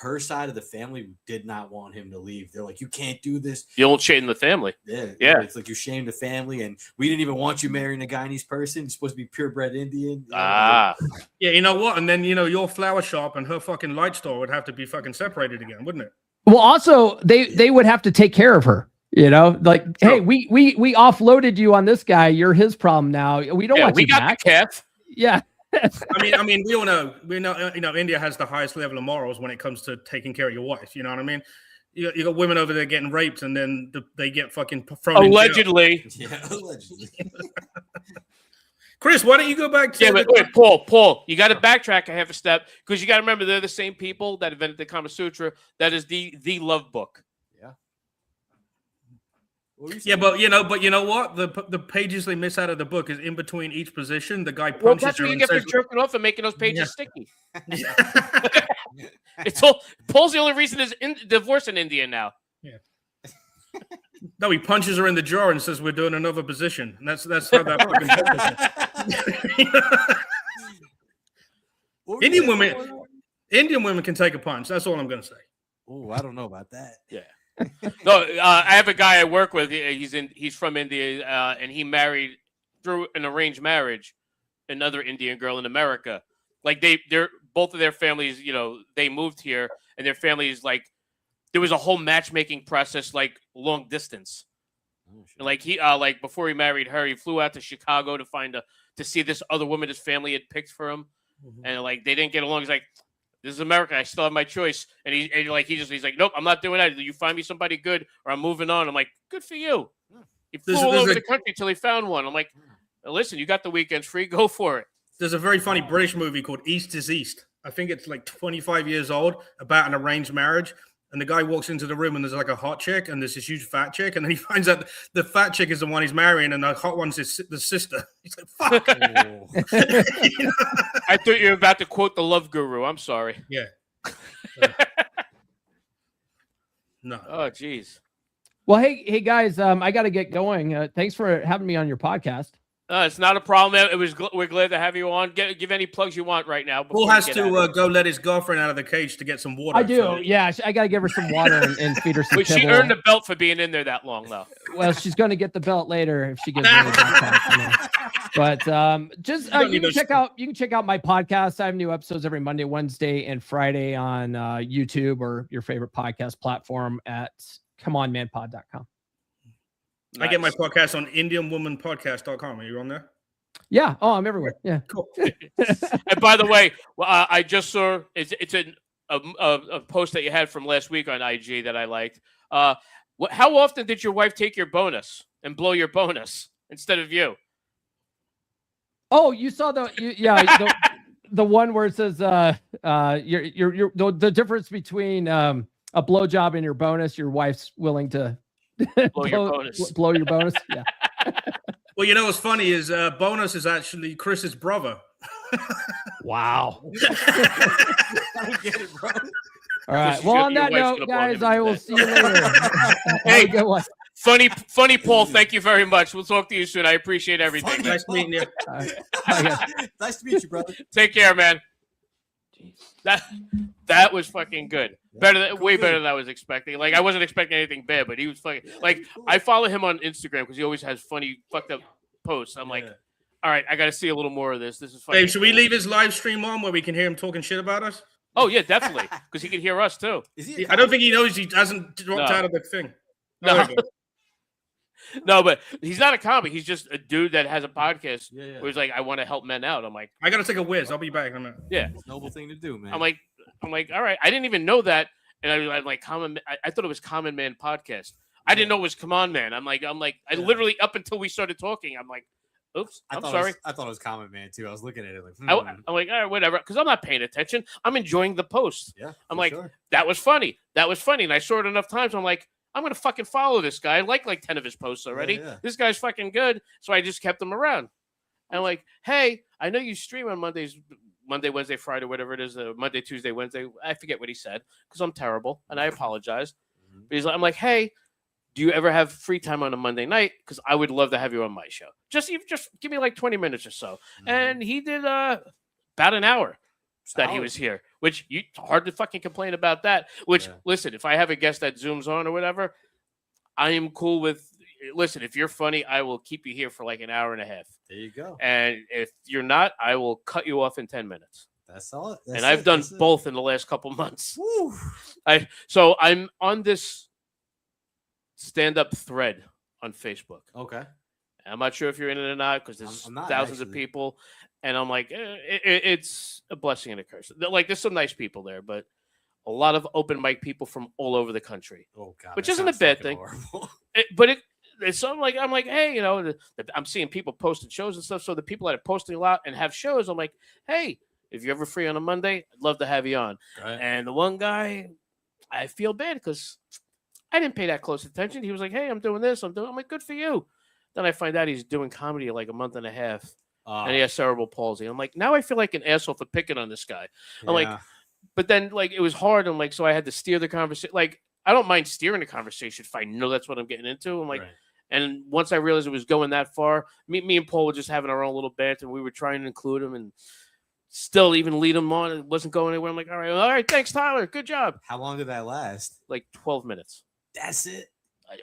her side of the family did not want him to leave. They're like, "You can't do this. You don't shame the family." Yeah. It's like you shame the family, and we didn't even want you marrying a Guyanese person. You're supposed to be purebred Indian. Yeah, you know what? And then your flower shop and her fucking light store would have to be fucking separated again, wouldn't it? Well, also they would have to take care of her. Like, hey, we offloaded you on this guy. You're his problem now. We don't want you back. We got the calf. Yeah. I mean, we know, India has the highest level of morals when it comes to taking care of your wife. You know what I mean? You got women over there getting raped, and then they get fucking thrown allegedly. Yeah, allegedly. Chris, why don't you go back to? Yeah, but wait, Paul, you got to backtrack a half a step because you got to remember they're the same people that invented the Kama Sutra. That is the love book. Yeah, but you know what? The pages they miss out of the book is in between each position. The guy punches well, that's what you get for jerking off and making those pages sticky. It's all Paul's the only reason is divorce in India now. Yeah. No, he punches her in the jaw and says, "We're doing another position." And that's how that fucking Indian women can take a punch. That's all I'm gonna say. Oh, I don't know about that. Yeah. No, I have a guy I work with. He's from India, and he married through an arranged marriage another Indian girl in America. Like they're both of their families, they moved here, and their families there was a whole matchmaking process, like long distance. Oh, sure. Like he before he married her, he flew out to Chicago to see this other woman his family had picked for him, and they didn't get along. He's like, "This is America. I still have my choice." And he's like, "Nope, I'm not doing that. You find me somebody good, or I'm moving on." I'm like, "Good for you." He flew all over the country until he found one. I'm like, "Listen, you got the weekends free. Go for it." There's a very funny British movie called East is East. I think it's like 25 years old, about an arranged marriage. And the guy walks into the room and there's like a hot chick and there's this huge fat chick. And then he finds out the fat chick is the one he's marrying and the hot one's the sister. He's like, fuck. I thought you were about to quote the Love Guru. I'm sorry. Yeah. No. Oh, geez. Well, hey guys, I got to get going. Thanks for having me on your podcast. It's not a problem. We're glad to have you on. Give any plugs you want right now. Paul has to go let his girlfriend out of the cage to get some water. I do. So. Yeah, I got to give her some water and feed her some kibble. She earned the belt for being in there that long, though. Well, she's going to get the belt later if she gets really But you can check out my podcast. I have new episodes every Monday, Wednesday, and Friday on YouTube or your favorite podcast platform at comeonmanpod.com. Nice. I get my podcast on IndianWomanPodcast.com. Are you on there? Yeah. Oh, I'm everywhere. Yeah. Cool. And by the way, I just saw it's a post that you had from last week on IG that I liked. How often did your wife take your bonus and blow your bonus instead of you? Oh, you saw the one where it says the difference between a blowjob and your bonus. Your wife's willing to blow your bonus. Yeah. Well, what's funny is bonus is actually Chris's brother. Wow. I get it, bro. All right. Well, on that note, guys, I will see you later. Hey, funny Paul. Thank you very much. We'll talk to you soon. I appreciate everything. Nice meeting you. Nice to meet you, brother. Take care, man. That was fucking good. Way better than I was expecting. Like I wasn't expecting anything bad, but he was fucking I follow him on Instagram because he always has funny fucked up posts. I'm like, all right, I got to see a little more of this. This is funny. Dave, should we leave his live stream on where we can hear him talking shit about us? Oh yeah, definitely, because he can hear us too. I don't think he knows he hasn't dropped out of the thing. No, but he's not a comic. He's just a dude that has a podcast where he's like, I want to help men out. I'm like, I got to take a whiz. I'll be back. Yeah. It's a noble thing to do, man. I'm like, all right. I didn't even know that. And I'm like, I thought it was Common Man Podcast. I didn't know it was Come On Man. I'm like, I literally, up until we started talking, I'm like, oops, I'm sorry. I thought it was Common Man too. I was looking at it like, I'm like, all right, whatever. Because I'm not paying attention. I'm enjoying the post. Yeah. I'm like, that was funny. And I saw it enough times. I'm like, I'm going to fucking follow this guy. I like 10 of his posts already. Yeah. This guy's fucking good. So I just kept him around. And I'm like, hey, I know you stream on Monday, Wednesday, Friday, whatever it is, Monday, Tuesday, Wednesday. I forget what he said because I'm terrible and I apologize. But I'm like, hey, do you ever have free time on a Monday night? Because I would love to have you on my show. Just give me 20 minutes or so. And he did about an hour that he was here, which hard to fucking complain about that. Which, listen, if I have a guest that zooms on or whatever, I am cool with. Listen, if you're funny, I will keep you here for an hour and a half. There you go. And if you're not, I will cut you off in 10 minutes. That's all. I've done both in the last couple months. Woo. So I'm on this stand-up thread on Facebook. Okay. I'm not sure if you're in it or not because there's thousands of people. And I'm like, it's a blessing and a curse. There's some nice people there, but a lot of open mic people from all over the country. Oh God, which isn't a bad thing. It's something like I'm like, hey, I'm seeing people posting shows and stuff. So the people that are posting a lot and have shows, I'm like, hey, if you're ever free on a Monday, I'd love to have you on. Right. And the one guy, I feel bad because I didn't pay that close attention. He was like, hey, I'm doing this. I'm like, good for you. Then I find out he's doing comedy a month and a half. And he has cerebral palsy. I'm like, now I feel like an asshole for picking on this guy. I'm like, but then it was hard. I'm like, so I had to steer the conversation. I don't mind steering the conversation if I know that's what I'm getting into. I'm like, Right. and once I realized it was going that far, me and Paul were just having our own little banter, and we were trying to include him and still even lead him on. It wasn't going anywhere. I'm like, all right, thanks, Tyler. Good job. How long did that last? Like 12 minutes. That's it.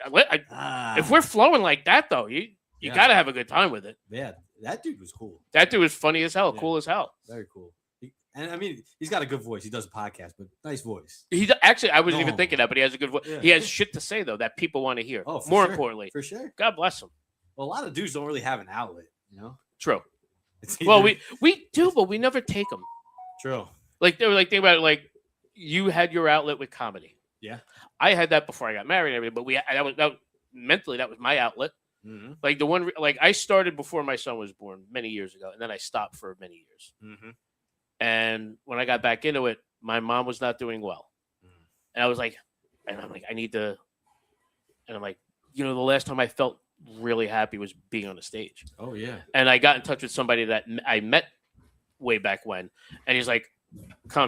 If we're flowing like that, though, you got to have a good time with it. Yeah, that dude was cool. That dude was funny as hell, Yeah. cool as hell. Very cool. And I mean, he's got a good voice. He does a podcast, but nice voice. Actually, I wasn't even No. thinking that, but he has a good voice. Yeah. He has shit to say, though, that people want to hear. Oh, for More sure. importantly, For sure. God bless him. Well, a lot of dudes don't really have an outlet, you know? True. It's Well, either- we do, but we never take them. True. Like they were like, think about it, like you had your outlet with comedy. Yeah. I had that before I got married and everything, but that was mentally that was my outlet. Mm-hmm. Like the one, like I started before my son was born many years ago, and then I stopped for many years. Mm-hmm. And when I got back into it, my mom was not doing well, Mm. and I was like, and I'm like, I need to, and I'm like, the last time I felt really happy was being on the stage, Oh, yeah. and I got in touch with somebody that I met way back when, and he's like,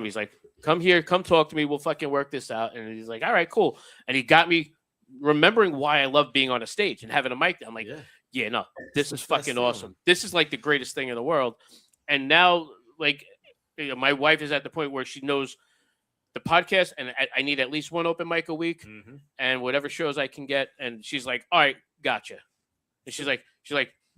he's like, come here, come talk to me, we'll fucking work this out, and he's like, all right, cool, and he got me remembering why I love being on a stage and having a mic. I'm like, yeah, no, this is the best fucking feeling. awesome. This is like the greatest thing in the world. And now, like, my wife is at the point where she knows the podcast, and I need at least one open mic a week, Mm-hmm. and whatever shows I can get. And she's like, all right, gotcha. And she's like,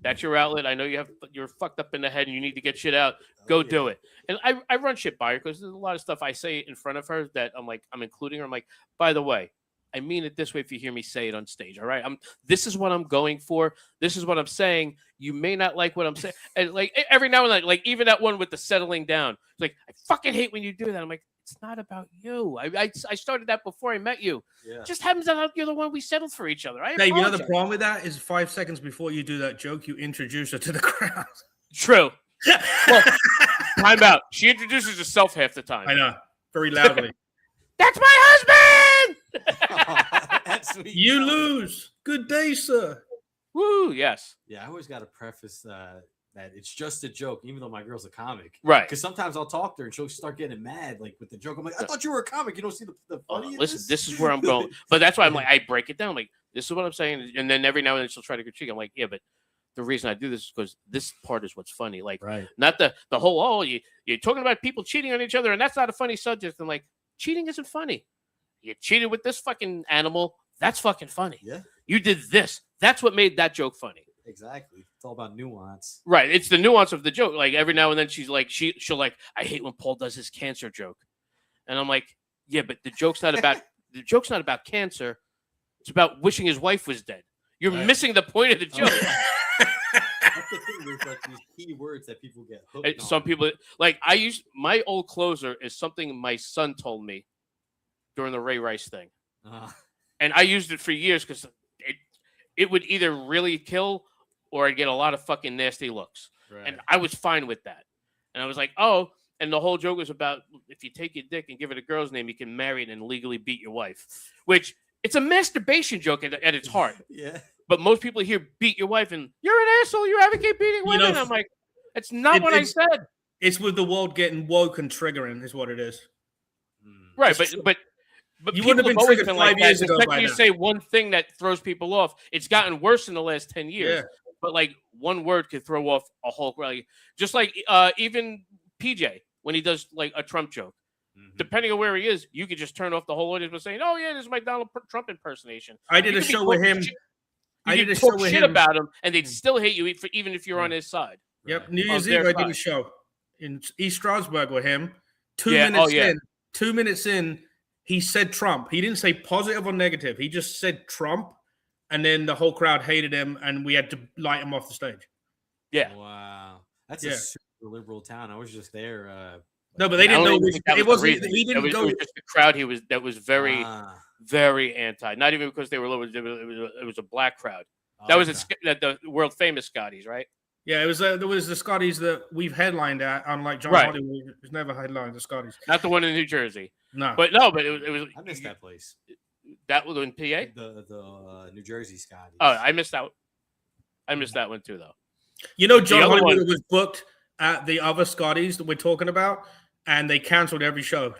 that's your outlet. I know you're fucked up in the head and you need to get shit out. Go do it. And I run shit by her because there's a lot of stuff I say in front of her that I'm including her. I'm like, by the way, I mean it this way if you hear me say it on stage. All right. This is what I'm going for. This is what I'm saying. You may not like what I'm saying. And like every now and then, like even that one with the settling down. It's like, I fucking hate when you do that. I'm like, it's not about you. I started that before I met you. Yeah. Just happens that you're the one we settled for each other. I Dave, you know the apologize. problem with that is 5 seconds before you do that joke, you introduce her to the crowd. True. Well, time out. She introduces herself half the time. I know, very loudly. That's my husband. That's sweet. You lose. Good day, sir. Woo, yes. Yeah, I always got to preface that it's just a joke, even though my girl's a comic. Right. Because sometimes I'll talk to her and she'll start getting mad, like with the joke. I'm like, I thought you were a comic. You don't see the funny. Listen, this is where I'm going. But that's why I'm like, I break it down. I'm like, this is what I'm saying. And then every now and then she'll try to critique. I'm like, yeah, but the reason I do this is because this part is what's funny. Like, Right. not the whole, you're talking about people cheating on each other and that's not a funny subject. I'm like, cheating isn't funny. You cheated with this fucking animal. That's fucking funny. Yeah. You did this. That's what made that joke funny. Exactly. It's all about nuance. Right. It's the nuance of the joke. Like every now and then she's like, she'll like, I hate when Paul does his cancer joke. And I'm like, yeah, but the joke's not about cancer. It's about wishing his wife was dead. You're missing the point of the joke. That's the thing. There's like these key words that people get hooked on. Some people like my old closer is something my son told me during the Ray Rice thing. And I used it for years because it would either really kill or I'd get a lot of fucking nasty looks. Right. And I was fine with that. And I was like, oh, and the whole joke was about if you take your dick and give it a girl's name, you can marry it and legally beat your wife, which it's a masturbation joke at its heart. Yeah. But most people hear beat your wife and you're an asshole. You advocate beating women. I'm like, it's not what I said. It's with the world getting woke and triggering is what it is. Right. But You people wouldn't have been always triggered been 5 like that. years The ago second by you now. say one thing that throws people off, it's gotten worse in the last 10 years. Yeah. But like one word could throw off a whole like just like even PJ when he does like a Trump joke. Mhm. Depending on where he is, you could just turn off the whole audience by saying, "Oh yeah, this is my Donald Trump impersonation." I did You a could be show with talking him. shit- I You did could a show talk with shit him. about him, and they'd still hate you even if you're on his side. Yep, New On Year's their Eve I did a side. show in East Stroudsburg with him. 2 Yeah, minutes oh, yeah. in, 2 minutes in, he said Trump. He didn't say positive or negative. He just said Trump, and then the whole crowd hated him, and we had to light him off the stage. Yeah. Wow. That's Yeah. a super liberal town. I was just there. No, but they I didn't don't know even it think that it was the wasn't. reason. He didn't it go. was just the crowd. That was very, Ah, very anti. Not even because they were liberal. It was a black crowd. That was okay. the world famous Scotties, right? Yeah, it was. There was the Scotties that we've headlined at, unlike John Right. Hollywood, who's never headlined the Scotties. Not the one in New Jersey. No, But it was. I missed that place. That was in PA. The New Jersey Scotties. Oh, I missed out. I missed that one too, though. you know John The other Hollywood one- was booked at the other Scotties that we're talking about, and they canceled every show.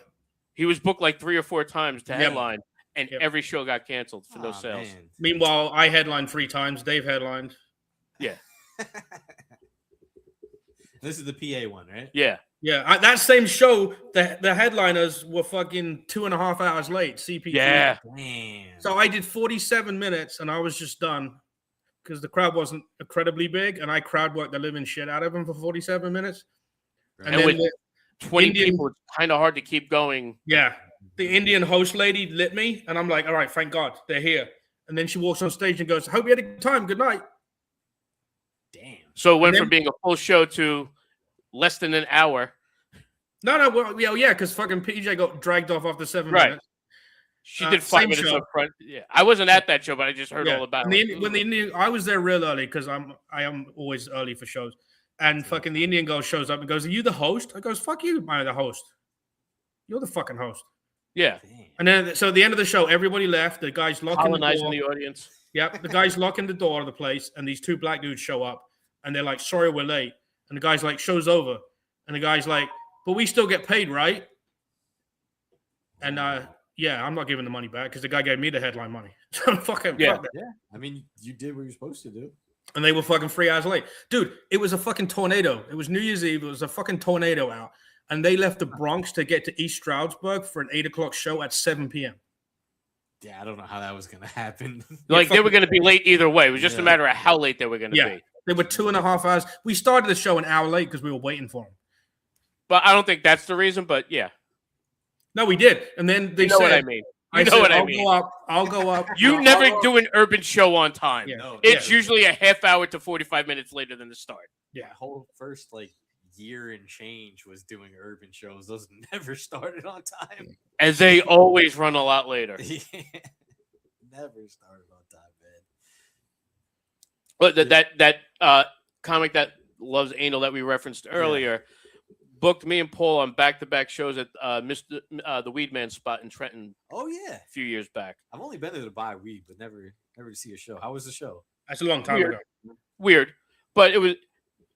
He was booked like 3 or 4 times to Yep. headline, and Yep. every show got canceled for no Aw, sales. man. Meanwhile, I headlined 3 times. Dave headlined. This is the PA one, right? Yeah. Yeah, that same show, the headliners were fucking 2.5 hours late. CPT. Yeah. Damn. So I did 47 minutes, and I was just done because the crowd wasn't incredibly big, and I crowd worked the living shit out of them for 47 minutes. Right. And then with the 20 Indian- people, it's kind of hard to keep going. Yeah, the Indian host lady lit me, and I'm like, all right, thank God they're here. And then she walks on stage and goes, "Hope you had a good time. Good night." Damn. So it went And from being a full show to less than an hour. No, well, yeah, because fucking PJ got dragged off after 7 Right. minutes. She did 5 same minutes show. up front. Yeah, I wasn't at that show, but I just heard all about And it. when the Indian, I was there real early because I am always early for shows. And fucking the Indian girl shows up and goes, "Are you the host?" I goes, "Fuck you, I'm the host. You're the fucking host." Yeah, Damn. And then, so at the end of the show, everybody left. The guy's locking the colonizing door. the audience. Yep, the guy's locking the door of the place, and these 2 black dudes show up, and they're like, "Sorry, we're late." And the guy's like, "Show's over," and the guy's like, "But we still get paid, right?" And yeah, I'm not giving the money back because the guy gave me the headline money. So fucking Yeah. fuck that. Yeah. I mean, you did what you're supposed to do. And they were fucking 3 hours late. Dude, it was a fucking tornado. It was New Year's Eve. It was a fucking tornado out. And they left the Bronx to get to East Stroudsburg for an 8 o'clock show at 7 p.m. Yeah, I don't know how that was gonna happen. Like they were going to be late either way. It was just a Yeah. matter of how late they were going to Yeah. be. They were 2.5 hours. We started the show an hour late because we were waiting for them. But I don't think that's the reason. But yeah, No, we did. And then they you know said, what I mean. You know said, what I I'll mean. go up. I'll go up. You I'll never go up." do an urban show on time. Yeah. No, It's Yeah. usually a half hour to 45 minutes later than the start. yeah. Whole first like year and change was doing urban shows. Those never started on time. And they always run a lot later. Yeah. Never started on time, man. But that comic that loves anal that we referenced earlier booked me and Paul on back-to-back shows at the Weed Man spot in Trenton Oh yeah. a few years back. I've only been there to buy weed, but never to see a show. How was the show? That's a long time Weird. ago. Weird, but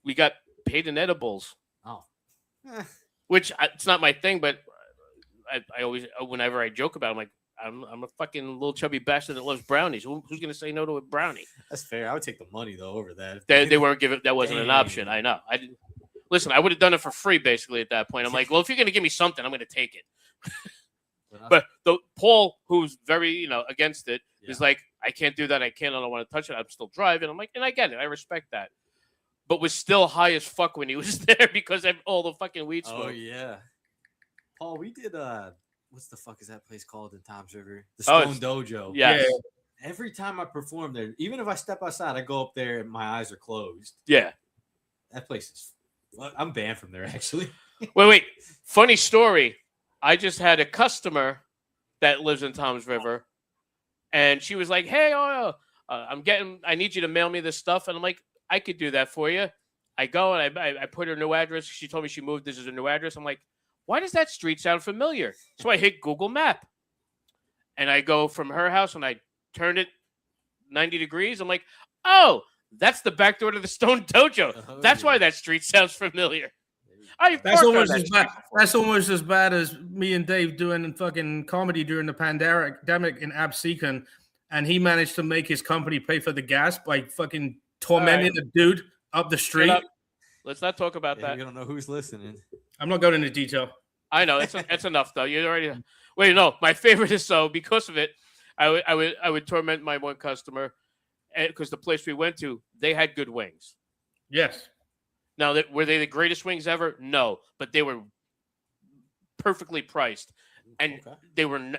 we got paid in edibles, Oh. which it's not my thing, but I always, whenever I joke about it, I'm like, I'm a fucking little chubby bastard that loves brownies. Who's gonna say no to a brownie? That's fair. I would take the money though over that. They weren't giving. That wasn't an option. Dang. I know. I didn't. Listen, I would have done it for free basically at that point. I'm like, well, if you're gonna give me something, I'm gonna take it. But Paul, who's very against it, is like, I can't do that. I don't want to touch it. I'm still driving. I'm like, and I get it. I respect that. But was still high as fuck when he was there because of all the fucking weed smoke. Oh yeah. Paul, we did what's the fuck is that place called in Tom's River? The Oh, Stone Dojo. Yes. Every time I perform there, even if I step outside, I go up there and my eyes are closed. Yeah. That place is I'm banned from there actually. Wait. Funny story. I just had a customer that lives in Tom's River, and she was like, "Hey, I need you to mail me this stuff," and I'm like, "I could do that for you." I go and I put her new address. She told me she moved. This is her new address. I'm like, why does that street sound familiar? So I hit Google Map, and I go from her house, and I turn it 90 degrees. I'm like, oh, that's the back door to the Stone Dojo. Oh, That's yeah. why that street sounds familiar. I've That's parked on almost that as street bad. before. That's almost as bad as me and Dave doing fucking comedy during the pandemic in Absecon, and he managed to make his company pay for the gas by fucking tormenting a dude up the Shut street. up. Let's not talk about Yeah, that. you don't know who's listening. I'm not going into detail. I know it's enough though. You already wait. No, my favorite is because of it. I would torment my one customer because the place we went to, they had good wings. Yes. Now, were they the greatest wings ever? No, but they were perfectly priced, and Okay.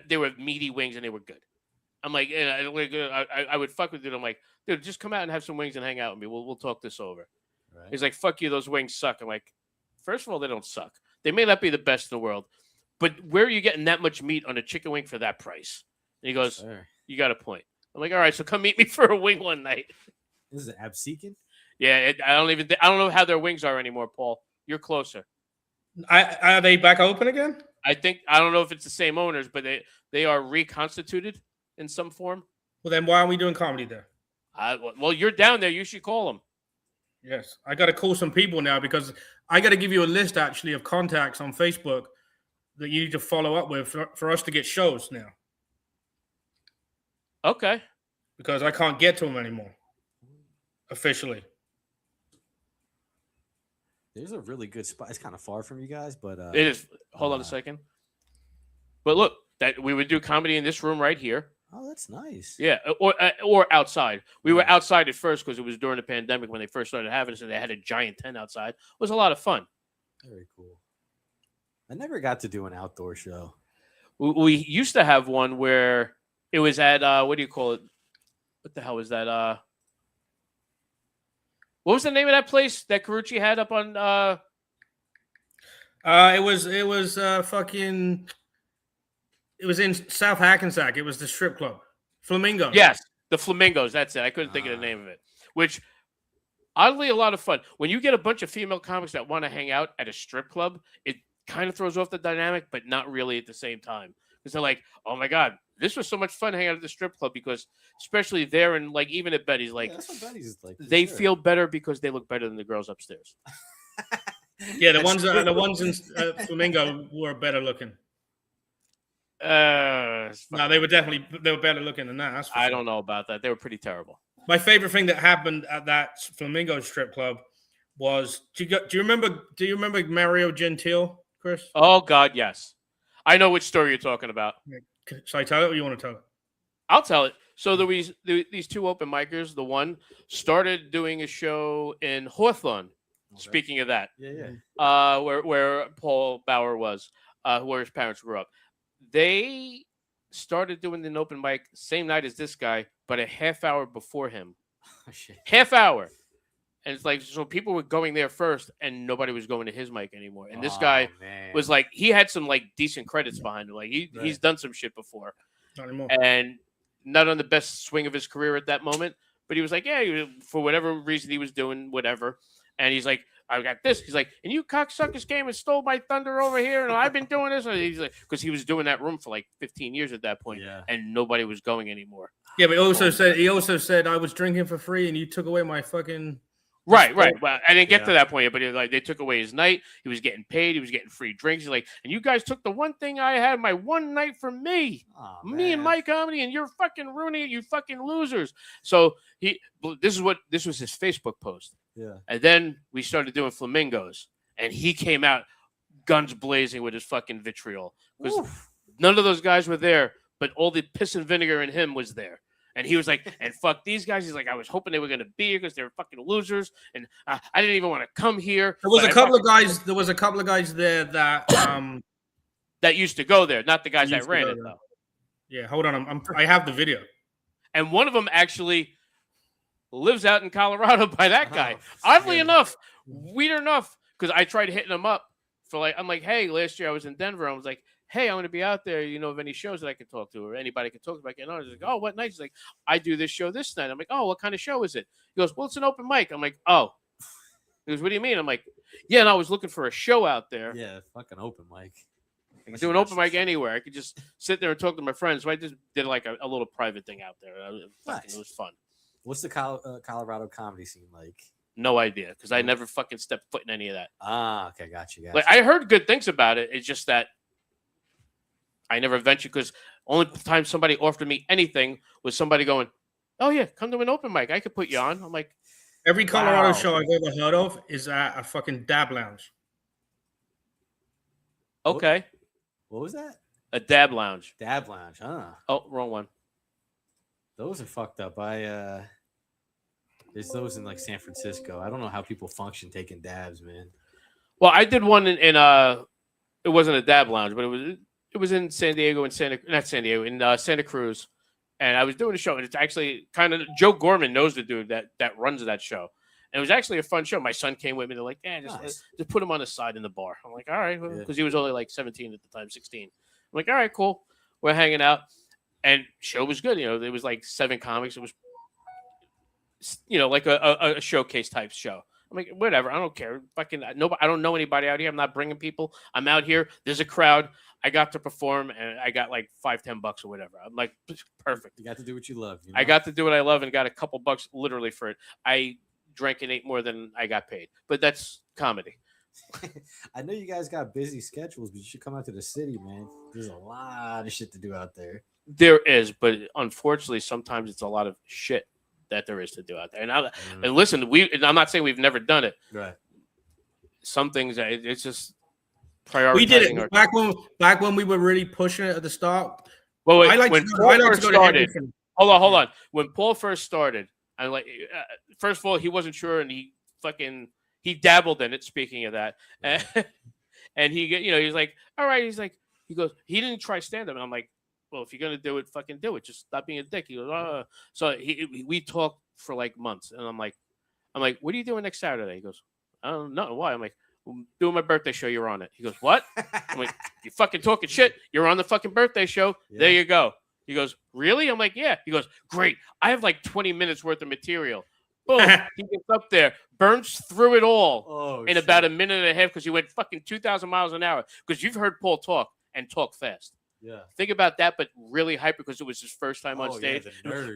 they were meaty wings, and they were good. I'm like, and I would fuck with it. I'm like, dude, just come out and have some wings and hang out with me. We'll talk this over. Right. He's like, fuck you, those wings suck. I'm like, first of all, they don't suck. They may not be the best in the world, but where are you getting that much meat on a chicken wing for that price? And he goes, Sure. you got a point. I'm like, all right, so come meet me for a wing one night. This is Absecon? Yeah, I don't know how their wings are anymore, Paul. You're closer. Are they back open again? I don't know if it's the same owners, but they are reconstituted in some form. Well, then why aren't we doing comedy there? Well, you're down there. You should call them. Yes. I got to call some people now because I got to give you a list actually of contacts on Facebook that you need to follow up with for us to get shows now. Okay. because I can't get to them anymore officially. There's a really good spot. It's kind of far from you guys, but It is. Hold on a second. But look, that we would do comedy in this room right here. Oh, that's nice. Yeah, or outside. We were outside at first because it was during the pandemic when they first started having it, so they had a giant tent outside. It was a lot of fun. Very cool. I never got to do an outdoor show. We used to have one where it was at what do you call it? What the hell was that? What was the name of that place that Carucci had up on? It was fucking. It was in South Hackensack. It was the strip club, Flamingo. Yes, the Flamingos. That's it. I couldn't think of the name of it. Which, oddly, a lot of fun. When you get a bunch of female comics that want to hang out at a strip club, it kind of throws off the dynamic, but not really at the same time. Because they're like, "Oh my god, this was so much fun hanging out at the strip club." Because especially there and like even at Betty's, like that's what Betty's is like. they feel better because they look better than the girls upstairs. Yeah, the ones in Flamingo were better looking. No, they were better looking than that. I don't know about that. They were pretty terrible. My favorite thing that happened at that Flamingo strip club was do you remember Mario Gentile, Chris? Oh God, yes. I know which story you're talking about. Should I tell it or you want to tell it? I'll tell it. So there was these two open micers. The one started doing a show in Hawthorne. Okay. Speaking of that, where Paul Bauer was, where his parents grew up. They started doing an open mic same night as this guy, but a half hour before him. Oh, shit. Half hour. And it's like, so people were going there first and nobody was going to his mic anymore. And this guy was like, he had some like decent credits behind him. Like he's done some shit before. Not anymore. And not on the best swing of his career at that moment. But he was like, yeah, for whatever reason he was doing whatever. And he's like, I got this. He's like, and you cocksuckers came and stole my thunder over here, and I've been doing this. And he's like, because he was doing that room for like 15 years at that point, and nobody was going anymore. Yeah, but he also said I was drinking for free, and you took away my fucking. Right. Well, I didn't get to that point yet, but like they took away his night. He was getting paid. He was getting free drinks. He's like, and you guys took the one thing I had, my one night from me, me and my comedy, and you're fucking ruining it, you fucking losers. So this was his Facebook post. Yeah. And then we started doing Flamingos, and he came out guns blazing with his fucking vitriol because none of those guys were there, but all the piss and vinegar in him was there. And he was like, and fuck these guys. He's like, I was hoping they were going to be here because they were fucking losers. And I didn't even want to come here. There was a couple of guys there that that used to go there, not the guys that ran it, though. Yeah, hold on. I have the video. And one of them actually lives out in Colorado by that guy. Oddly enough, weird enough, because I tried hitting him up for I'm like, hey, last year I was in Denver. I was like, hey, I'm going to be out there. You know of any shows that I can talk to or anybody can talk to? I can know. He's like, oh, what night? He's like, I do this show this night. I'm like, oh, what kind of show is it? He goes, well, it's an open mic. I'm like, oh. He goes, what do you mean? I'm like, yeah, and I was looking for a show out there. Yeah, fucking open mic. I can do an open mic anywhere. I could just sit there and talk to my friends. So I just did like a little private thing out there. It was fun. What's the Colorado comedy scene like? No idea, because I never fucking stepped foot in any of that. Okay, gotcha. Like I heard good things about it. It's just that I never ventured because only time somebody offered me anything was somebody going, "Oh yeah, come to an open mic. I could put you on." I'm like, every Colorado show I've ever heard of is at a fucking dab lounge. Okay. What was that? A dab lounge. Dab lounge, huh? Oh, wrong one. Those are fucked up. There's those in like San Francisco. I don't know how people function taking dabs, man. Well, I did one in it wasn't a dab lounge, but it was in San Diego in Santa Cruz, and I was doing a show, and it's actually kind of Joe Gorman knows the dude that runs that show, and it was actually a fun show. My son came with me. They're like, yeah, just put him on the side in the bar. I'm like, all right, because he was only like 17 at the time, 16. I'm like, all right, cool. We're hanging out. And show was good. You know, there was like 7 comics. It was, you know, like a showcase type show. I'm like, whatever. I don't care. Fucking nobody. I don't know anybody out here. I'm not bringing people. I'm out here. There's a crowd. I got to perform, and I got like $5-10 or whatever. I'm like, perfect. You got to do what you love. You know? I got to do what I love, and got a couple bucks literally for it. I drank and ate more than I got paid, but that's comedy. I know you guys got busy schedules, but you should come out to the city, man. There's a lot of shit to do out there. There is, but unfortunately, sometimes it's a lot of shit that there is to do out there. And listen, and I'm not saying we've never done it. Right. Some things it's just prioritizing. We did it back when we were really pushing it at the start. Well, when Paul first started, hold on. When Paul first started, I'm like, first of all, he wasn't sure, and he dabbled in it. Speaking of that, and he's like, all right, he goes, he didn't try stand up, and I'm like, well, if you're gonna do it, fucking do it. Just stop being a dick. He goes, so we talked for like months, and I'm like, what are you doing next Saturday? He goes, I don't know why. I'm like, I'm doing my birthday show. You're on it. He goes, what? I'm like, you fucking talking shit. You're on the fucking birthday show. Yeah. There you go. He goes, really? I'm like, yeah. He goes, great. I have like 20 minutes worth of material. Boom. He gets up there, burns through it all in about a minute and a half because he went fucking 2,000 miles an hour. Because you've heard Paul talk and talk fast. Yeah. Think about that, but really hyper because it was his first time on stage. Yeah,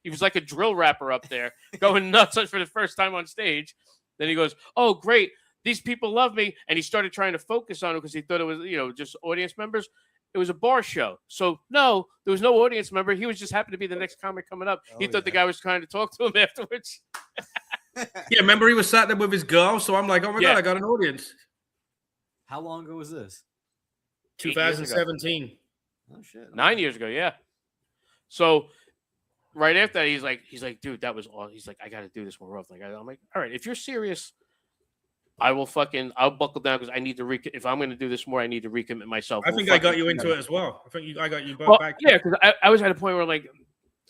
he was like a drill rapper up there, going nuts for the first time on stage. Then he goes, "Oh, great! These people love me." And he started trying to focus on it because he thought it was, just audience members. It was a bar show, so no, there was no audience member. He was just happened to be the next comic coming up. He thought the guy was trying to talk to him afterwards. Yeah, remember he was sat there with his girl, so I'm like, "Oh my god, I got an audience." How long ago was this? 2017. Oh shit! 9 years ago, yeah. So. Right after that, he's like, dude, that was awesome. He's like, I got to do this more often. I'm like, all right, if you're serious, I'll buckle down because I need to if I'm going to do this more, I need to recommit myself. I think I got you into it as well. I got you both back. Yeah, because I was at a point where like,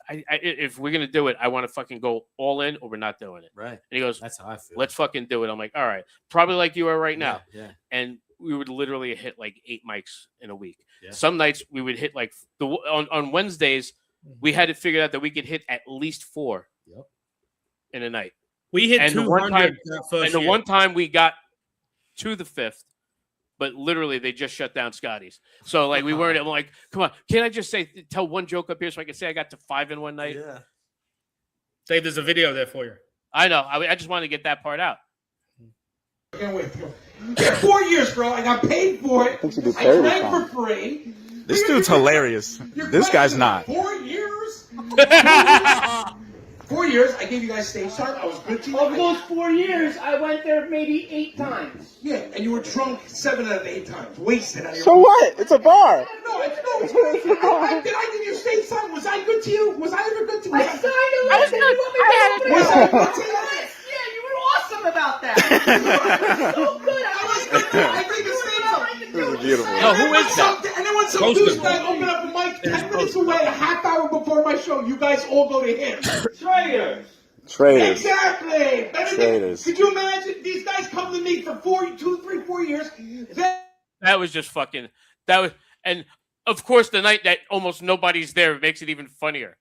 if we're going to do it, I want to fucking go all in or we're not doing it. Right. And he goes, that's how I feel. Let's fucking do it. I'm like, all right, probably like you are right now. Yeah. And we would literally hit like 8 mics in a week. Yeah. Some nights we would hit like on Wednesdays. We had it figured out that we could hit at least 4 in a night. We hit 200 the one time we got to the 5th, but literally they just shut down Scotty's. So like we weren't. I'm like, come on, can I just tell one joke up here so I can say I got to 5 in one night? Yeah. Dave, there's a video there for you. I know. I just wanted to get that part out. Can't wait. 4 years, bro. I got paid for it. I drank for free. This dude's hilarious. This guy's not. 4 years? 4 years, I gave you guys stage time. I was good to you. Of those 4 years, I went there maybe 8 times. Yeah, and you were drunk 7 out of 8 times. Wasted out of your So what? It's a bar. No, it's not. Did I give you stage time? Was I good to you? Was I ever good to you? I signed a list and you want me to Was I good to you? Yeah, you were awesome about that. You were so good. I think it's stage time. This is beautiful. No, who is that? And then when some douchebag opened up a mic 10 minutes away, a half hour before my show, you guys all go to him. Traitors. Exactly. Traitors. Could you imagine these guys come to me for 2, 3, 4 years? That was just fucking. And of course, the night that almost nobody's there makes it even funnier.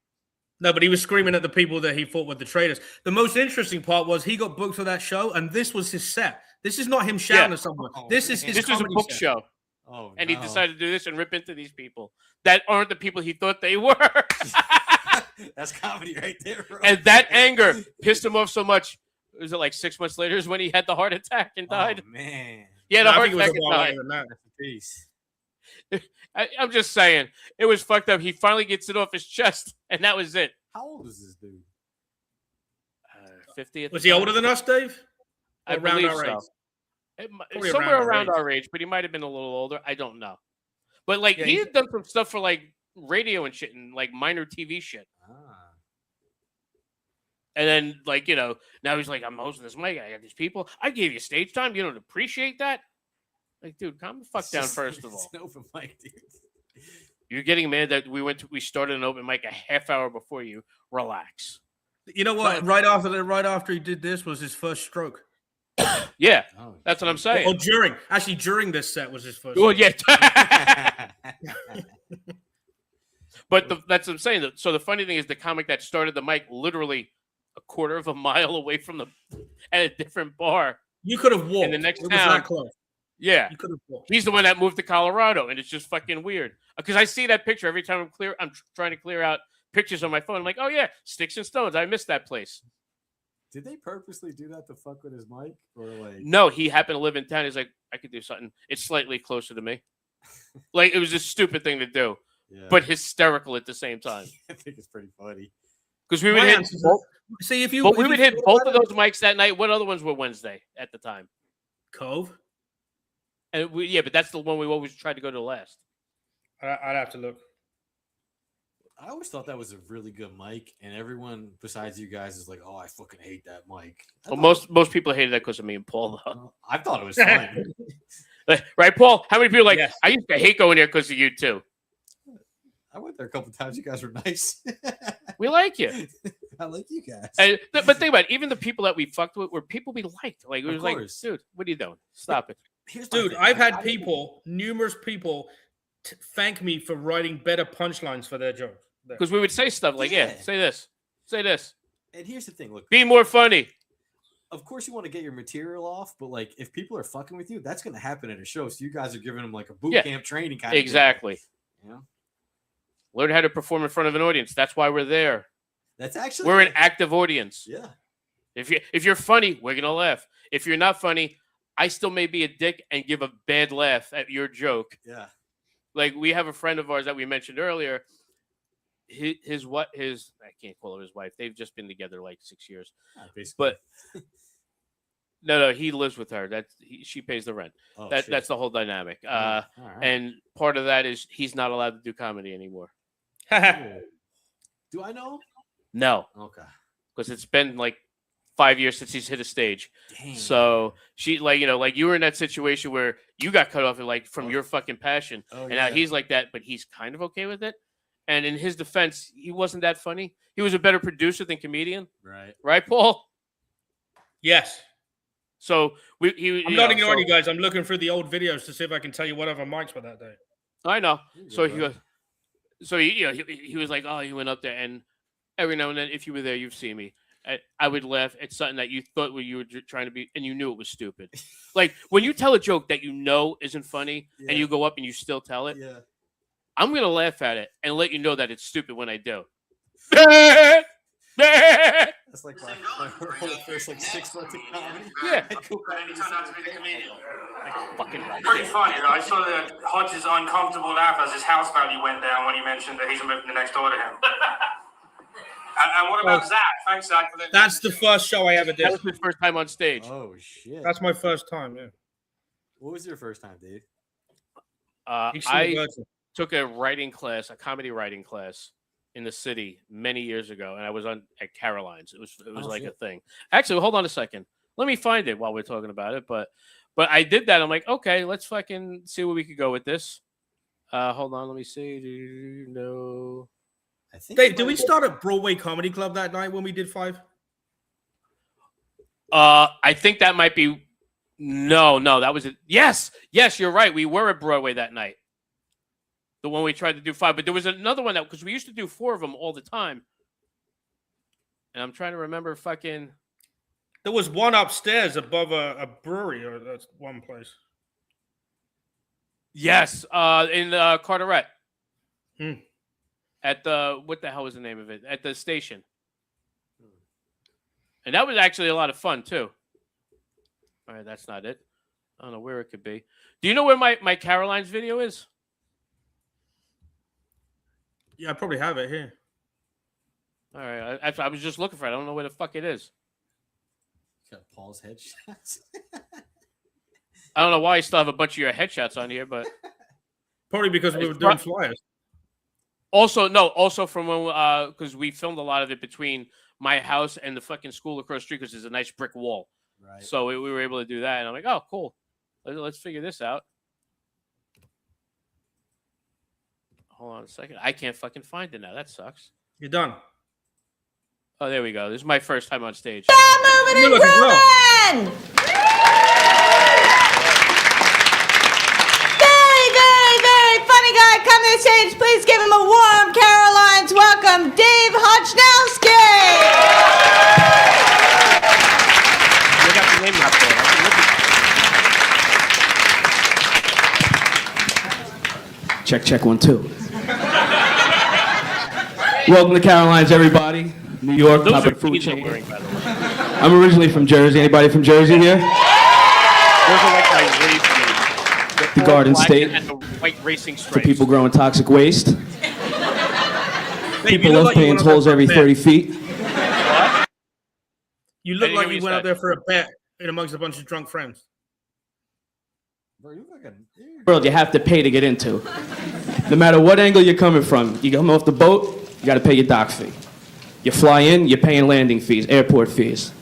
No, but he was screaming at the people that he thought were the traitors. The most interesting part was he got booked for that show, and this was his set. This is not him shouting at someone. This is his. This was a book set. show. Oh, and he decided to do this and rip into these people that aren't the people he thought they were. That's comedy right there, bro. And that anger pissed him off so much. Was it like 6 months later is when he had the heart attack and died? Oh, man. He had a heart attack and died. Peace. I'm just saying. It was fucked up. He finally gets it off his chest, and that was it. How old is this dude? 50. Was he older than us, Dave? I believe so. Somewhere around our age, but he might have been a little older. I don't know. But like he had done some stuff for like radio and shit and like minor TV shit. And then like, now he's like, I'm hosting this mic. I got these people. I gave you stage time. You don't appreciate that? Like, dude, calm the fuck down first of all. It's an open mic, dude. You're getting mad that we started an open mic a half hour before you. Relax. You know what? Right after he did this was his first stroke. Yeah, that's what I'm saying. Or during this set was his first. Well, yeah. But that's what I'm saying. So the funny thing is, the comic that started the mic literally a quarter of a mile away from at a different bar. You could have walked in the next it town. Was that close. Yeah, you could have walked. He's the one that moved to Colorado, and it's just fucking weird because I see that picture every time I'm trying to clear out pictures on my phone. I'm like, oh yeah, Sticks and Stones. I missed that place. Did they purposely do that to fuck with his mic? Or like no, he happened to live in town. He's like, I could do something. It's slightly closer to me. Like it was a stupid thing to do, but hysterical at the same time. I think it's pretty funny. Because we would hit both. See if you. But if we you would hit thought both about of those mics that night. What other ones were Wednesday at the time? Cove. And but that's the one we always tried to go to last. I'd have to look. I always thought that was a really good mic, and everyone besides you guys is like, "Oh, I fucking hate that mic." Well, most people hated that because of me and Paul. Though. I thought it was fun. Right, Paul? How many people like? Yes. I used to hate going there because of you too. I went there a couple times. You guys were nice. We like you. I like you guys. And, but think about it. Even the people that we fucked with were people we liked. Like it was like, course. dude, what are you doing? Stop it. Dude, I've had numerous people, thank me for writing better punchlines for their jokes. Because we would say stuff like, yeah, say this, say this. And here's the thing: look, be more funny. Of course, you want to get your material off, but like, if people are fucking with you, that's going to happen at a show. So you guys are giving them like a boot camp training kind of exactly. Thing. You know? Learn how to perform in front of an audience. That's why we're there. That's actually we're an active audience. Yeah. If you're funny, we're gonna laugh. If you're not funny, I still may be a dick and give a bad laugh at your joke. Yeah. Like we have a friend of ours that we mentioned earlier. His I can't call her his wife. They've just been together like 6 years. But no, he lives with her. She pays the rent. Oh, that's the whole dynamic. Right. And part of that is he's not allowed to do comedy anymore. Do I know? No. Okay. Because it's been like 5 years since he's hit a stage. Dang. So she like you were in that situation where you got cut off from your fucking passion. And now he's like that, but he's kind of okay with it. And in his defense, he wasn't that funny. He was a better producer than comedian. Right, Paul? Yes. So I'm not ignoring you guys. I'm looking through the old videos to see if I can tell you whatever mics were that day. I know. So he goes. So he was like, oh, he went up there, and every now and then, if you were there, you've seen me. I would laugh at something that you thought you were trying to be, and you knew it was stupid. Like when you tell a joke that you know isn't funny, and you go up and you still tell it. Yeah. I'm gonna laugh at it and let you know that it's stupid when I do. That's like my whole first 6 months of comedy. Yeah. And he turned out to be the comedian. Fucking right. Pretty funny, though. I saw that Hodge's uncomfortable laugh as his house value went down when he mentioned that he's moving next door to him. and what about Zach? Thanks, Zach, for that. That's the first show I ever did. That was his first time on stage. Oh shit. That's my first time. Yeah. What was your first time, Dave? I took a comedy writing class in the city many years ago, and I was at Caroline's. It was like a thing. Actually, hold on a second. Let me find it while we're talking about it. But I did that. I'm like, okay, let's fucking see where we could go with this. Hold on, let me see. No, I think. Dave, did we start at Broadway Comedy Club that night when we did 5? I think that might be. No, that was it. Yes, you're right. We were at Broadway that night. The one we tried to do 5, but there was another one because we used to do 4 of them all the time. And I'm trying to remember fucking. There was one upstairs above a brewery, or that's one place. Yes, in Carteret. At what the hell was the name of it? At the station. And that was actually a lot of fun too. All right, that's not it. I don't know where it could be. Do you know where my Caroline's video is? Yeah, I probably have it here. All right, I was just looking for it. I don't know where the fuck it is. Got Paul's headshots. I don't know why you still have a bunch of your headshots on here, but probably because we were doing flyers. Also from when because we filmed a lot of it between my house and the fucking school across the street because there's a nice brick wall. Right. So we were able to do that, and I'm like, oh, cool. Let's figure this out. Hold on a second. I can't fucking find it now. That sucks. You're done. Oh, there we go. This is my first time on stage. Moving and grooving! Very, very, very funny guy. Come to the stage. Please give him a warm Caroline's welcome, Dave Hochnowski. You got the name up there. I can look at Check 1 2. Welcome to Caroline's, everybody. New York, top of the food chain. I'm originally from Jersey. Anybody from Jersey here? Those are like my rave names. the Garden black State and the white racing for stripes. people growing toxic waste. Babe, People you look love like you paying went up there tolls for a every bet. 30 feet. You I look didn't like hear you what went you up there for a bet in amongst a bunch of drunk friends. Bro, you fucking World you have to pay to get into. No matter what angle you're coming from, you come off the boat, you got to pay your dock fee. You fly in, you're paying landing fees, airport fees.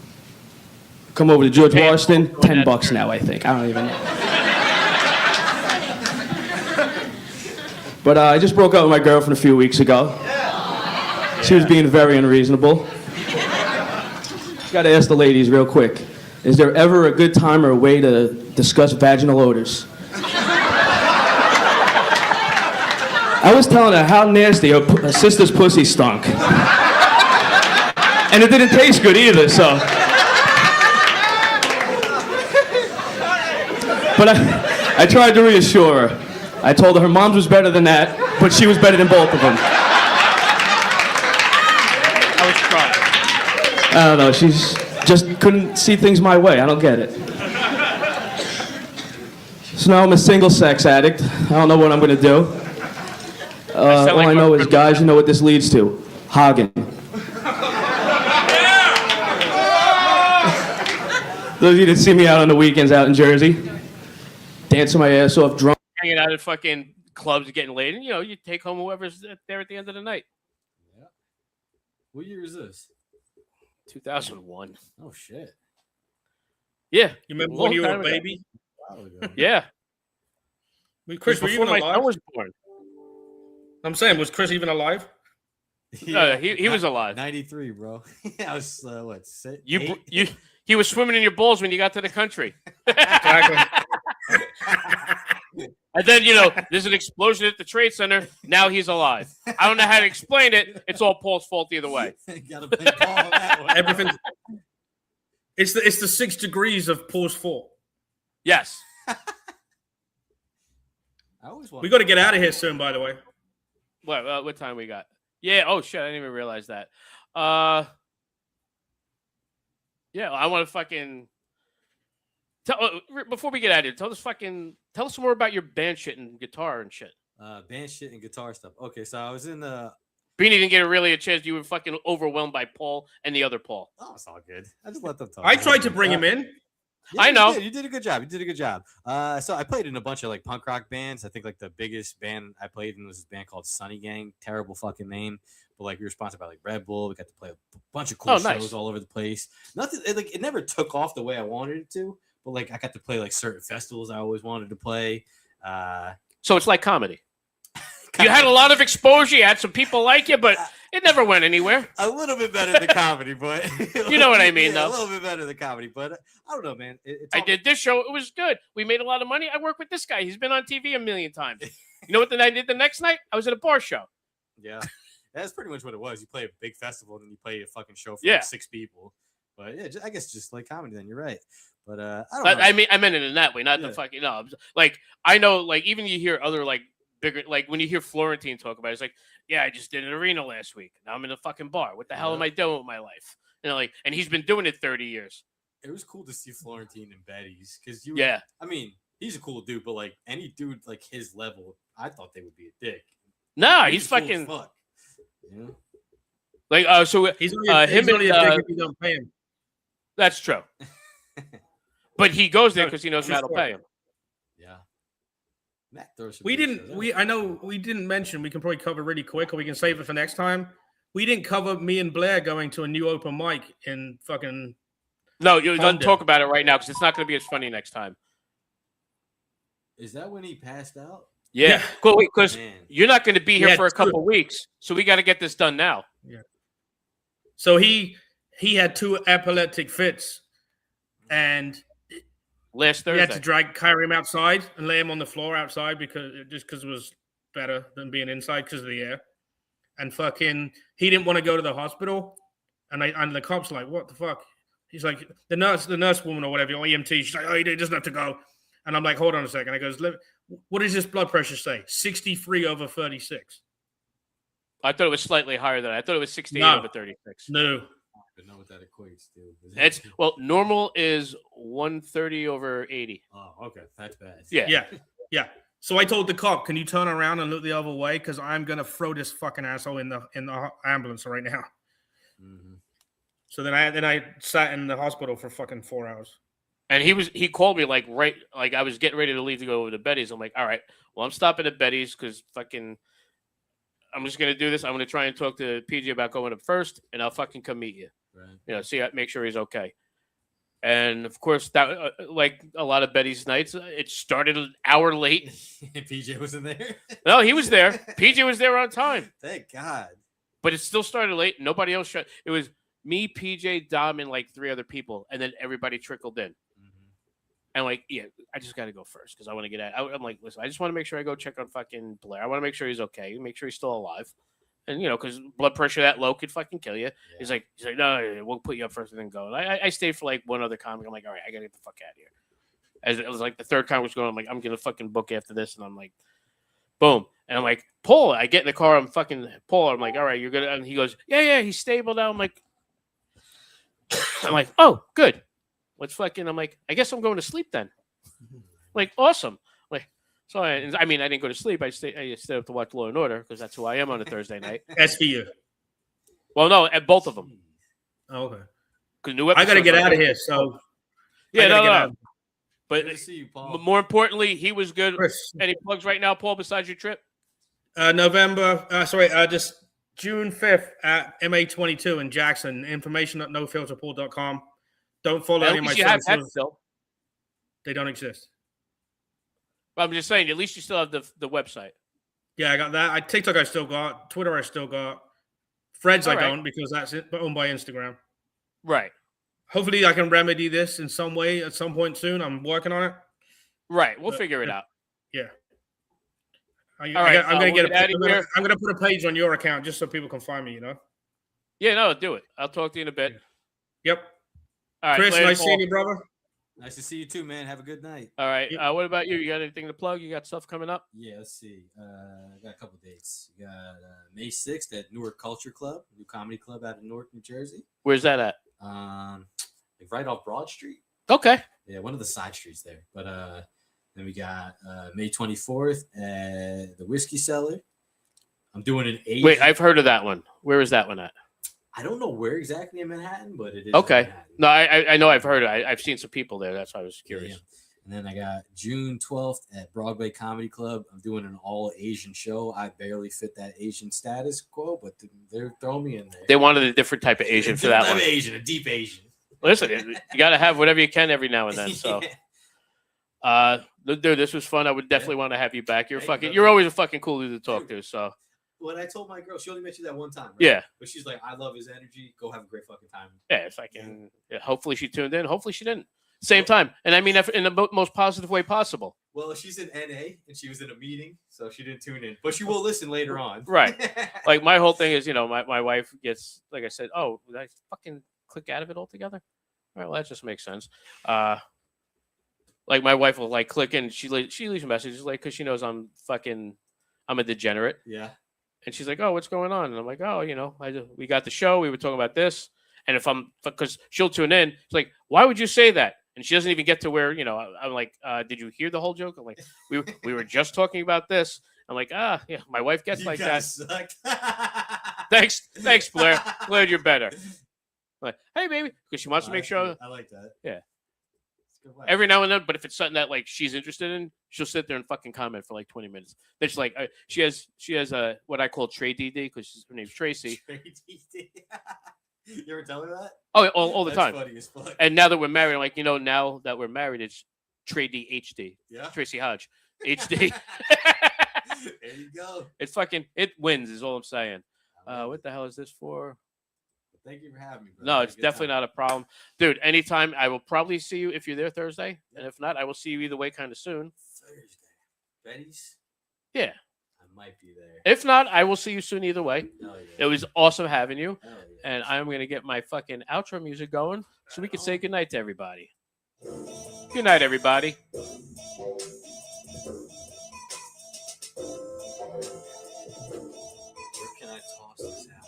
Come over to George Paying Washington, for that $10 shirt. now, I think. I don't even know. But I just broke up with my girlfriend a few weeks ago. She was being very unreasonable. Got to ask the ladies real quick. Is there ever a good time or a way to discuss vaginal odors? I was telling her how nasty her sister's pussy stunk. And it didn't taste good either, so. But I tried to reassure her. I told her her mom's was better than that, but she was better than both of them. I was trying. I don't know, she's just couldn't see things my way. I don't get it. So now I'm a single sex addict. I don't know what I'm gonna do. All I know is, guys, you know what this leads to. Hogging. Those of you that see me out on the weekends out in Jersey, dancing my ass off drunk. Hanging out at fucking clubs, getting laid, and you take home whoever's there at the end of the night. What year is this? 2001. Oh shit. Yeah. You remember Long when you were time a ago. baby? Yeah. Chris, were you Before even my alive? son was born. I'm saying, was Chris even alive? He was alive. 93, bro. I was what? Six, He was swimming in your balls when you got to the country. Exactly. And then, there's an explosion at the Trade Center. Now he's alive. I don't know how to explain it. It's all Paul's fault either way. Gotta play Paul on that one. Everything. It's the 6 degrees of Paul's fault. Yes. I always want. We got to get out of here soon, by the way. What time we got? Yeah. Oh, shit. I didn't even realize that. Yeah, I want to fucking... Before we get out of here, tell us some more about your band shit and guitar and shit. Band shit and guitar stuff. Okay, so I was in the. Beanie didn't get a chance. You were fucking overwhelmed by Paul and the other Paul. Oh, it's all good. I just let them talk. I tried to bring him in. Yeah, I know. You did a good job. So I played in a bunch of like punk rock bands. I think like the biggest band I played in was this band called Sunny Gang. Terrible fucking name. But like we were sponsored by like Red Bull. We got to play a bunch of cool shows all over the place. Nothing it never took off the way I wanted it to. But like I got to play like certain festivals I always wanted to play. So it's like comedy. You had a lot of exposure. You had some people like you, but it never went anywhere. A little bit better than comedy, but you know what I mean, yeah, though. A little bit better than comedy, but I don't know, man. I did this show. It was good. We made a lot of money. I worked with this guy. He's been on TV a million times. You know what I did the next night? I was at a bar show. Yeah, that's pretty much what it was. You play a big festival, and then you play a fucking show for Yeah. like 6 people. But yeah, I guess just like comedy. Then you're right. But I don't know. I meant it in that way, not Yeah. the fucking Like I know, like even you hear other like bigger, like when you hear Florentine talk about it, it's like, yeah, I just did an arena last week. Now I'm in a fucking bar. What the hell am I doing with my life? And he's been doing it 30 years. It was cool to see Florentine and Betty's because Yeah. I mean, he's a cool dude, but like any dude like his level, I thought they would be a dick. Nah, He he's was cool as fucking fuck. Yeah. like so. He's only him a and, dick if you don't pay him. That's true. But he goes there because he knows true Matt will story. pay him. Yeah. Matt throws some We good didn't. shows out. I know we didn't mention. We can probably cover really quick, or we can save it for next time. We didn't cover me and Blair going to a new open mic in fucking. No, you don't Honda. talk about it right now because it's not going to be as funny next time. Is that when he passed out? Yeah, Yeah. cool. Because Man. you're not going to be here Yeah, for a true. couple weeks, so we got to get this done now. So he had 2 epileptic fits, and Last we had Thursday. to carry him outside and lay him on the floor outside because it was better than being inside because of the air. And fucking, he didn't want to go to the hospital, and the cops like, what the fuck? He's like, the nurse woman or whatever, or EMT. She's like, oh, he doesn't have to go. And I'm like, hold on a second. I goes, what does his blood pressure say? 63/36. I thought it was slightly higher than that. I thought it was 68 No. over 36. No. I don't even know what that equates to. Normal is 130 over 80. Oh, okay. That's bad. Yeah. Yeah. Yeah. So I told the cop, "Can you turn around and look the other way? Because I'm gonna throw this fucking asshole in the ambulance right now." Mhm. So then I sat in the hospital for fucking 4 hours. And he called me like I was getting ready to leave to go over to Betty's. I'm like, all right, well, I'm stopping at Betty's because fucking I'm just gonna do this. I'm gonna try and talk to PJ about going up first, and I'll fucking come meet you. Right. See, make sure he's okay. And of course, that like a lot of Betty's nights, it started an hour late. PJ wasn't there. No, he was there. PJ was there on time. Thank God. But it still started late. Nobody else showed. It was me, PJ, Dom, and like 3 other people, and then everybody trickled in. And like, yeah, I just got to go first because I want to get out. I'm like, listen, I just want to make sure I go check on fucking Blair. I want to make sure he's okay, make sure he's still alive, and because blood pressure that low could fucking kill you. Yeah. He's like, no, we'll put you up first and then go. And I stayed for like one other comic. I'm like, all right, I gotta get the fuck out of here. As it was like the third comic was going, I'm like, I'm gonna fucking book after this, and I'm like, boom, and I'm like, Paul. I get in the car, I'm fucking Paul. I'm like, all right, you're gonna. And he goes, yeah, he's stable now. I'm like, oh, good. I'm like, I guess I'm going to sleep then. Like, awesome. Like, so I didn't go to sleep. I stayed up to watch Law and Order because that's who I am on a Thursday night. SVU. Well, no, at both of them. Oh, okay. Because new I got to get out of here. So yeah, no. But Good to see you, Paul. More importantly, he was good. Chris. Any plugs right now, Paul? Besides your trip? Just June 5th at MA22 in Jackson. Information at nofilterpaul.com. Don't follow any of my socials. They don't exist. But I'm just saying, at least you still have the website. Yeah, I got that. TikTok I still got. Twitter I still got. Threads I don't because that's owned by Instagram. Right. Hopefully I can remedy this in some way at some point soon. I'm working on it. Right. We'll figure it out. Yeah. I'm gonna put a page on your account just so people can find me, Yeah, no, do it. I'll talk to you in a bit. Yep. All right, Chris, nice seeing you, brother. Nice to see you too, man. Have a good night. All right. What about you? You got anything to plug? You got stuff coming up? Yeah, let's see. I got a couple dates. You got May 6th at Newark Culture Club, new comedy club out of Newark, New Jersey. Where's that at? Like right off Broad Street. Okay. Yeah, one of the side streets there. But then we got May 24th at the Whiskey Cellar. I'm doing an 8. Wait, I've heard of that one. Where is that one at? I don't know where exactly in Manhattan, but it is okay. No, I know I've heard it. I've seen some people there. That's why I was curious. Yeah. And then I got June 12th at Broadway Comedy Club. I'm doing an all Asian show. I barely fit that Asian status quo, but they're throwing me in there. They wanted a different type of Asian for that one. Asian, a deep Asian. Listen, you got to have whatever you can every now and then. So, dude, this was fun. I would definitely want to have you back. You're always a fucking cool dude to talk to. So. When I told my girl, she only met you that one time, right? Yeah. But she's like, I love his energy. Go have a great fucking time. Yeah, if I can. Yeah, hopefully she tuned in. Hopefully she didn't. Same time. And I mean in the most positive way possible. Well, she's in NA and she was in a meeting, so she didn't tune in. But she will listen later on. Right. Like my whole thing is, my wife gets, like I said, oh, did I fucking click out of it altogether? All right, well, that just makes sense. Like my wife will like click in. She leaves messages like because she knows I'm a degenerate. Yeah. And she's like, oh, what's going on? And I'm like, oh, we got the show. We were talking about this. And because she'll tune in, it's like, why would you say that? And she doesn't even get to where, I'm like, did you hear the whole joke? I'm like, we were just talking about this. I'm like, yeah, my wife gets like that. Thanks, Blair. Glad you're better. I'm like, hey, baby, because she wants to make sure. I like that. Yeah. Every now and then, but if it's something that like she's interested in, she'll sit there and fucking comment for like 20 minutes. Then she's like, she has what I call Trey DD because her name's Tracy. Trey DD. You ever tell her that? Oh, all the time. Funny as fuck. And now that we're married, I'm like, now that we're married, it's Trey HD. Yeah. Tracy Hodge HD. There you go. It wins is all I'm saying. What the hell is this for? Thank you for having me, bro. No, it's definitely not a problem. Dude, anytime. I will probably see you if you're there Thursday. Yep. And if not, I will see you either way kind of soon. Thursday. Betty's? Yeah. I might be there. If not, I will see you soon either way. Yeah. It was awesome having you. Yeah. And I'm going to get my fucking outro music going so we can say goodnight to everybody. Good night, everybody.